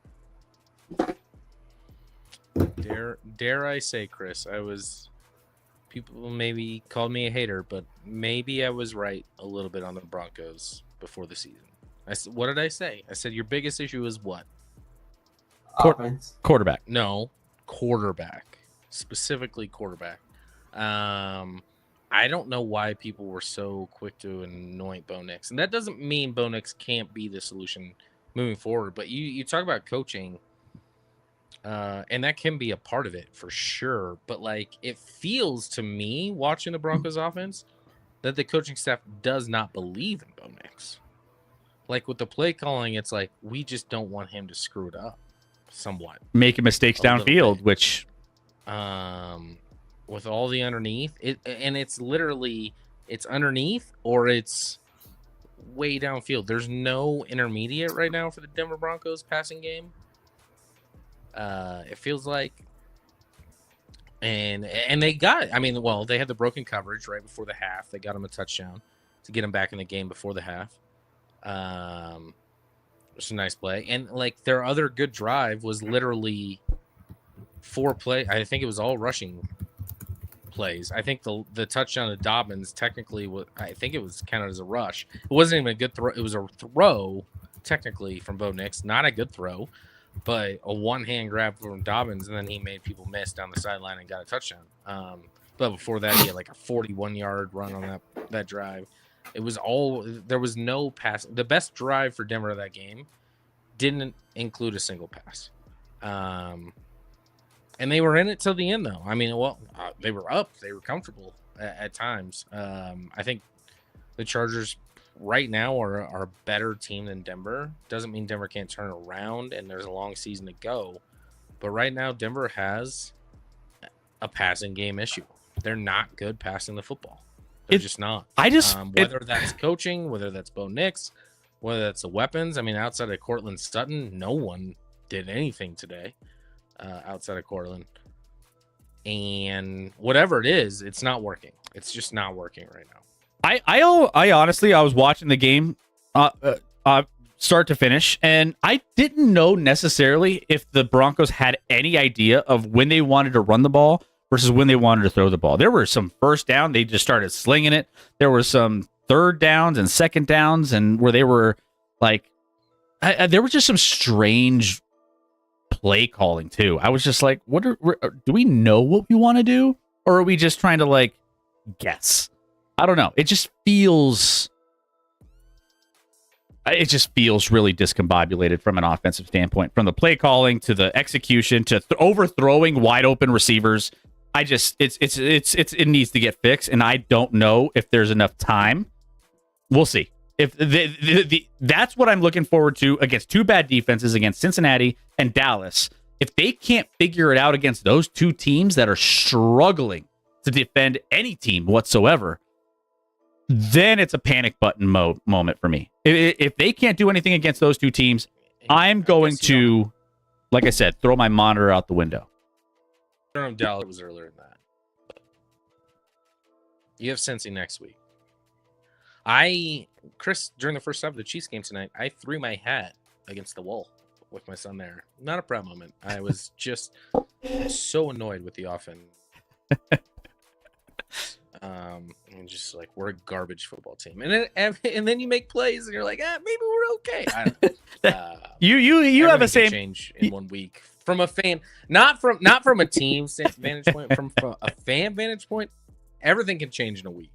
Dare I say, Chris, people maybe called me a hater, but maybe I was right a little bit on the Broncos before the season. What did I say? I said your biggest issue is what? Offense. Quarterback. No, quarterback. Specifically quarterback. I don't know why people were so quick to anoint Bo Nix. And that doesn't mean Bo Nix can't be the solution moving forward. But you talk about coaching, and that can be a part of it for sure. But, like, it feels to me, watching the Broncos offense, that the coaching staff does not believe in Bo Nix. Like, with the play calling, it's like, we just don't want him to screw it up somewhat. Making mistakes downfield, which... with all the underneath, it's literally it's underneath or it's way downfield. There's no intermediate right now for the Denver Broncos passing game. It feels like, and they got. I mean, well, they had the broken coverage right before the half. They got him a touchdown to get him back in the game before the half. It's a nice play, and like their other good drive was literally 4 play. I think it was all rushing plays. I think the touchdown to Dobbins technically I think it was counted as a rush. It wasn't even a good throw. It was a throw technically from Bo Nix, not a good throw, but a one-hand grab from Dobbins, and then he made people miss down the sideline and got a touchdown. But before that, he had like a 41-yard run on that drive. It was there was no pass. The best drive for Denver that game didn't include a single pass. And they were in it till the end, though. I mean, they were up. They were comfortable at times. I think the Chargers right now are a better team than Denver. Doesn't mean Denver can't turn around, and there's a long season to go. But right now, Denver has a passing game issue. They're not good passing the football. They're just not. Whether that's coaching, whether that's Bo Nix, whether that's the weapons. I mean, outside of Cortland Sutton, no one did anything today outside of Cortland. And whatever it is, it's not working. It's just not working right now. I honestly, I was watching the game start to finish, and I didn't know necessarily if the Broncos had any idea of when they wanted to run the ball versus when they wanted to throw the ball. There were some first down, they just started slinging it. There were some third downs and second downs, and where they were like, there was just some strange play calling too. I was just like, do we know what we want to do, or are we just trying to like guess? I don't know. It just feels really discombobulated from an offensive standpoint, from the play calling to the execution to overthrowing wide open receivers. It needs to get fixed, and I don't know if there's enough time. We'll see. If that's what I'm looking forward to against two bad defenses, against Cincinnati and Dallas. If they can't figure it out against those two teams that are struggling to defend any team whatsoever, then it's a panic button moment for me. If they can't do anything against those two teams, I'm going to, like I said, throw my monitor out the window. Dallas was earlier than that. You have Cincy next week. Chris, during the first half of the Chiefs game tonight, I threw my hat against the wall with my son there. Not a proud moment. I was just so annoyed with the offense. And just like, we're a garbage football team, and then you make plays, and you're like, maybe we're okay. I don't know. You have the same change in 1 week from a fan, not from a team vantage point, from a fan vantage point. Everything can change in a week,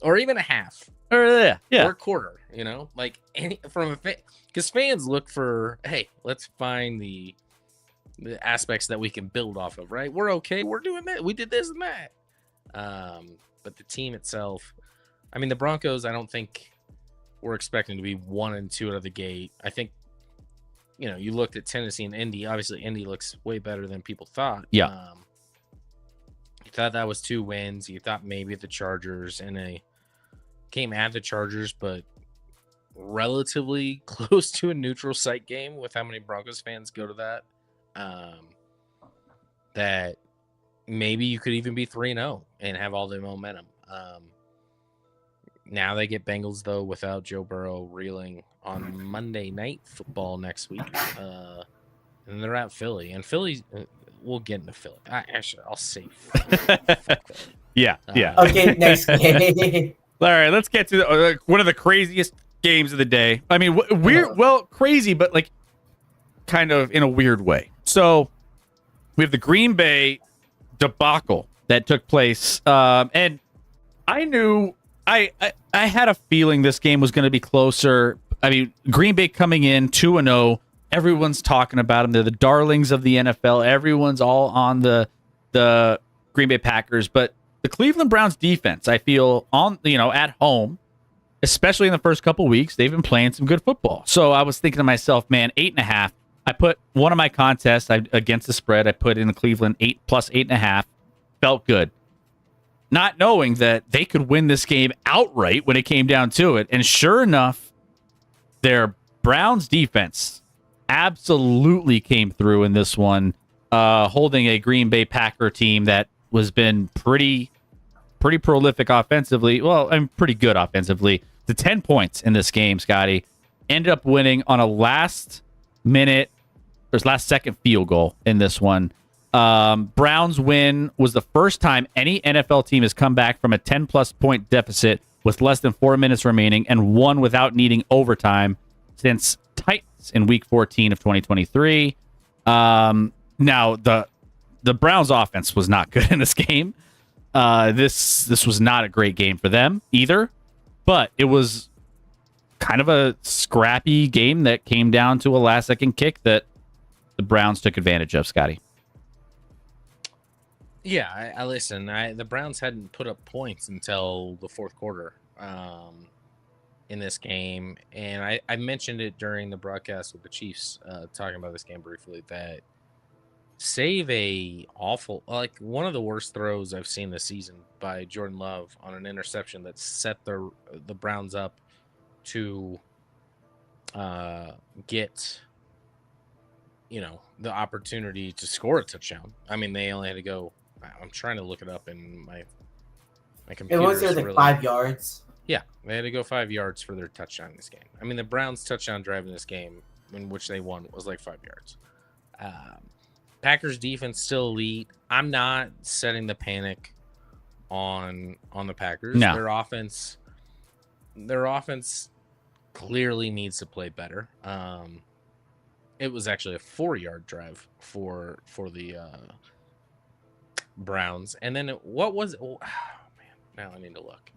or even a half, or or a quarter. You know, like from a fan, because fans look for, hey, let's find the aspects that we can build off of. Right, we're okay. We're doing that. We did this and that. But the team itself, I mean, the Broncos, I don't think we're expecting to be 1-2 out of the gate. I think, you looked at Tennessee and Indy. Obviously, Indy looks way better than people thought. Yeah. You thought that was 2 wins. You thought maybe the Chargers came at the Chargers, but relatively close to a neutral site game with how many Broncos fans go to that. That maybe you could even be 3-0 and have all the momentum. Now they get Bengals, though, without Joe Burrow reeling on Monday Night Football next week. And they're at Philly. And Philly, we'll get into Philly. I'll say Philly. Yeah. Okay, next game. All right, let's get to one of the craziest games of the day. I mean, crazy, but like kind of in a weird way. So we have the Green Bay debacle that took place, and I knew I had a feeling this game was going to be closer. I mean, Green Bay coming in 2-0, everyone's talking about them. They're the darlings of the NFL. Everyone's all on the Green Bay Packers, but the Cleveland Browns defense, I feel at home, especially in the first couple weeks, they've been playing some good football. So I was thinking to myself, man, 8.5. I put one of my contests against the spread. I put in the Cleveland 8 plus 8.5. Felt good. Not knowing that they could win this game outright when it came down to it. And sure enough, their Browns defense absolutely came through in this one, holding a Green Bay Packer team that was been pretty prolific offensively. Well, pretty good offensively. To 10 points in this game, Scotty. Ended up winning on a last second field goal in this one. Browns win was the first time any NFL team has come back from a 10-plus point deficit with less than 4 minutes remaining and won without needing overtime since Titans in Week 14 of 2023. Now, the Browns offense was not good in this game. This was not a great game for them either, but it was kind of a scrappy game that came down to a last-second kick that the Browns took advantage of, Scotty. Yeah, I listen. The Browns hadn't put up points until the fourth quarter in this game, and I mentioned it during the broadcast with the Chiefs, talking about this game briefly, that save a awful, like one of the worst throws I've seen this season by Jordan Love on an interception that set the Browns up to get, the opportunity to score a touchdown. I mean, they only had to go. I'm trying to look it up in my computer. It was there like 5 yards. Yeah, they had to go 5 yards for their touchdown in this game. I mean, the Browns' touchdown drive in this game, in which they won, was like 5 yards. Packers defense still elite. I'm not setting the panic on the Packers. No. Their offense clearly needs to play better. It was actually a 4-yard drive for the Browns. And then what was it? Oh, man, now I need to look.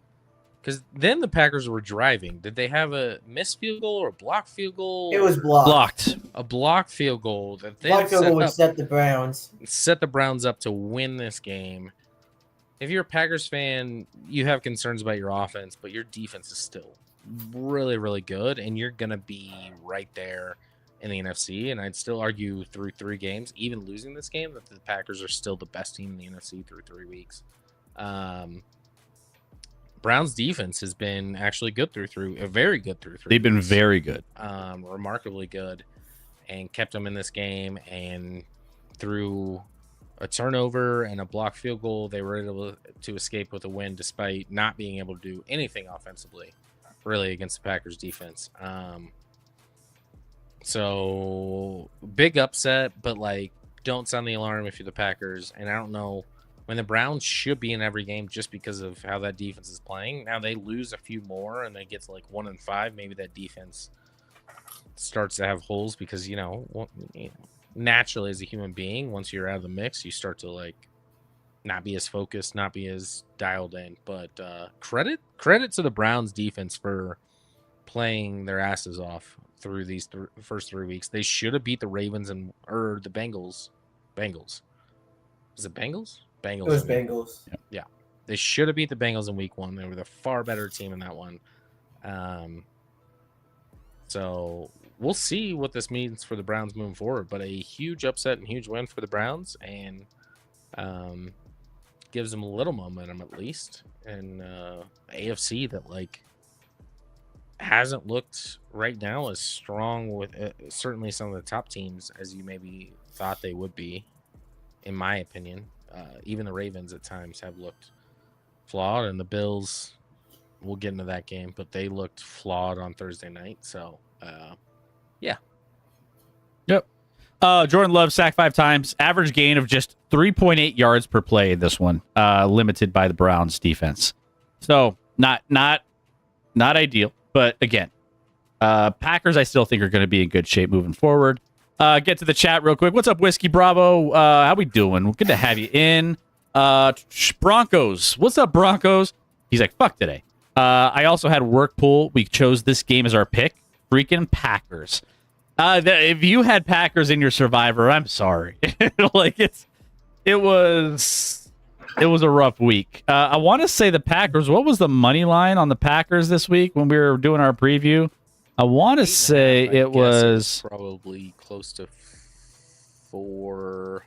Because then the Packers were driving. Did they have a missed field goal or a blocked field goal? It was blocked. A blocked field goal that then Blocked field goal would set the Browns up to win this game. If you're a Packers fan, you have concerns about your offense, but your defense is still really, really good, and you're going to be right there in the NFC. And I'd still argue through 3 games, even losing this game, that the Packers are still the best team in the NFC through 3 weeks. Browns defense has been actually good very good through 3 They've been weeks. very good. Remarkably good, and kept them in this game. And through a turnover and a blocked field goal, they were able to escape with a win despite not being able to do anything offensively, really, against the Packers defense. So big upset, but don't sound the alarm if you're the Packers. And I don't know. When the Browns should be in every game just because of how that defense is playing. Now they lose a few more and they get to 1-5. Maybe that defense starts to have holes because, naturally as a human being, once you're out of the mix, you start to not be as focused, not be as dialed in. But credit to the Browns defense for playing their asses off through these first 3 weeks. They should have beat the Ravens or the Bengals. Bengals. Was it Bengals? Bengals. It was Bengals. Yeah. They should have beat the Bengals in week 1. They were the far better team in that one. So we'll see what this means for the Browns moving forward. But a huge upset and huge win for the Browns, and gives them a little momentum at least. And AFC that hasn't looked right now as strong with certainly some of the top teams as you maybe thought they would be, in my opinion. Even the Ravens at times have looked flawed, and the Bills, we'll get into that game, but they looked flawed on Thursday night. So, yeah. Yep. Jordan Love sacked 5 times, average gain of just 3.8 yards per play in this one, limited by the Browns defense. So not ideal, but again, Packers I still think are going to be in good shape moving forward. Get to the chat real quick. What's up, Whiskey Bravo? How we doing? Good to have you in. Broncos. What's up, Broncos? He's like, fuck today. I also had work pool. We chose this game as our pick. Freaking Packers. If you had Packers in your Survivor, I'm sorry. It was a rough week. I want to say the Packers. What was the money line on the Packers this week when we were doing our preview? I want to say it was probably close to 4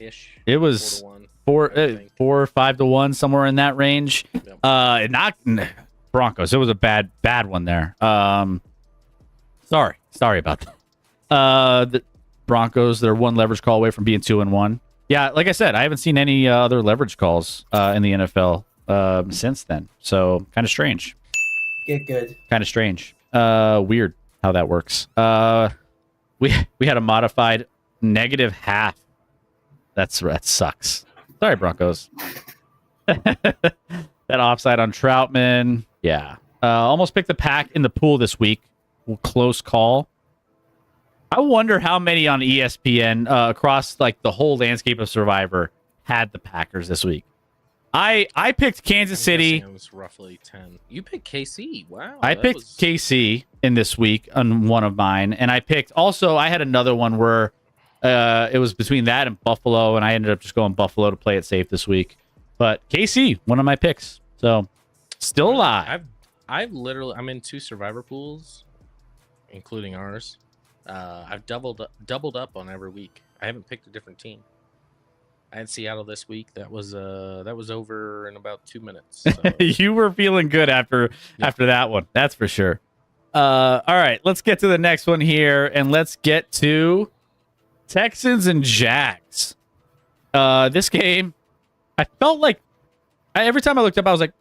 ish. It was 4-1, 4 or 5 to 1, somewhere in that range. Yep. Not Broncos. It was a bad one there. Sorry about that. The Broncos, they're 1 leverage call away from being 2-1. Yeah, like I said, I haven't seen any other leverage calls in the NFL since then. So kind of strange. Get good. Kind of strange. Weird how that works. We had a modified -0.5 that sucks. Sorry, Broncos. That offside on Troutman. Yeah. Almost picked the pack in the pool this week. Close call. I wonder how many on ESPN across like the whole landscape of Survivor had the Packers this week. I picked Kansas City. It was roughly 10. You picked KC. Wow. I picked KC in this week on one of mine, and I had another one where it was between that and Buffalo, and I ended up just going Buffalo to play it safe this week. But KC, one of my picks, so still alive. I'm in 2 Survivor pools, including ours. I've doubled up on every week. I haven't picked a different team. I had Seattle this week. That was over in about 2 minutes. So. You were feeling good after that one. That's for sure. All right, let's get to the next one here, and let's get to Texans and Jags. This game, I felt like every time I looked up, I was like,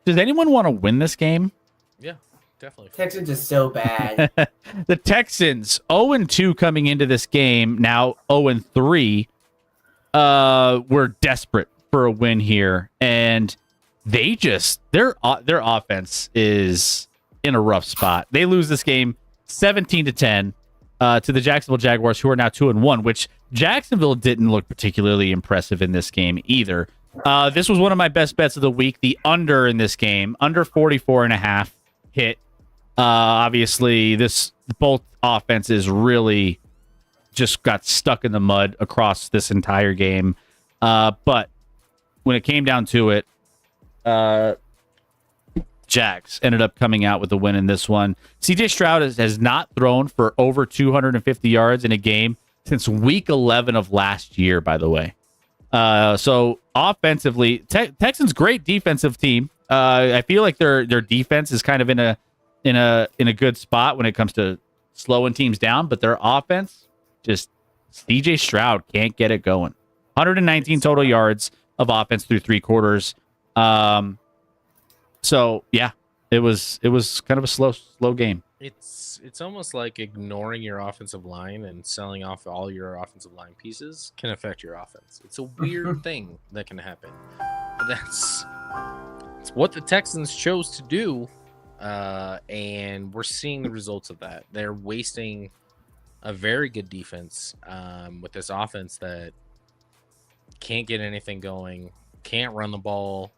does anyone want to win this game? Yeah, definitely. Texans is so bad. The Texans 0-2 coming into this game, now 0-3. We're desperate for a win here, and they just their offense is in a rough spot. They lose this game 17-10 to the Jacksonville Jaguars, who are now 2-1, which Jacksonville didn't look particularly impressive in this game either. This was one of my best bets of the week. The under in this game, under 44.5 hit. Obviously, both offenses really just got stuck in the mud across this entire game. But when it came down to it, Jags ended up coming out with the win in this one. CJ Stroud has not thrown for over 250 yards in a game since week 11 of last year, by the way. So offensively, Texans great defensive team. I feel like their defense is kind of in a good spot when it comes to slowing teams down, but their offense, just CJ Stroud can't get it going. 119 total yards of offense through 3 quarters. So yeah, it was kind of a slow game. It's almost like ignoring your offensive line and selling off all your offensive line pieces can affect your offense. It's a weird thing that can happen. But it's what the Texans chose to do, and we're seeing the results of that. They're wasting a very good defense with this offense that can't get anything going, can't run the ball.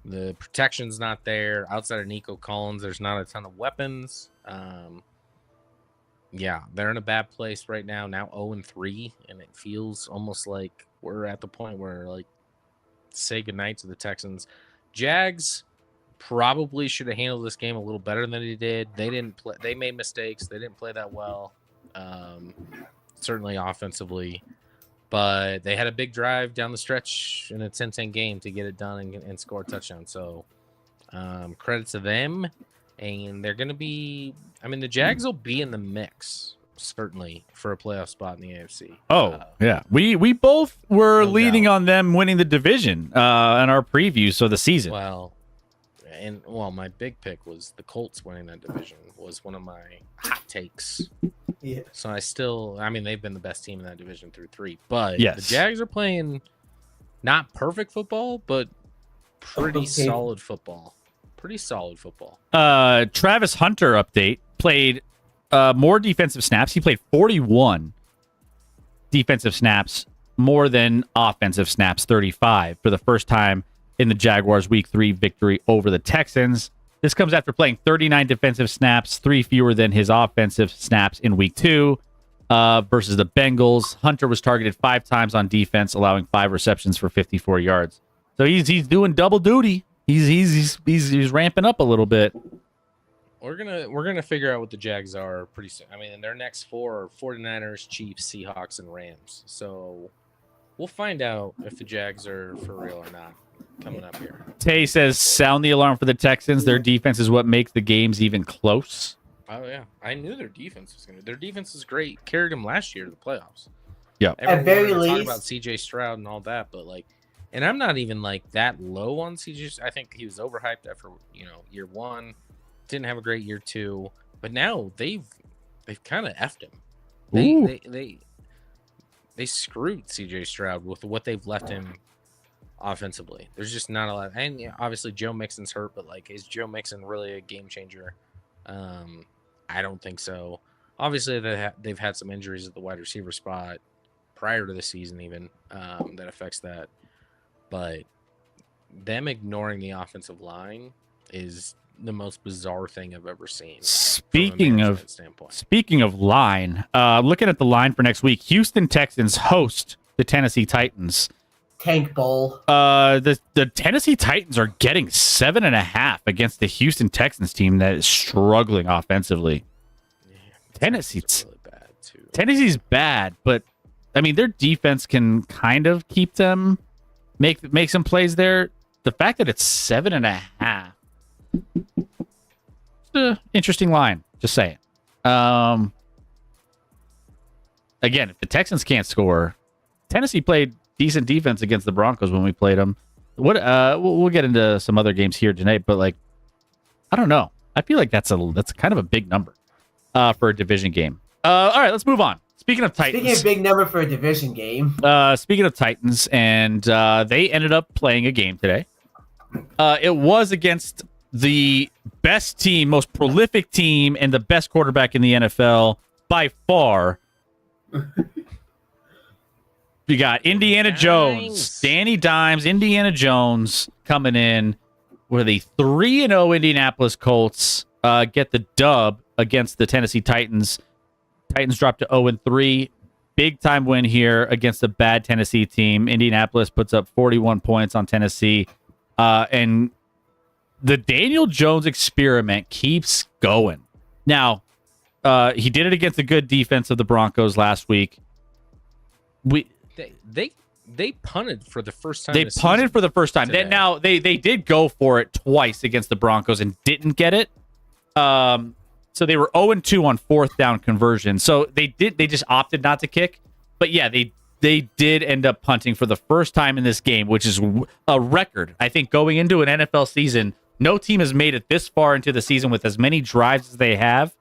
The protection's not there. Outside of Nico Collins, there's not a ton of weapons. Yeah, they're in a bad place right now. Now 0-3, and it feels almost like we're at the point where, like, say goodnight to the Texans. Jags probably should have handled this game a little better than they did. They didn't play. They made mistakes. They didn't play that well. Certainly offensively. But they had a big drive down the stretch in a 10-10 game to get it done and score a touchdown. So credit to them. And they're going to be – I mean, the Jags will be in the mix, certainly, for a playoff spot in the AFC. Oh, yeah. We both were No leaning doubt. on them winning the division in our previews of the season. Well, my big pick was the Colts winning that division was one of my hot takes. Yeah. So they've been the best team in that division through 3. But Yes. the Jags are playing not perfect football, but pretty Okay. solid football. Pretty solid football. Travis Hunter update played more defensive snaps. He played 41 defensive snaps, more than offensive snaps, 35, for the first time in the Jaguars' Week 3 victory over the Texans. This comes after playing 39 defensive snaps, 3 fewer than his offensive snaps in Week 2 versus the Bengals. Hunter was targeted 5 times on defense, allowing 5 receptions for 54 yards. So he's doing double duty. He's ramping up a little bit. We're gonna figure out what the Jags are pretty soon. I mean, their next 4 are 49ers, Chiefs, Seahawks, and Rams. So we'll find out if the Jags are for real or not coming up here. Tay says, sound the alarm for the Texans. Their defense is what makes the games even close. Oh yeah, I knew their defense was gonna. Their defense is great. Carried them last year to the playoffs. Yeah. Everyone very wanted to talk least- about CJ Stroud and all that, but like, and I'm not even like that low on CJ. I think he was overhyped after year 1. Didn't have a great year 2, but now they've kind of effed him. Ooh. They they screwed CJ Stroud with what they've left him offensively. There's just not a lot. And obviously Joe Mixon's hurt, but like, is Joe Mixon really a game changer? I don't think so. Obviously, they've had some injuries at the wide receiver spot prior to the season, even that affects that. But them ignoring the offensive line is the most bizarre thing I've ever seen. Speaking of line, looking at the line for next week, Houston Texans host the Tennessee Titans. Tank Bowl. The Tennessee Titans are getting 7.5 against the Houston Texans team that is struggling offensively. Yeah, Tennessee's really bad too. Tennessee's bad, but I mean their defense can kind of keep them make some plays there. The fact that it's 7.5, it's an interesting line. Just saying. Again, if the Texans can't score, Tennessee played decent defense against the Broncos when we played them. We'll get into some other games here tonight, but like, I don't know. I feel like that's kind of a big number for a division game. All right, let's move on. Speaking of Titans, Speaking of big number for a division game, speaking of Titans, and they ended up playing a game today. It was against the best team, most prolific team, and the best quarterback in the NFL by far. We got Indiana Jones, Danny Dimes, Indiana Jones coming in where the 3-0 Indianapolis Colts get the dub against the Tennessee Titans. Titans dropped to 0-3. Big time win here against a bad Tennessee team. Indianapolis puts up 41 points on Tennessee. And the Daniel Jones experiment keeps going. Now, he did it against a good defense of the Broncos last week. They punted for the first time. They punted for the first time. Now they did go for it twice against the Broncos and didn't get it. So they were 0-2 on fourth down conversion. So they just opted not to kick. But yeah, they did end up punting for the first time in this game, which is a record. I think going into an NFL season, no team has made it this far into the season with as many drives as they have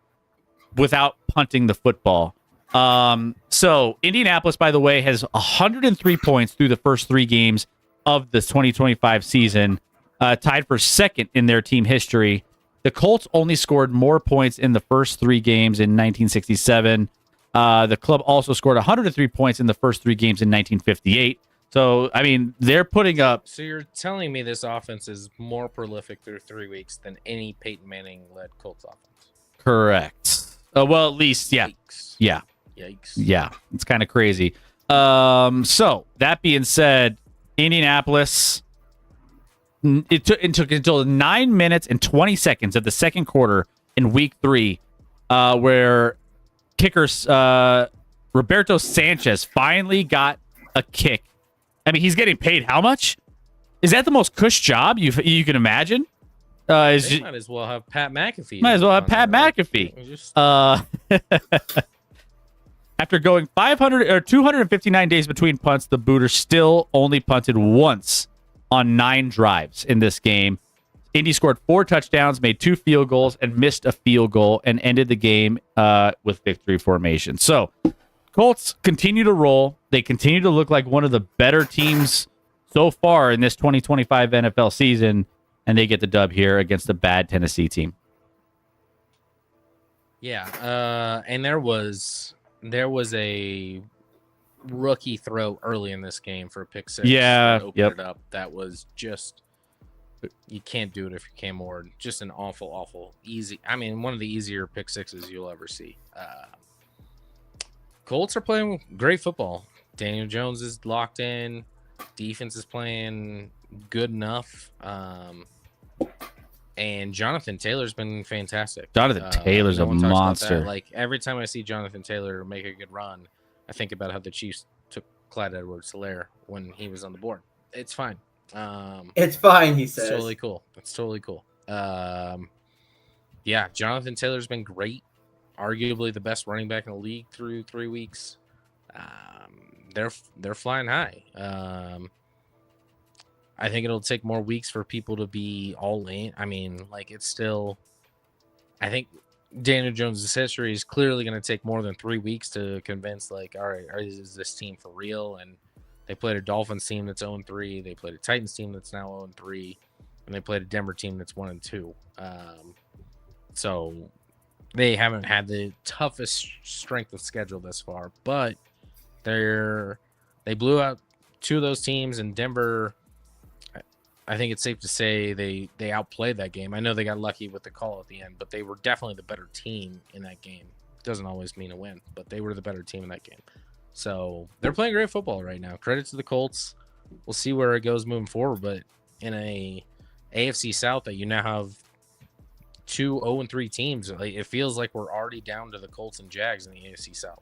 without punting the football. So Indianapolis, by the way, has 103 points through the first 3 games of this 2025 season, tied for second in their team history. The Colts only scored more points in the first 3 games in 1967. The club also scored 103 points in the first 3 games in 1958. So, I mean, they're putting up... So you're telling me this offense is more prolific through 3 weeks than any Peyton Manning-led Colts offense? Correct. Well, at least, yeah. Yikes. Yeah. Yikes. Yeah, it's kind of crazy. So that being said, Indianapolis, it took until 9 minutes and 20 seconds of the second quarter in week 3, where kickers Roberto Sanchez finally got a kick. I mean, he's getting paid how much? Is that the most cush job you can imagine? They might as well have Pat McAfee. Might as well have Pat McAfee. After going 259 days between punts, the Booters still only punted once on 9 drives in this game. Indy scored 4 touchdowns, made 2 field goals, and missed a field goal, and ended the game with victory formation. So, Colts continue to roll. They continue to look like one of the better teams so far in this 2025 NFL season, and they get the dub here against a bad Tennessee team. Yeah, and there was a rookie throw early in this game for a pick 6. Yeah, it up. That was just, you can't do it if you Cam Ward. Just an awful easy. I mean, one of the easier pick 6s you'll ever see. Colts are playing great football. Daniel Jones is locked in. Defense is playing good enough. And Jonathan Taylor's been fantastic. Jonathan Taylor's no a one talks about monster. that. Like, every time I see Jonathan Taylor make a good run, I think about how the Chiefs took Clyde Edwards-Helaire when he was on the board. It's fine. It's fine, he says. It's totally cool. It's totally cool. Yeah, Jonathan Taylor's been great. Arguably the best running back in the league through 3 weeks. They're flying high. I think it'll take more weeks for people to be all in. I mean, like, it's still, I think Daniel Jones' history is clearly going to take more than 3 weeks to convince, like, all right, is this team for real? And they played a Dolphins team that's 0-3. They played a Titans team that's now 0-3. And they played a Denver team that's 1-2. So they haven't had the toughest strength of schedule this far, but they blew out 2 of those teams, and Denver, I think it's safe to say they outplayed that game. I know they got lucky with the call at the end, but they were definitely the better team in that game. Doesn't always mean a win, but they were the better team in that game. So they're playing great football right now. Credit to the Colts. We'll see where it goes moving forward, but in a AFC South that you now have 2 0-3 teams, it feels like we're already down to the Colts and Jags in the AFC South,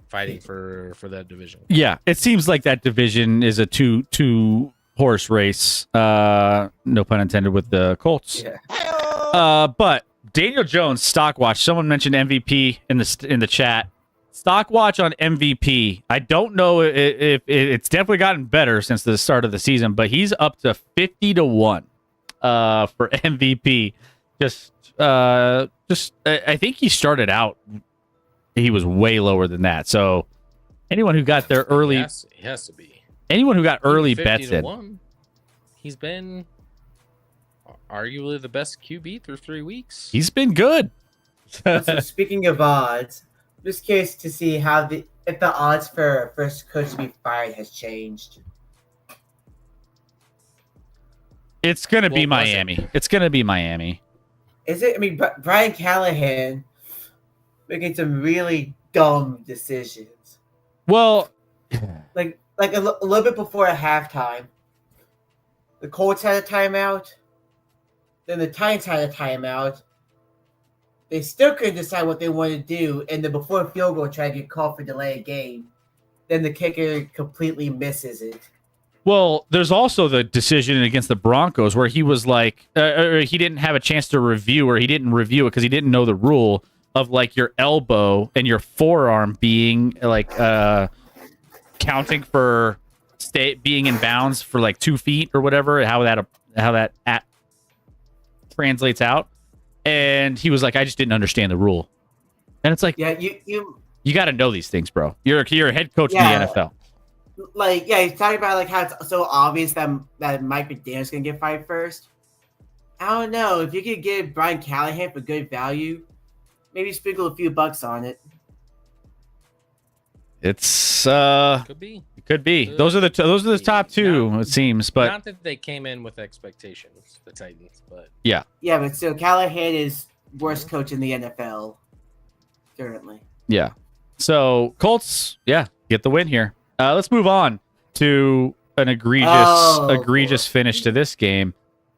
fighting for that division. Yeah, it seems like that division is a two horse race. No pun intended with the Colts. Yeah. But Daniel Jones stock watch. Someone mentioned MVP in the chat. Stock watch on MVP. I don't know if it's definitely gotten better since the start of the season, but he's up to 50-1 for MVP. I think he started out, he was way lower than that. So anyone who got there early, He has to be. Anyone who got early bets in. 50-1. He's been arguably the best QB through 3 weeks. He's been good. So speaking of odds, I'm just curious to see if the odds for first coach to be fired has changed. It's gonna be Well, was it? Miami. It's gonna be Miami. Is it? I mean, Brian Callahan making some really dumb decisions. Well, Like a little bit before halftime, the Colts had a timeout. Then the Titans had a timeout. They still couldn't decide what they wanted to do, and then before field goal, try to get called for delay a game. Then the kicker completely misses it. well, there's also the decision against the Broncos where he was like, or he didn't have a chance to review, or he didn't review it because he didn't know the rule of like your elbow and your forearm being like counting for being in bounds for like 2 feet or whatever. How that translates out. And he was like, I just didn't understand the rule. And it's like, Yeah, you got to know these things, bro. You're a head coach Yeah. in the NFL. he's talking about like how it's so obvious that Mike McDaniel's gonna get fired first. I don't know if you could get Brian Callahan for good value, maybe sprinkle a few bucks on it. It's Could be. it could be. Those are the top two, it seems. But Not that they came in with expectations, the Titans, but Yeah, but still, Callahan is worst coach in the NFL currently. yeah. So Colts, get the win here. Let's move on to an egregious finish to this game.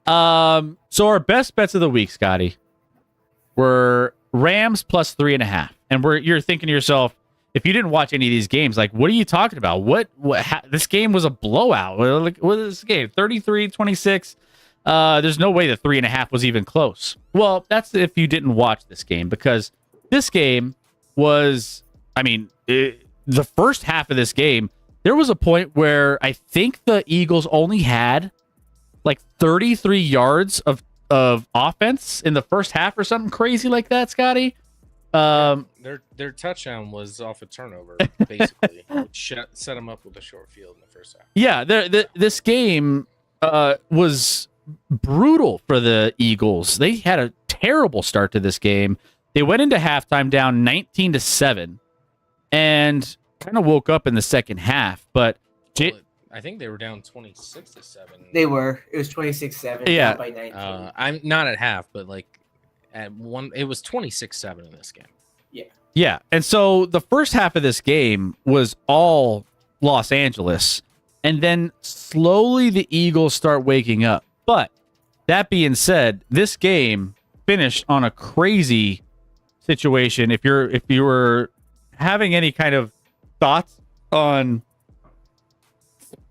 So our best bets of the week, Scotty, were Rams plus 3.5. And you're thinking to yourself, if you didn't watch any of these games, like, what are you talking about? This game was a blowout. What is this game? 33-26. There's no way the 3.5 was even close. Well, that's if you didn't watch this game, because this game was, the first half of this game, there was a point where I think the Eagles only had like 33 yards of offense in the first half or something crazy like that, Scotty. their touchdown was off a turnover, basically, which set them up with a short field in the first half. Yeah, this game was brutal for the Eagles. They had a terrible start to this game. They went into halftime down 19-7 and kind of woke up in the second half. But I think they were down 26-7. They were. It was 26-7. Yeah. By 19. I'm not at half, but like at one, it was 26-7 in this game. yeah, and so the first half of this game was all Los Angeles, and then slowly the Eagles start waking up. But that being said, this game finished on a crazy situation. If you were having any kind of thoughts on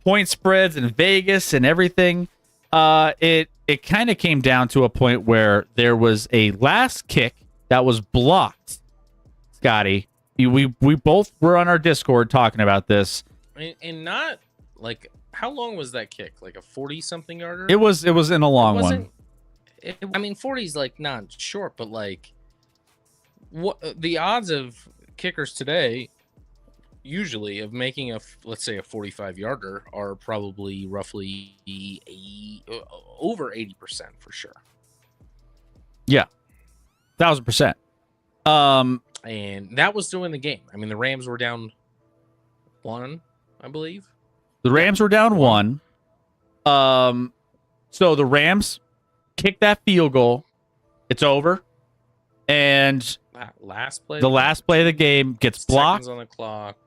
point spreads in Vegas and everything, it kind of came down to a point where there was a last kick that was blocked. Scotty, we both were on our Discord talking about this. And not like, how long was that kick? Like a 40-something yarder? It was in a long one. 40's like not short, but like what the odds of kickers today usually of making let's say a 45-yarder are probably roughly over 80% for sure. 1,000%. And that was still in the game. I mean, the Rams were down 1, I believe. The Rams were down 1. So the Rams kick that field goal. It's over. And Last play. the last play of the game gets blocked. Seconds on the clock.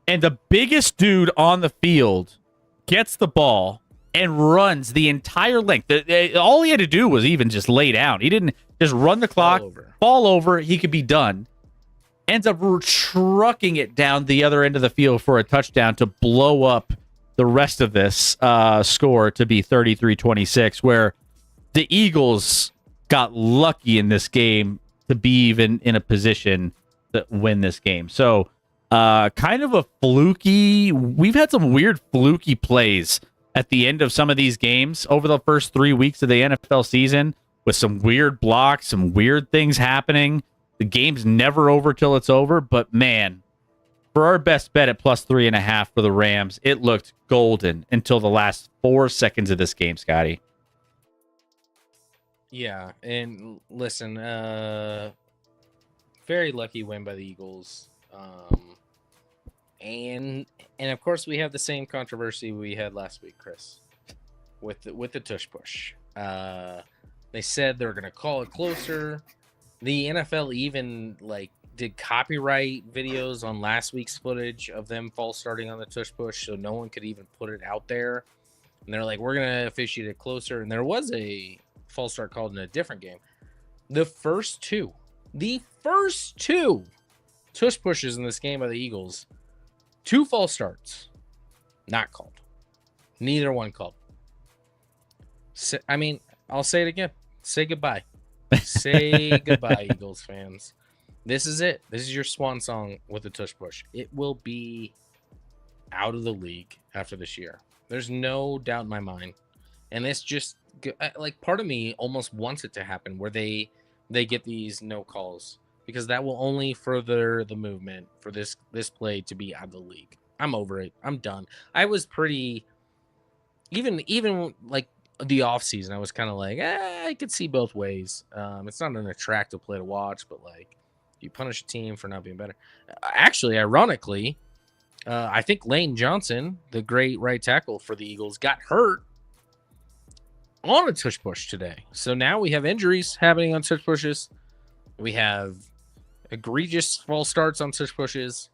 And the biggest dude on the field gets the ball and runs the entire length. All he had to do was even just lay down. He didn't just run the clock, fall over. He could be done. Ends up trucking it down the other end of the field for a touchdown to blow up the rest of this score to be 33-26, where the Eagles got lucky in this game to be even in a position to win this game. So kind of a fluky. We've had some weird fluky plays at the end of some of these games over the first 3 weeks of the NFL season with some weird blocks, some weird things happening. The game's never over till it's over, but man, for our best bet at +3.5 for the Rams, it looked golden until the last 4 seconds of this game, Scotty. Yeah, and listen, very lucky win by the Eagles. And of course we have the same controversy we had last week, Chris, with the tush push. They said they were going to call it closer. The NFL even did copyright videos on last week's footage of them false starting on the tush push, so no one could even put it out there. And they're like, we're going to officiate it closer. And there was a false start called in a different game. The first two tush pushes in this game by the Eagles, 2 false starts, not called. Neither one called. I mean, I'll say it again. Say goodbye. Say goodbye, Eagles fans. This is it. This is your swan song with the tush push. It will be out of the league after this year. There's no doubt in my mind. And it's just part of me almost wants it to happen where they get these no calls, because that will only further the movement for this play to be out of the league. I'm over it. I'm done. I was pretty even the off season, I was kind of like, I could see both ways. It's not an attractive play to watch, but you punish a team for not being better. Actually, ironically, I think Lane Johnson, the great right tackle for the Eagles, got hurt on a tush push today. So now we have injuries happening on tush pushes. We have egregious false starts on tush pushes.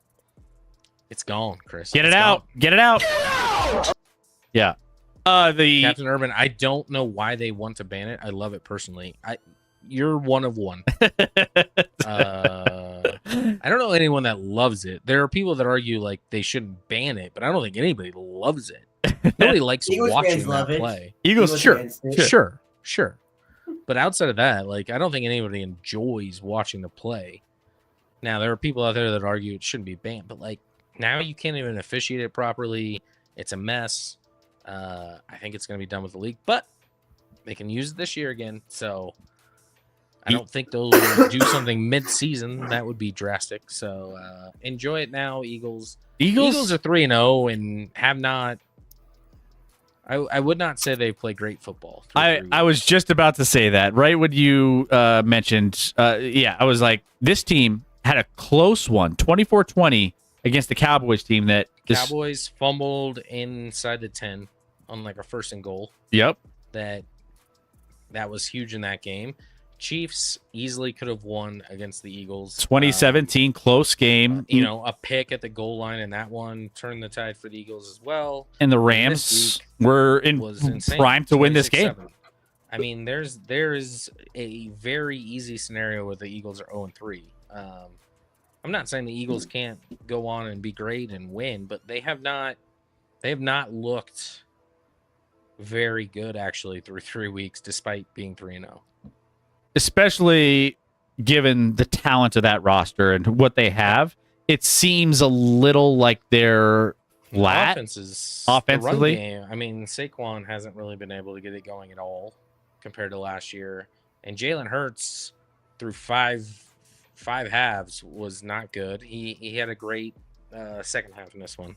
It's gone, Chris. Get it out. Get it out. Yeah. The Captain Urban, I don't know why they want to ban it. I love it personally. You're one of one. I don't know anyone that loves it. There are people that argue they shouldn't ban it, but I don't think anybody loves it. Nobody likes watching that play. Eagles, Sure. But outside of that, I don't think anybody enjoys watching the play. Now, there are people out there that argue it shouldn't be banned, but now you can't even officiate it properly. It's a mess. I think it's going to be done with the league, but they can use it this year again. So I don't think they'll do something mid-season. That would be drastic. So enjoy it now, Eagles. Eagles are 3-0 and have not. I would not say they play great football. I was just about to say that right when you mentioned. I was like, this team had a close one, 24-20 against the Cowboys team. Cowboys fumbled inside the 10 on a first and goal. Yep. That was huge in that game. Chiefs easily could have won against the Eagles. 2017 close game. A pick at the goal line in that one turned the tide for the Eagles as well. And the Rams were in prime to win this game. I mean, there is a very easy scenario where the Eagles are 0-3. I'm not saying the Eagles can't go on and be great and win, but they have not looked very good actually through 3 weeks, despite being 3-0. Especially given the talent of that roster and what they have, it seems a little like they're flat offensively. Game, I mean, Saquon hasn't really been able to get it going at all compared to last year, and Jalen Hurts through 5 halves was not good. He had a great second half in this one,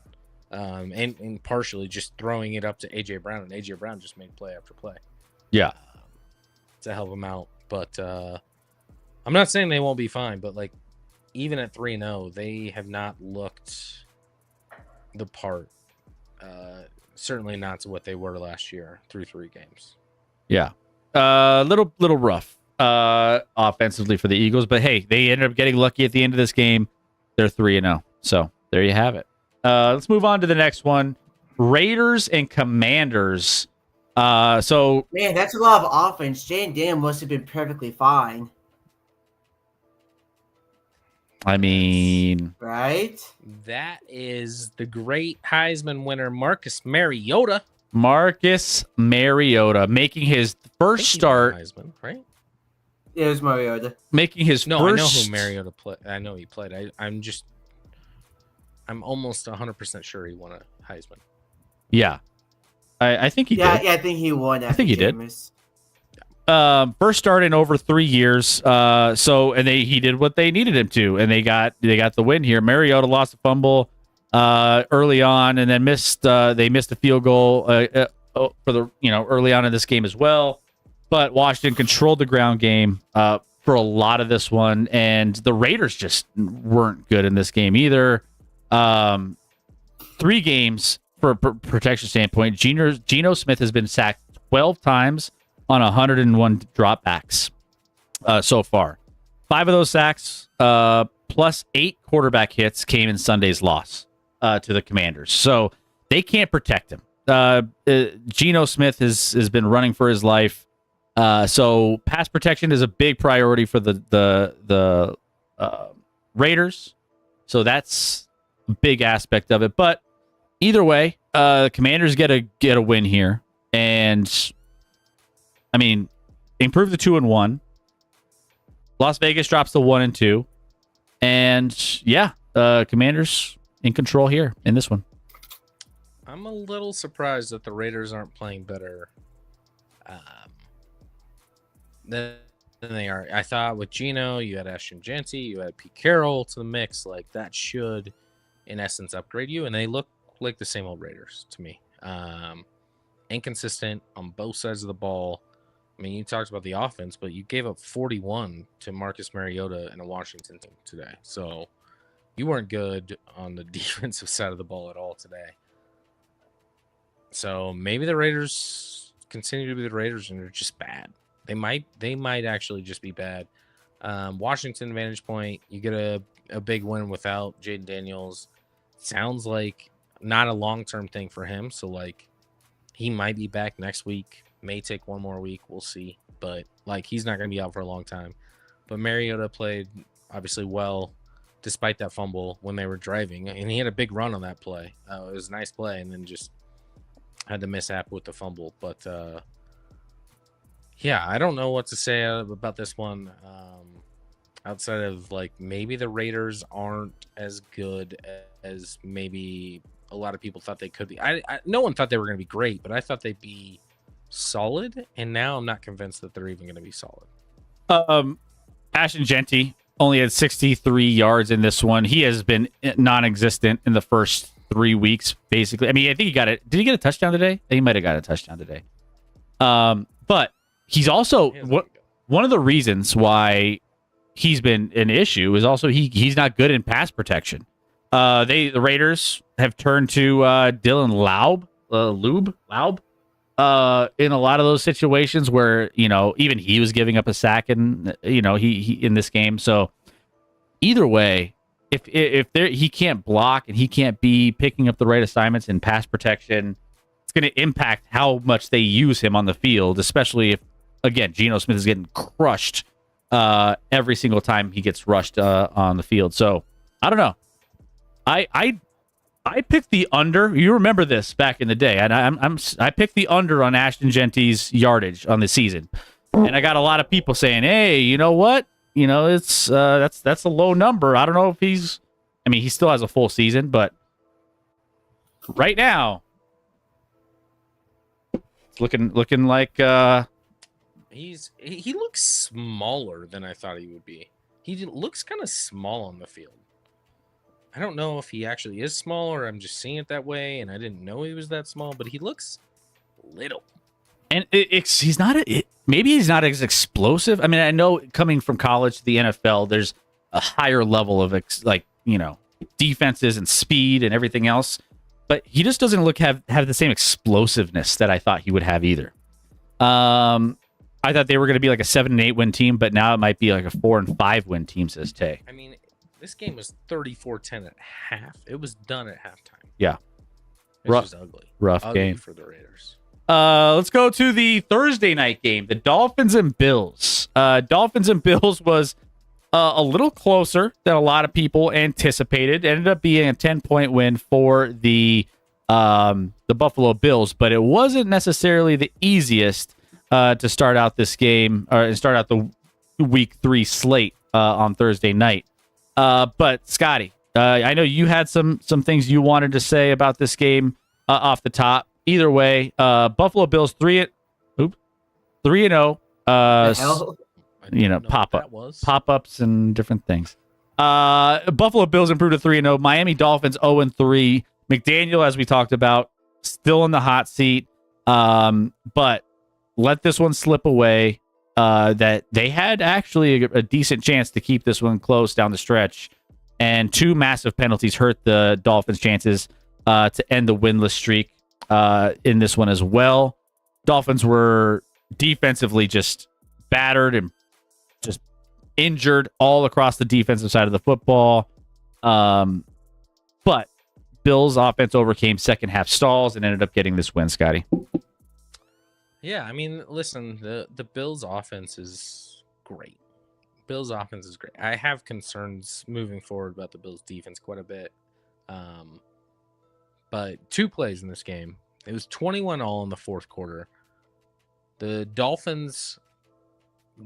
and partially just throwing it up to AJ Brown, and AJ Brown just made play after play. Yeah. To help him out, but I'm not saying they won't be fine, but like even at 3-0, they have not looked the part. Certainly not to what they were last year through 3 games. Yeah. Little rough offensively for the Eagles, but hey, they ended up getting lucky at the end of this game. They're 3-0. So there you have it. Let's move on to the next one. Raiders and Commanders. So Man, that's a lot of offense. Jane Daniel must have been perfectly fine, I mean, right? That is the great Heisman winner Marcus Mariota. Marcus Mariota making his I first think he won start, Heisman, right? It was Mariota. making his No, first. I know who Mariota played. I know he played. I'm almost 100% sure he won a Heisman. Yeah, I think he Yeah, did. yeah, I think he won. I think he did. Jameis. First start in over 3 years. So he did what they needed him to, and they got the win here. Mariota lost a fumble early on, and then they missed a field goal for the early on in this game as well. But Washington controlled the ground game for a lot of this one, and the Raiders just weren't good in this game either. 3 games for a protection standpoint. Geno Smith has been sacked 12 times on 101 dropbacks so far. 5 of those sacks plus 8 quarterback hits came in Sunday's loss to the Commanders. So they can't protect him. Geno Smith has been running for his life. So pass protection is a big priority for the Raiders. So that's a big aspect of it. But either way, the Commanders get a win here, and I mean, improve the 2-1. Las Vegas drops to 1-2, and yeah, Commanders in control here in this one. I'm a little surprised that the Raiders aren't playing better than they are. I thought with Geno, you had Ashton Jeanty, you had Pete Carroll to the mix. Like that should, in essence, upgrade you, and they look like the same old Raiders to me. Inconsistent on both sides of the ball. I mean, you talked about the offense, but you gave up 41 to Marcus Mariota and a Washington team today. So you weren't good on the defensive side of the ball at all today. So maybe the Raiders continue to be the Raiders and they're just bad. They might actually just be bad. Washington vantage point, you get a big win without Jaden Daniels. Sounds like not a long-term thing for him. So like he might be back next week. May take one more week. We'll see. But like he's not going to be out for a long time. But Mariota played obviously well despite that fumble when they were driving. And he had a big run on that play. It was a nice play and then just had the mishap with the fumble. But yeah, I don't know what to say about this one. Outside of like maybe the Raiders aren't as good as maybe a lot of people thought they could be. No one thought they were going to be great, but I thought they'd be solid, and now I'm not convinced that they're even going to be solid. Ashton Jeanty only had 63 yards in this one. He has been non-existent in the first 3 weeks, basically. I mean, I think he got it. Did he get a touchdown today? I think he might have got a touchdown today. But he's also one of the reasons why he's been an issue is also he's not good in pass protection. The Raiders have turned to Dylan Laub in a lot of those situations where even he was giving up a sack and he in this game. So either way, if he can't block and he can't be picking up the right assignments in pass protection, it's going to impact how much they use him on the field, especially if again Geno Smith is getting crushed every single time he gets rushed on the field. So I don't know. I picked the under. You remember this back in the day, and I picked the under on Ashton Jeanty's yardage on the season, and I got a lot of people saying, "Hey, you know what? It's that's a low number. I don't know if he's. I mean, he still has a full season, but right now, it's looking like He looks smaller than I thought he would be. looks kind of small on the field. I don't know if he actually is small or I'm just seeing it that way, and I didn't know he was that small, but he looks little. And he's not maybe he's not as explosive. I mean, I know coming from college to the NFL, there's a higher level of defenses and speed and everything else, but he just doesn't have the same explosiveness that I thought he would have either. I thought they were going to be like a 7-8 win team, but now it might be like a 4-5 win team, says Tay. I mean, this game was 34-10 at half. It was done at halftime. Yeah. It was ugly. Rough Ugly game for the Raiders. Let's go to the Thursday night game, the Dolphins and Bills. Dolphins and Bills was a little closer than a lot of people anticipated. It ended up being a 10-point win for the Buffalo Bills, but it wasn't necessarily the easiest to start out this game or start out the week 3 slate on Thursday night. But Scotty, I know you had some things you wanted to say about this game off the top. Either way, Buffalo Bills 3-0. Pop-ups and different things. Buffalo Bills improved to 3-0. Miami Dolphins 0-3. McDaniel, as we talked about, still in the hot seat. But let this one slip away. That they had actually a decent chance to keep this one close down the stretch, and 2 massive penalties hurt the Dolphins' chances to end the winless streak in this one as well. Dolphins were defensively just battered and just injured all across the defensive side of the football. But Bills' offense overcame second half stalls and ended up getting this win, Scotty. Yeah, I mean, listen, the Bills' offense is great. Bills' offense is great. I have concerns moving forward about the Bills' defense quite a bit. But 2 plays in this game. It was 21-all in the fourth quarter. The Dolphins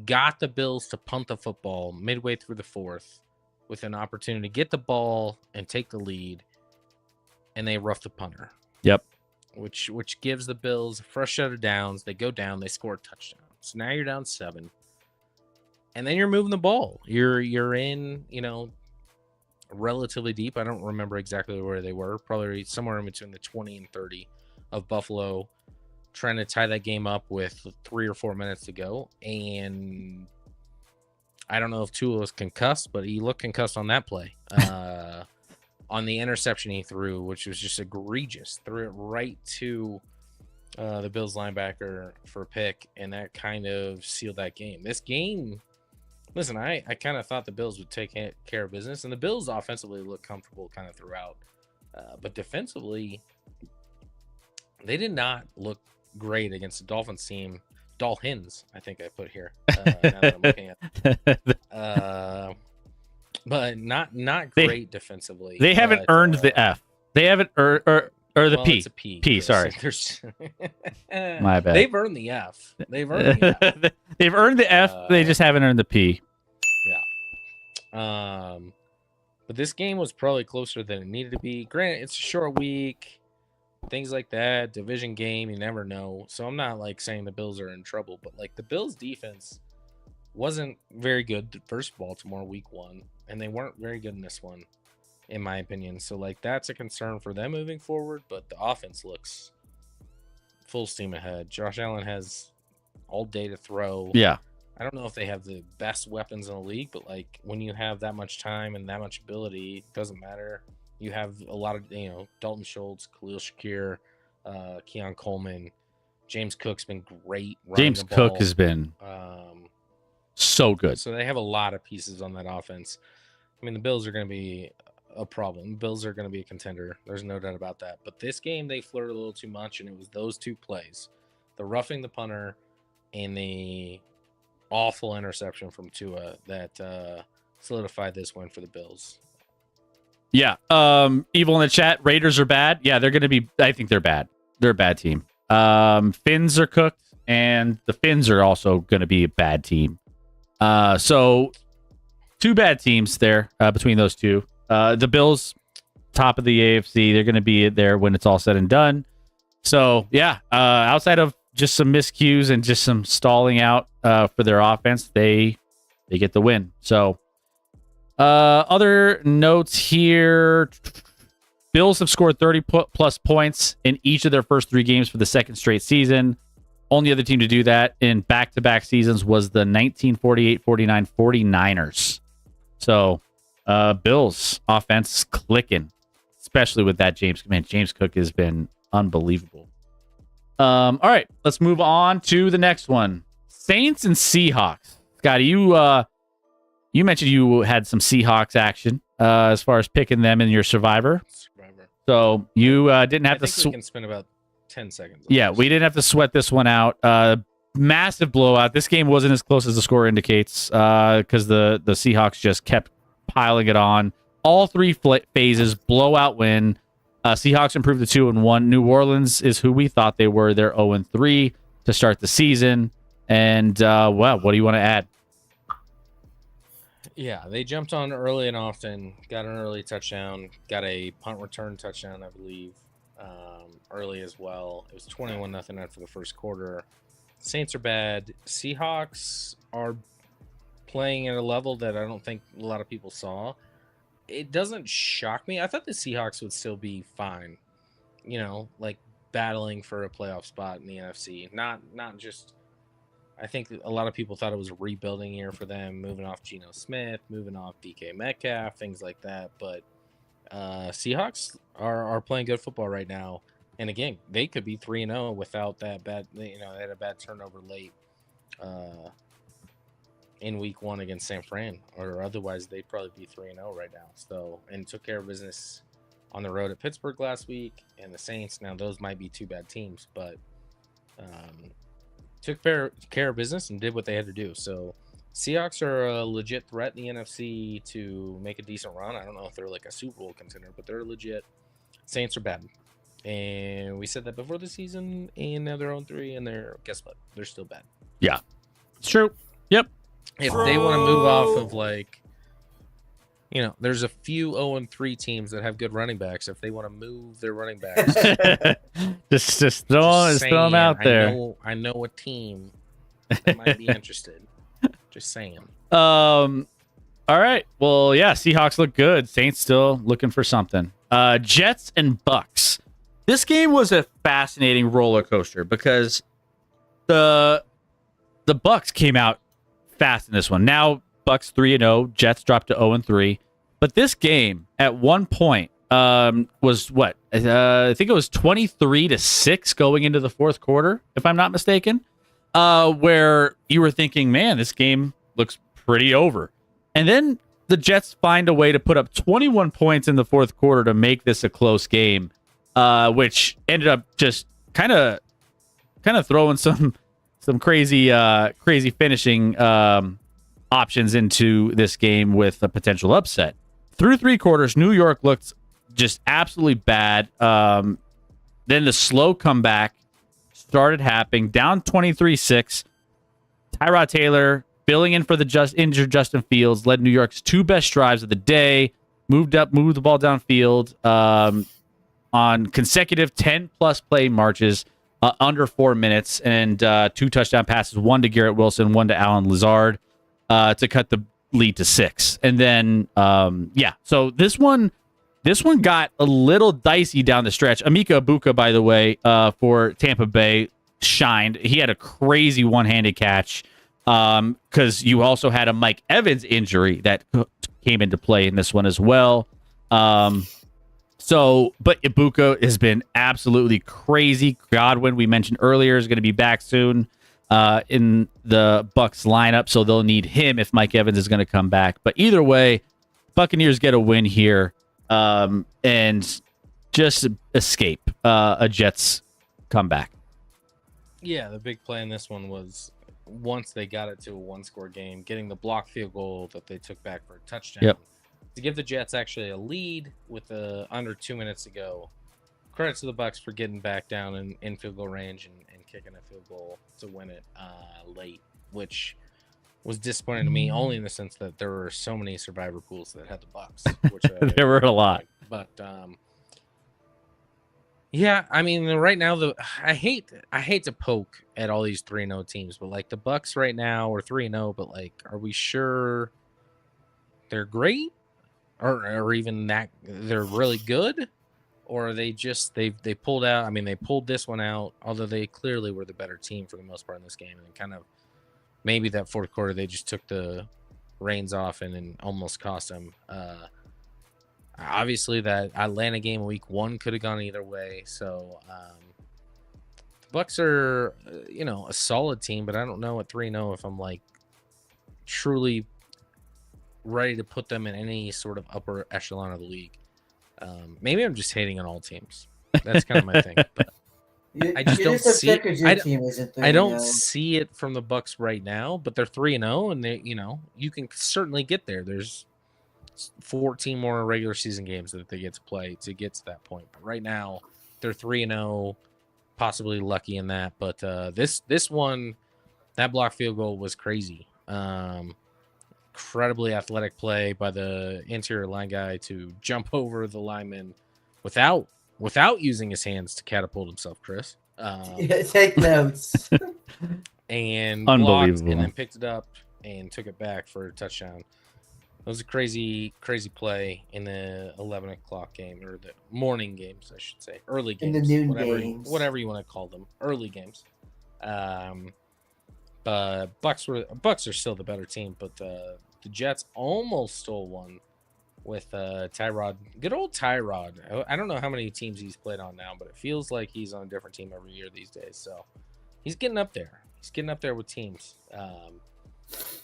got the Bills to punt the football midway through the fourth with an opportunity to get the ball and take the lead, and they roughed the punter. Yep. Which gives the Bills a fresh set of downs. They go down, they score a touchdown. So now you're down 7. And then you're moving the ball. You're in, relatively deep. I don't remember exactly where they were. Probably somewhere in between the 20 and 30 of Buffalo, trying to tie that game up with 3 or 4 minutes to go. And I don't know if Tua was concussed, but he looked concussed on that play. On the interception he threw, which was just egregious, threw it right to the Bills linebacker for a pick, and that kind of sealed that game. This game, listen, I kind of thought the Bills would take care of business, and the Bills offensively looked comfortable kind of throughout. But defensively, they did not look great against the Dolphins team. Dolphins, I think I put here. Now that I'm looking at but not great defensively. They haven't earned the F. They haven't or the P. It's a P. P, sorry. My bad. They've earned the F. They've earned the F. They've earned the F. They just haven't earned the P. Yeah. But this game was probably closer than it needed to be. Granted, it's a short week, things like that. Division game, you never know. So I'm not saying the Bills are in trouble, but the Bills defense wasn't very good versus Baltimore week 1, and they weren't very good in this one, in my opinion. So that's a concern for them moving forward, but the offense looks full steam ahead. Josh Allen has all day to throw. Yeah. I don't know if they have the best weapons in the league, but when you have that much time and that much ability, it doesn't matter. You have a lot of, Dalton Schultz, Khalil Shakir, Keon Coleman, James Cook's been great. James Cook has been so good. So they have a lot of pieces on that offense. I mean, the Bills are going to be a problem. The Bills are going to be a contender. There's no doubt about that. But this game, they flirted a little too much, and it was those 2 plays. The roughing the punter and the awful interception from Tua that solidified this win for the Bills. Yeah. Evil in the chat, Raiders are bad. Yeah, they're going to be, I think they're bad. They're a bad team. Finns are cooked, and the Finns are also going to be a bad team. So 2 bad teams there between those 2. The Bills, top of the AFC, they're going to be there when it's all said and done. So, yeah, outside of just some miscues and just some stalling out for their offense, they get the win. So, Other notes here. Bills have scored 30 plus points in each of their first 3 games for the second straight season. Only other team to do that in back-to-back seasons was the 1948-49 49ers. So, Bills offense clicking, especially with that James. Man, James Cook has been unbelievable. All right, let's move on to the next one. Saints and Seahawks. Scotty, you mentioned you had some Seahawks action as far as picking them in your Survivor. So you didn't have I to. think we can spend about 10 seconds. Yeah, we didn't have to sweat this one out. Massive blowout. This game wasn't as close as the score indicates because the Seahawks just kept piling it on. All 3 phases, blowout win. Seahawks improved to 2-1. New Orleans is who we thought they were. They're 0-3 to start the season. And well, what do you want to add? Yeah, they jumped on early and often, got an early touchdown, got a punt return touchdown, I believe, early as well. It was 21-0 after the first quarter. Saints are bad. Seahawks are playing at a level that I don't think a lot of people saw. It doesn't shock me. I thought the Seahawks would still be fine, you know, like battling for a playoff spot in the NFC. Not just. I think a lot of people thought it was a rebuilding year for them, moving off Geno Smith, moving off DK Metcalf, things like that. But Seahawks are playing good football right now. And again, they could be 3-0 without that bad. You know, they had a bad turnover late in Week 1 against San Fran, or otherwise they'd probably be 3-0 right now. So, and took care of business on the road at Pittsburgh last week, and the Saints. Now those might be 2 bad teams, but took care of business and did what they had to do. So Seahawks are a legit threat in the NFC to make a decent run. I don't know if they're like a Super Bowl contender, but they're legit. Saints are bad. And we said that before the season, and now they're 0-3, and guess what? They're still bad. Yeah, it's true. Yep. If they want to move off of, like, you know, there's a few 0-3 teams that have good running backs. If they want to move their running backs, just throw them out there. I know a team that might be interested. Just saying. All right. Well, yeah, Seahawks look good. Saints still looking for something. Jets and Bucks. This game was a fascinating roller coaster because the Bucks came out fast in this one. Now Bucks 3-0, Jets dropped to 0-3. But this game at one point was what? I think it was 23-6 going into the fourth quarter, if I'm not mistaken. Where you were thinking, man, this game looks pretty over. And then the Jets find a way to put up 21 points in the fourth quarter to make this a close game, which ended up just kind of throwing some crazy finishing options into this game with a potential upset. Through 3 quarters, New York looked just absolutely bad. Then the slow comeback started happening, down 23-6. Tyrod Taylor, filling in for the injured Justin Fields, led New York's 2 best drives of the day, moved the ball downfield on consecutive 10-plus play marches under 4 minutes, and 2 touchdown passes, 1 to Garrett Wilson, 1 to Alan Lazard, to cut the lead to 6. And then, so this one got a little dicey down the stretch. Emeka Egbuka, by the way, for Tampa Bay, shined. He had a crazy one-handed catch because you also had a Mike Evans injury that came into play in this one as well. But Egbuka has been absolutely crazy. Godwin, we mentioned earlier, is going to be back soon in the Bucks lineup, so they'll need him if Mike Evans is going to come back. But either way, Buccaneers get a win here and just escape a Jets comeback. Yeah, the big play in this one was once they got it to a 1-score game, getting the block field goal that they took back for a touchdown. Yep. To give the Jets actually a lead with under 2 minutes to go. Credit to the Bucks for getting back down in field goal range and kicking a field goal to win it late, which was disappointing to me only in the sense that there were so many survivor pools that had the Bucks. Which There were a lot. But yeah, I mean, right now I hate to poke at all these 3-0 teams, but like the Bucks right now are 3-0, but like, are we sure they're great, or even that they're really good, or are they just they pulled out. I mean, they pulled this one out, although they clearly were the better team for the most part in this game, and kind of maybe that fourth quarter they just took the reins off and almost cost them. Obviously, that Atlanta game week 1 could have gone either way. So the Bucks are, a solid team, but I don't know at 3-0 if I'm like truly ready to put them in any sort of upper echelon of the league. Maybe I'm just hating on all teams. That's kind of my thing. But I just don't see it. I don't see it from the Bucks right now, but they're 3-0, and they, you can certainly get there. There's 14 more regular season games that they get to play to get to that point. But right now, they're 3-0, possibly lucky in that. But this one, that block field goal was crazy. Incredibly athletic play by the interior line guy to jump over the lineman without using his hands to catapult himself, Chris. Take notes. And blocked, and then picked it up and took it back for a touchdown. It was a crazy play in the 11 o'clock game, or the morning games, I should say. Early games. In the noon games. Whatever you want to call them. Early games. But Bucks are still the better team, but the Jets almost stole one with Tyrod. Good old Tyrod. I don't know how many teams he's played on now, but it feels like he's on a different team every year these days. So he's getting up there. He's getting up there with teams.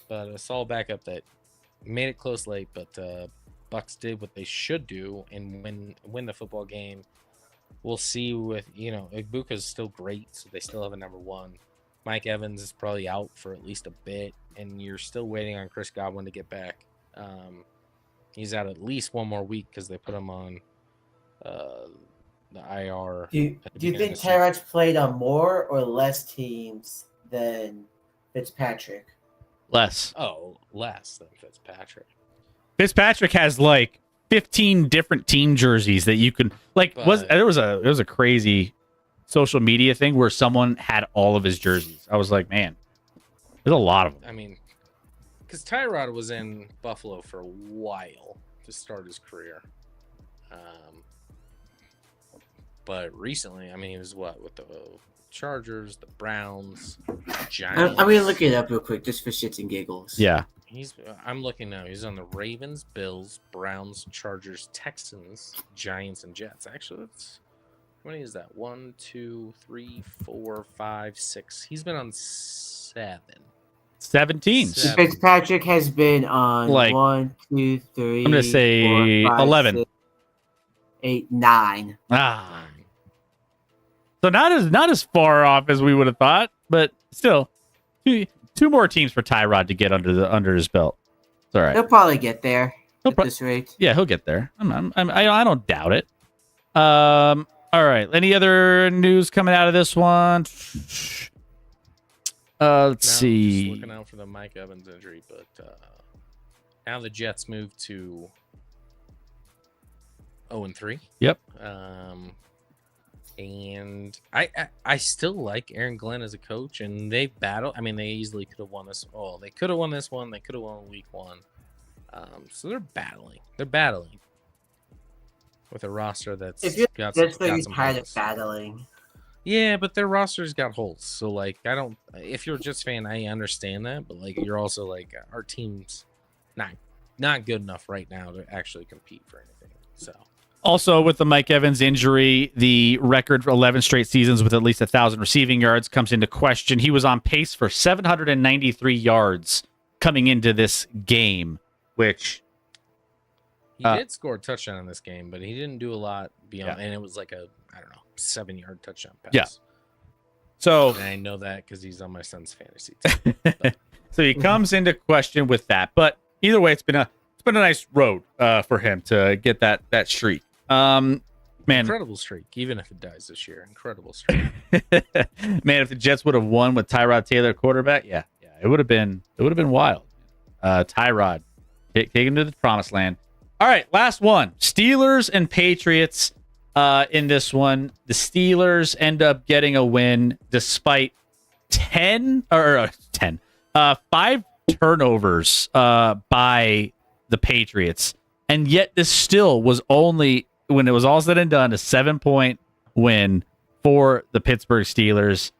But a solid backup that made it close late, but Bucks did what they should do and win the football game. We'll see with, Igbuka's still great, so they still have a number 1. Mike Evans is probably out for at least a bit, and you're still waiting on Chris Godwin to get back. He's out at least one more week because they put him on the IR. Do you think Tyrod's played on more or less teams than Fitzpatrick? Less. Oh, less than Fitzpatrick. Fitzpatrick has like 15 different team jerseys that you can there was a crazy social media thing where someone had all of his jerseys. I was like, man, there's a lot of them. I mean, because Tyrod was in Buffalo for a while to start his career. But recently, I mean, he was with the Chargers, the Browns, Giants. I'm gonna look it up real quick just for shits and giggles. Yeah. I'm looking now. He's on the Ravens, Bills, Browns, Chargers, Texans, Giants, and Jets. Actually, how many is that? 1, 2, 3, 4, 5, 6. He's been on 7. 7 teams. Fitzpatrick has been on 1, 2, 3. I'm gonna say 4, 5, 11. 6, 8, 9. So not as far off as we would have thought, but still, two more teams for Tyrod to get under his belt. It's all right. He'll probably get there at this rate. Yeah, he'll get there. I don't doubt it. All right. Any other news coming out of this one? Let's see. Just looking out for the Mike Evans injury, but now the Jets move to 0-3. Yep. And I still like Aaron Glenn as a coach, and they battle. I mean, they easily could have won this. Oh, they could have won this one. They could have won week 1. So they're battling. They're battling with a roster that's got some tired holes. of battling. Yeah, but their roster's got holes. So like, I don't. If you're a Jets fan, I understand that, but like, you're also like, our team's not good enough right now to actually compete for anything. So. Also, with the Mike Evans injury, the record for 11 straight seasons with at least 1,000 receiving yards comes into question. He was on pace for 793 yards coming into this game, which... He did score a touchdown in this game, but he didn't do a lot beyond... Yeah. And it was like a, 7-yard touchdown pass. Yeah. So... And I know that because he's on my son's fantasy team. So he comes into question with that. But either way, it's been a nice road for him to get that streak. Man, incredible streak, even if it dies this year. Incredible streak. Man, if the Jets would have won with Tyrod Taylor quarterback, yeah, it would have been wild. Tyrod, take him to the promised land. All right, last one. Steelers and Patriots in this one. The Steelers end up getting a win despite 5 turnovers by the Patriots. And yet this still was only, when it was all said and done, a 7-point win for the Pittsburgh Steelers.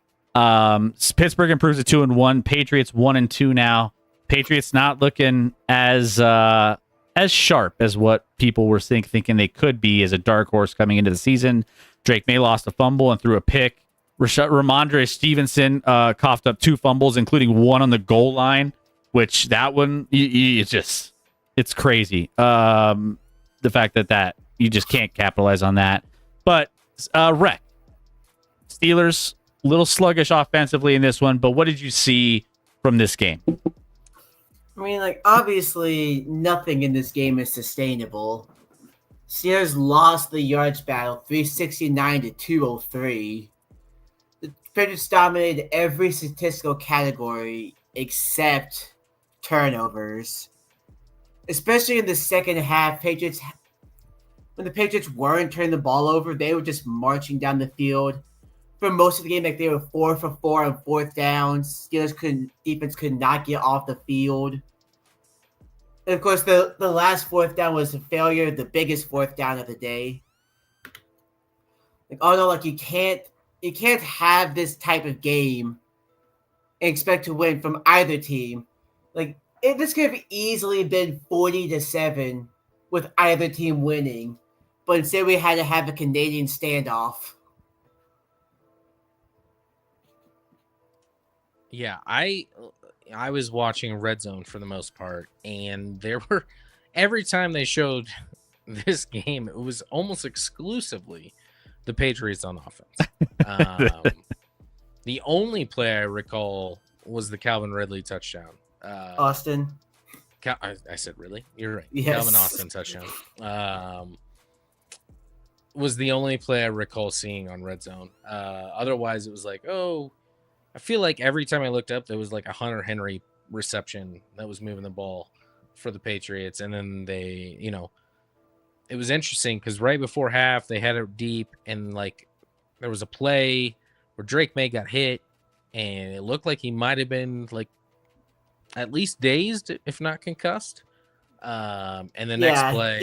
Pittsburgh improves to 2-1. Patriots 1-2 now. Patriots not looking as sharp as what people were thinking they could be as a dark horse coming into the season. Drake May lost a fumble and threw a pick. Ramondre Stevenson coughed up 2 fumbles, including one on the goal line, which that one, it's crazy. The fact that you just can't capitalize on that. But Rec, Steelers, a little sluggish offensively in this one, but what did you see from this game? I mean, like, obviously, nothing in this game is sustainable. Steelers lost the yards battle 369 to 203. The Patriots dominated every statistical category except turnovers. Especially in the second half, when the Patriots weren't turning the ball over, they were just marching down the field. For most of the game, like, they were 4 for 4 on fourth downs. Defense could not get off the field. And of course, the last fourth down was a failure, the biggest fourth down of the day. Like, oh no, like, you can't have this type of game and expect to win from either team. Like, this could have easily been 40-7 with either team winning, but instead we had to have a Canadian standoff. Yeah, I was watching Red Zone for the most part, and there were, every time they showed this game, it was almost exclusively the Patriots on offense. The only play I recall was the Calvin Ridley touchdown. Austin. I said, really? You're right. Yes. Calvin Austin touchdown. Was the only play I recall seeing on Red Zone. Otherwise, it was like, oh, I feel like every time I looked up, there was like a Hunter Henry reception that was moving the ball for the Patriots. And then they, it was interesting because right before half, they had it deep and like there was a play where Drake May got hit and it looked like he might have been like at least dazed, if not concussed. And the next play,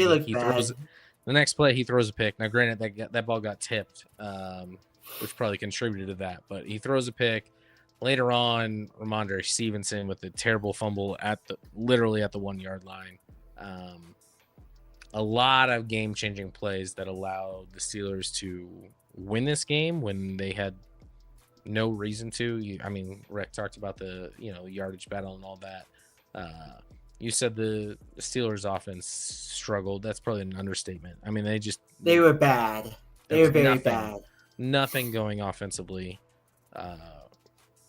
he throws a pick. Now, granted, that ball got tipped, which probably contributed to that. But he throws a pick. Later on, Ramondre Stevenson with a terrible fumble literally at the 1-yard line. A lot of game-changing plays that allowed the Steelers to win this game when they had no reason to. Rec talked about the yardage battle and all that. You said the Steelers offense struggled. That's probably an understatement. They were bad. They were very bad. Nothing going offensively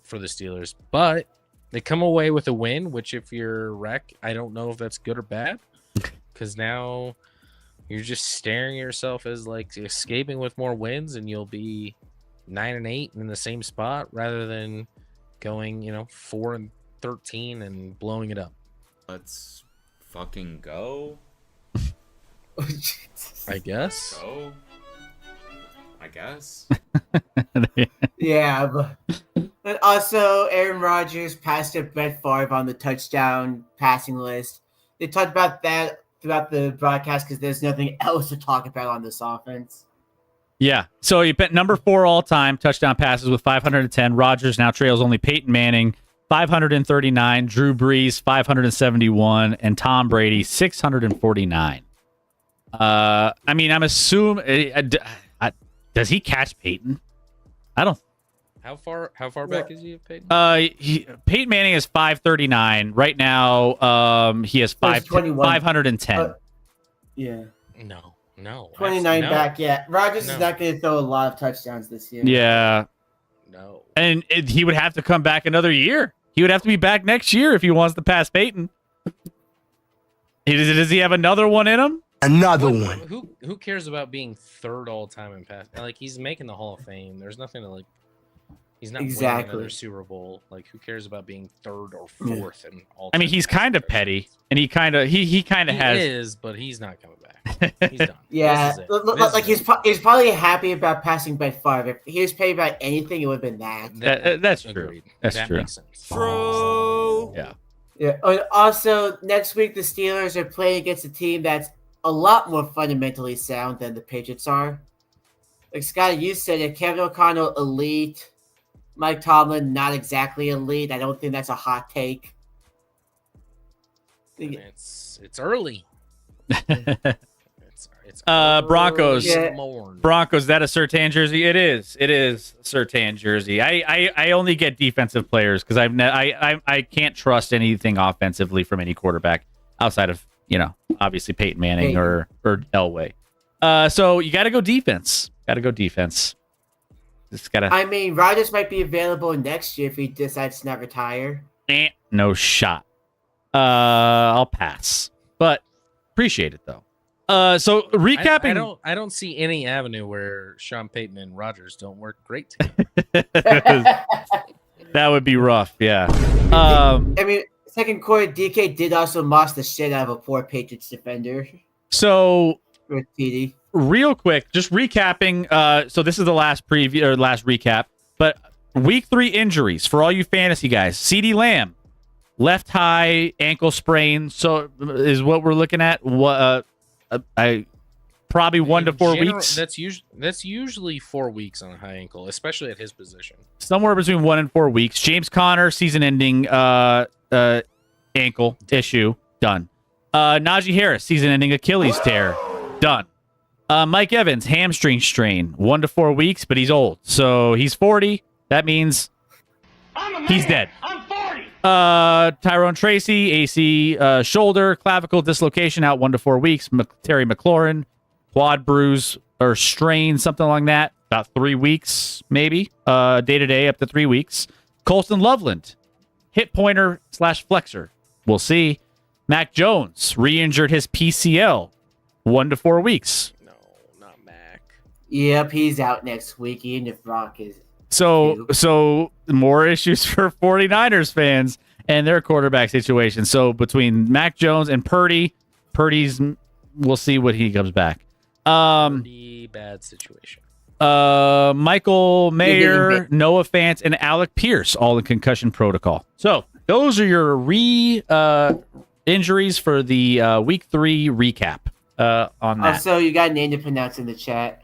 for the Steelers, but they come away with a win, which if you're Rec, I don't know if that's good or bad, because now you're just staring at yourself as like escaping with more wins and you'll be 9-8 in the same spot rather than going 4-13 and blowing it up. Let's fucking go. I guess. Go. I guess. Yeah, but also Aaron Rodgers passed to Brett Favre on the touchdown passing list. They talked about that throughout the broadcast because there's nothing else to talk about on this offense. Yeah, so he bet number 4 all-time touchdown passes with 510. Rodgers now trails only Peyton Manning, 539, Drew Brees, 571, and Tom Brady, 649. I'm assuming... does he catch Peyton? I don't... How far back is he of Peyton? Peyton Manning is 539. Right now, he has 510. Yeah. No. 29 no. back, yeah. Rodgers is not going to throw a lot of touchdowns this year. Yeah. No. And he would have to come back another year. He would have to be back next year if he wants to pass Peyton. Does he have another one in him? Another one. Who cares about being third all time in pass? Like, he's making the Hall of Fame. There's nothing to like. He's not winning another Super Bowl. Like, who cares about being third or fourth in all? He's kind of petty, and he kind of has. He is, but he's not coming back. He's done. Yeah, he's probably happy about passing by Favre. If he was paid by anything, it would have been that. That's true. Agreed. That's that true. Makes sense. True. Yeah. Yeah. And also, next week the Steelers are playing against a team that's a lot more fundamentally sound than the Patriots are. Like Scott, you said it. Kevin O'Connell, elite. Mike Tomlin, not exactly elite. I don't think that's a hot take. And it's early. It's Broncos. early in Yeah. the morning. Broncos, that a Surtain jersey? It is. It is a Surtain jersey. I only get defensive players because I can't trust anything offensively from any quarterback outside of, obviously Peyton Manning or Elway. So you got to go defense. Got to go defense. Just gotta. I mean, Rodgers might be available next year if he decides to not retire. No shot. I'll pass, but appreciate it though. So recapping, I don't see any avenue where Sean Payton and Rodgers don't work great together. that would be rough. Yeah. I mean, second quarter, DK did also moss the shit out of a poor Patriots defender So with TD. real quick, just recapping. So this is the last preview or last recap, but week 3 injuries for all you fantasy guys. CeeDee Lamb, left high ankle sprain. So is what we're looking at. What I probably 1 to 4 weeks. That's usually 4 weeks on a high ankle, especially at his position. Somewhere between 1 and 4 weeks. James Conner, season-ending ankle issue, done. Najee Harris, season-ending Achilles tear, done. Mike Evans, hamstring strain, 1 to 4 weeks, but he's old, so he's 40. That means he's dead. I'm 40. Tyrone Tracy, AC shoulder, clavicle dislocation, out 1 to 4 weeks. Terry McLaurin, quad bruise or strain, something along that, about 3 weeks, maybe. Day to day, up to 3 weeks. Colston Loveland, hip pointer / flexor. We'll see. Mac Jones re-injured his PCL, 1 to 4 weeks. No, not Mac. Yep, he's out next week, even if Brock is. So more issues for 49ers fans and their quarterback situation. So between Mac Jones and Purdy's, we'll see what he comes back. Pretty bad situation. Michael Mayer, Noah Fant, and Alec Pierce all in concussion protocol. So those are your injuries for the week 3 recap on that. Also, you got a name to pronounce in the chat.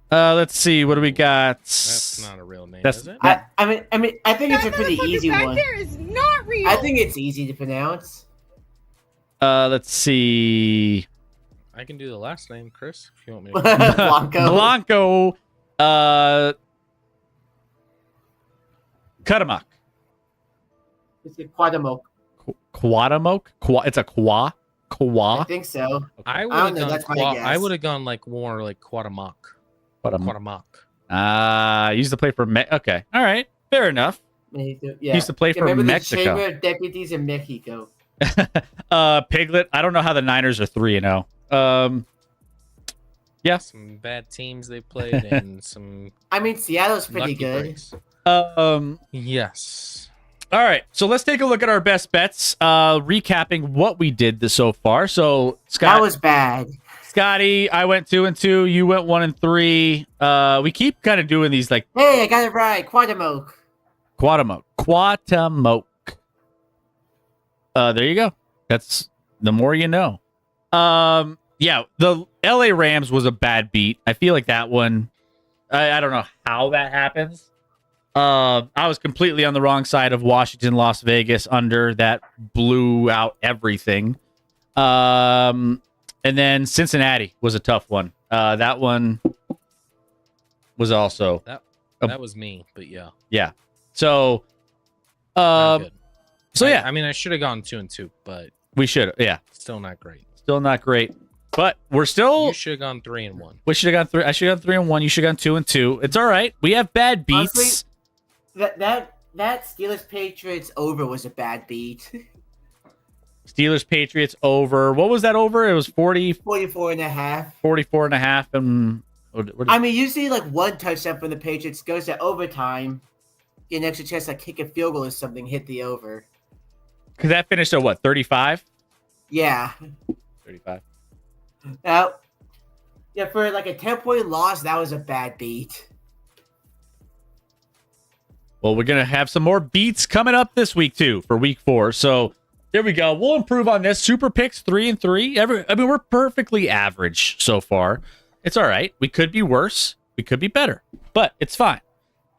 Let's see. What do we got? That's not a real name, That's- is it? I mean, I think it's a That pretty motherfucker easy back one. there is not real. I think it's easy to pronounce. Let's see. I can do the last name, Chris, if you want me to. Blanco. Blanco. Cuttamuck. It's a Quadamoke. Quadamoke? It's a qua? I Qua? think so. I would I don't have know, gone. that's my guess. I would have gone like more like Quadamock. Quadamock. Used to play for Okay. All right. Fair enough. Yeah. Used to play for Remember Mexico. the Chamber of Deputies in Mexico. Piglet. I don't know how the Niners are 3-0. Yeah. Some bad teams they played and some I mean, Seattle's pretty lucky good. breaks. All Yes. right. So let's take a look at our best bets. Recapping what we did so far. So Scott, That was bad. Scotty, I went 2 and 2. You went 1 and 3. We keep kind of doing these like Hey, I got it right. Quadamoke. Quatamoke. There you go. That's the more you know. Yeah, the LA Rams was a bad beat. I feel like that one. I don't know how that happens. I was completely on the wrong side of Washington, Las Vegas under that blew out everything. And then Cincinnati was a tough one. That one was also That was me, but yeah. yeah. So, Not good. yeah, I mean, I should have gone 2 and 2, but we should. Yeah, still not great. still not great, but we're still. You should have gone 3 and 1. We should have gone 3. I should have gone 3 and 1. You should have gone 2 and 2. It's all right. We have bad beats. Honestly, that Steelers Patriots over was a bad beat. Steelers Patriots over. What was that over? It was 44 and a half. 44 and a half. And I mean, usually like one touchdown from the Patriots goes to overtime. Get an extra chance to kick a field goal or something, hit the over. because that finished at what, 35? Yeah. 35. Yeah, for like a 10-point loss, that was a bad beat. Well, we're going to have some more beats coming up this week, too, for week 4. So there we go. We'll improve on this. Super picks 3-3. We're perfectly average so far. It's all right. We could be worse. We could be better, but it's fine.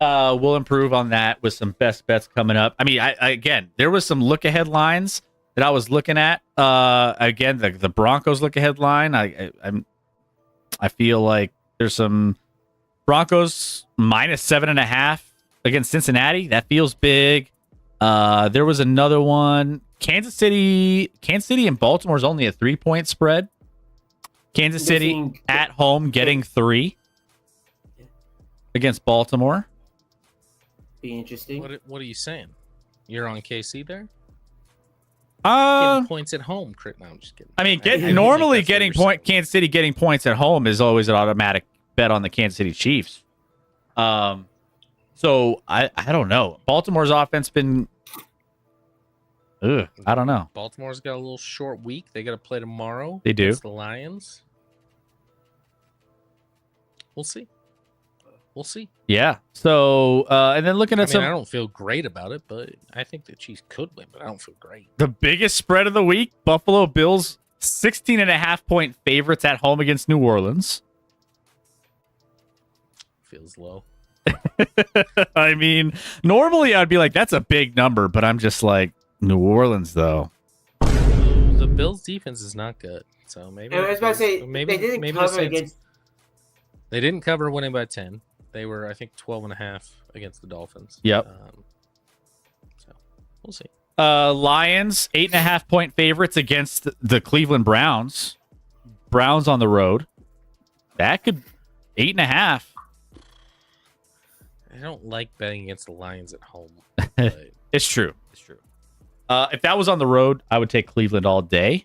We'll improve on that with some best bets coming up. I mean, again, there was some look ahead lines that I was looking at. Again, the Broncos look ahead line. I feel like there's some Broncos -7.5 against Cincinnati. That feels big. There was another one. Kansas City and Baltimore is only a 3-point spread. Kansas City at home getting 3 against Baltimore. Be interesting. What are you saying? You're on KC there? Uh, Getting points at home. No, I'm just kidding. I mean, think normally that's what getting you're saying. Kansas City getting points at home is always an automatic bet on the Kansas City Chiefs. So I don't know. Baltimore's offense been. I don't know. Baltimore's got a little short week. They got to play tomorrow. They do. Against the Lions. We'll see. We'll see. Yeah. So and then looking at I don't feel great about it, but I think the Chiefs could win, but I don't feel great. the biggest spread of the week, Buffalo Bills 16.5-point favorites at home against New Orleans. Feels low. I mean, normally I'd be like, that's a big number, but I'm just like, New Orleans, though. The Bills' defense is not good, so maybe. I was about to say maybe they didn't maybe the cover Saints- against. They didn't cover winning by 10. They were, I think, 12.5 against the Dolphins. Yep. So we'll see. Lions 8.5-point favorites against the Cleveland Browns. Browns on the road. That could 8.5. I don't like betting against the Lions at home. But It's true. It's true. If that was on the road, I would take Cleveland all day.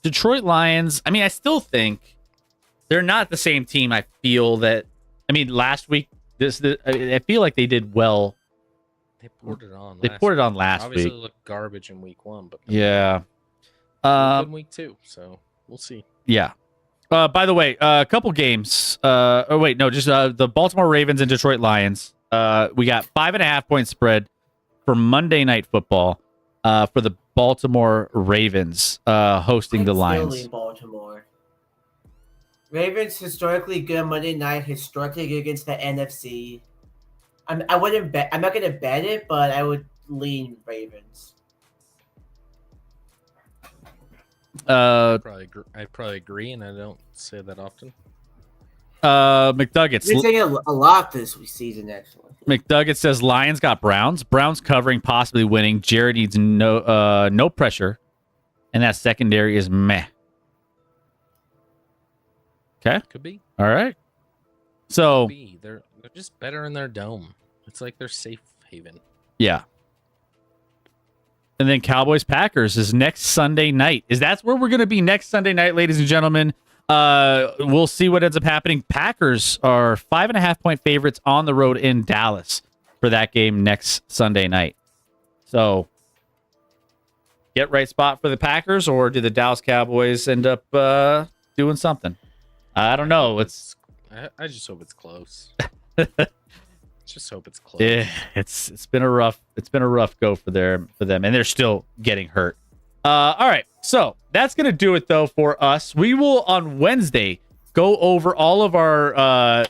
Detroit Lions. I mean, I still think they're not the same team. I feel that. I mean, last week, I feel like they did well. they poured it on. They poured it on last Obviously, week. it looked garbage in week 1, but Yeah. good in week 2. So we'll see. Yeah. By the way, a couple games. The Baltimore Ravens and Detroit Lions. We got 5.5-point spread for Monday Night Football for the Baltimore Ravens hosting the I'm still Lions. in Baltimore. Ravens historically good Monday night, historically good against the NFC. I wouldn't bet. I'm not gonna bet it, but I would lean Ravens. I'd probably agree, and I don't say that often. McDuggets. You're saying a lot this season, actually. McDuggett says Lions got Browns. Browns covering, possibly winning. Jared needs no pressure, and that secondary is meh. Okay. Could be. All right. So Could be. They're just better in their dome. It's like their safe haven. yeah. And then Cowboys Packers is next Sunday night. That's where we're going to be next Sunday night, ladies and gentlemen. We'll see what ends up happening. Packers are 5.5-point favorites on the road in Dallas for that game next Sunday night. So, get right spot for the Packers, or do the Dallas Cowboys end up doing something? I don't know. I just hope it's close. Just hope it's close. Yeah, it's been a rough go for them, and they're still getting hurt. All right, so that's gonna do it though for us. We will on Wednesday go over all of our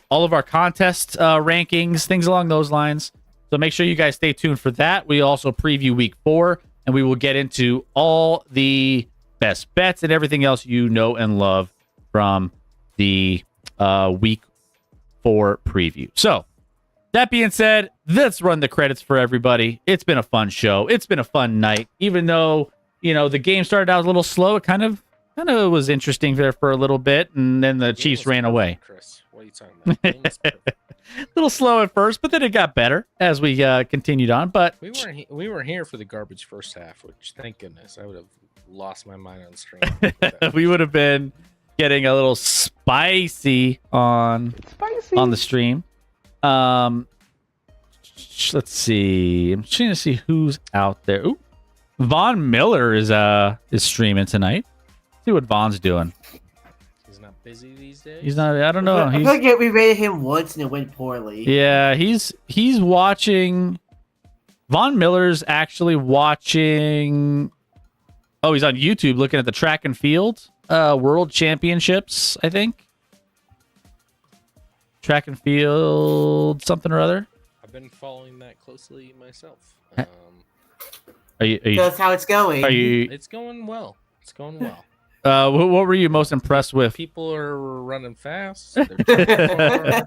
contest rankings, things along those lines. So make sure you guys stay tuned for that. We also preview week 4, and we will get into all the best bets and everything else you know and love from the week 4 preview. So that being said, let's run the credits for everybody. It's been a fun show. It's been a fun night. Even though, the game started out a little slow, it kind of was interesting there for a little bit, and then the Chiefs ran away. Chris, what are you talking about? Game was perfect. A little slow at first, but then it got better as we continued on. But We weren't here for the garbage first half, which thank goodness. I would have lost my mind on stream. we would have been getting a little spicy on the stream. Let's see. I'm trying to see who's out there. Ooh, Von Miller is streaming tonight. See what Von's doing. He's not busy these days. He's not. I don't know. I feel like we rated him once and it went poorly. Yeah, he's watching. Von Miller's actually watching. Oh, he's on YouTube looking at the track and field world championships, I think. Track and field something or other. I've been following that closely myself. Are you That's how it's going. are you It's going well. It's going well. what were you most impressed with? People are running fast. They're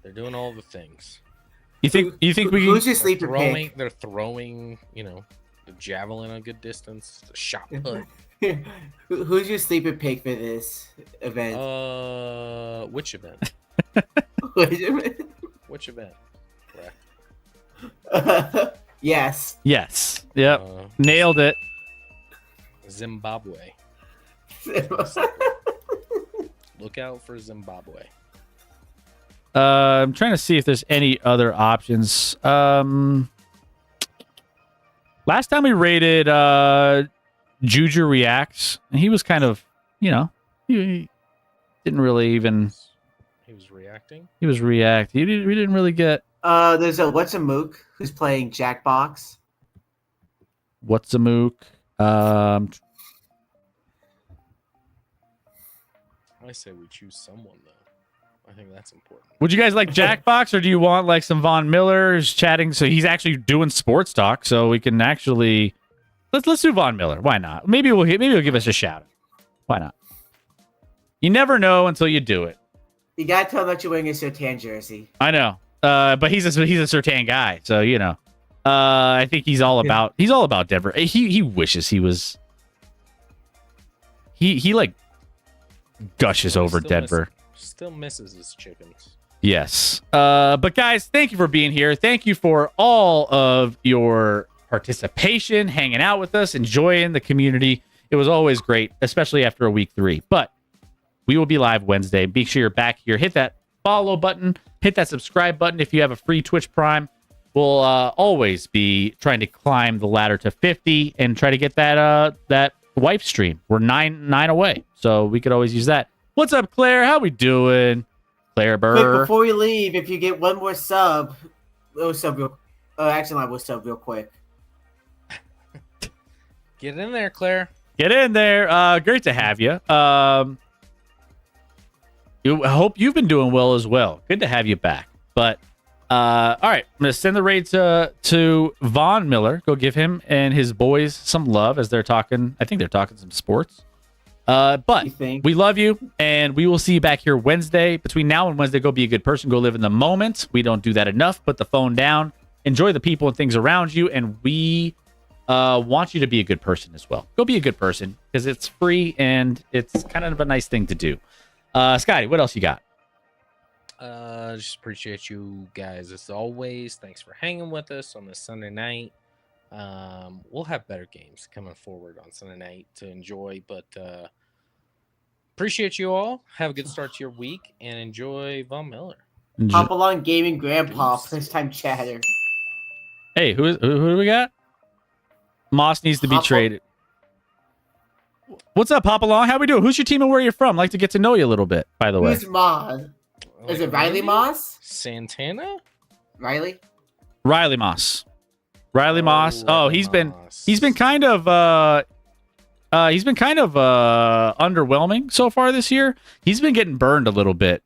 they're doing all the things. You think we can Who's your They're sleeper throwing, pick? they're throwing, the javelin a good distance, the shot put. Who's your sleeper pick for this event? Which event? Which event? Yes. Yes. Yep. Nailed it. Zimbabwe. Look out for Zimbabwe. I'm trying to see if there's any other options. Last time we rated Juju Reacts, and he was kind of, he didn't really even. He was reacting. He was react. We didn't really get. There's what's a mook who's playing Jackbox. What's a mook? I say we choose someone though. I think that's important. Would you guys like Jackbox, or do you want like some Von Miller's chatting? So he's actually doing sports talk, so we can actually let's do Von Miller. Why not? Maybe he'll give us a shout out. Why not? You never know until you do it. You gotta tell him that you're wearing a Sertan jersey. I know, but he's a Sertan guy, so I think he's all about Denver. He wishes he was. He like gushes over Denver. Still misses his chickens. Yes. But guys, thank you for being here. Thank you for all of your participation, hanging out with us, enjoying the community. It was always great, especially after a week 3. But we will be live Wednesday. Make sure you're back here. Hit that follow button. Hit that subscribe button if you have a free Twitch Prime. We'll always be trying to climb the ladder to 50 and try to get that wife stream. We're 9 away, so we could always use that. What's up, Claire? How we doing? Claire Quick, Burr. before we leave, if you get one more sub, we'll sub real quick. Get in there, Claire. Get in there. Great to have you. I hope you've been doing well as well. Good to have you back. But all right, I'm gonna send the raid to Von Miller. Go give him and his boys some love as they're talking. I think they're talking some sports. But we love you, and we will see you back here Wednesday. Between now and Wednesday, go be a good person. Go live in the moment. We don't do that enough. Put the phone down. Enjoy the people and things around you, and we want you to be a good person as well. Go be a good person because it's free and it's kind of a nice thing to do. Scotty, what else you got? Just appreciate you guys as always. Thanks for hanging with us on this Sunday night. We'll have better games coming forward on Sunday night to enjoy, but appreciate you all. Have a good start to your week and enjoy Von Miller. Hop along gaming grandpa, first time chatter. Hey, who do we got? Moss needs to be traded. What's up, Hop Along? How we doing? Who's your team and where you're from? I'd like to get to know you a little bit, by the way. Who's Moss? Is it Riley Moss? Santana? Riley Moss. Riley Moss. Oh, he's been kind of underwhelming so far this year. He's been getting burned a little bit.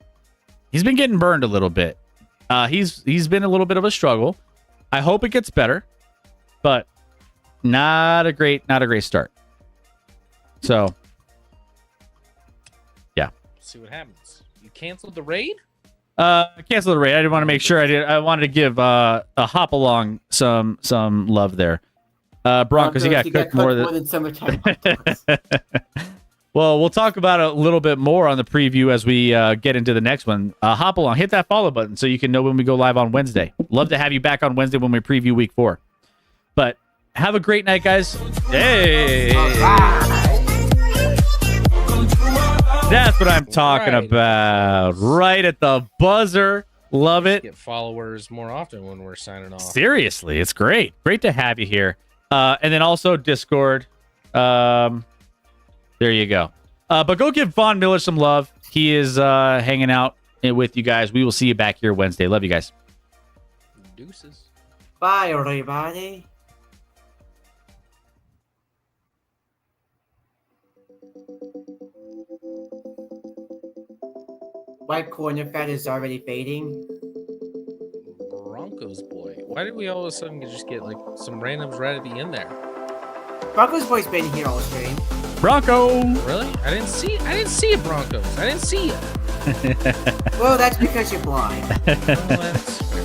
He's been a little bit of a struggle. I hope it gets better, but not a great start. So, yeah. See what happens. You canceled the raid? Cancel the raid. I didn't want to make sure I did. I wanted to give a Hop Along some love there. Broncos, you got cooked more than summertime. Well, we'll talk about it a little bit more on the preview as we get into the next one. Hop Along, hit that follow button so you can know when we go live on Wednesday. Love to have you back on Wednesday when we preview week 4. But have a great night, guys. Hey. That's what I'm talking about. Right at the buzzer. Love it. Get followers more often when we're signing off. Seriously, it's great. Great to have you here. And then also Discord. There you go. But go give Von Miller some love. he is hanging out with you guys. We will see you back here Wednesday. Love you guys. Deuces. Bye, everybody. White corner fat is already fading. Broncos boy. Why did we all of a sudden just get like some randoms right at the end there? Broncos boy's been here all stream. Bronco. Really? I didn't see a Broncos. I didn't see you. Well, that's because you're blind. Well, that's fair.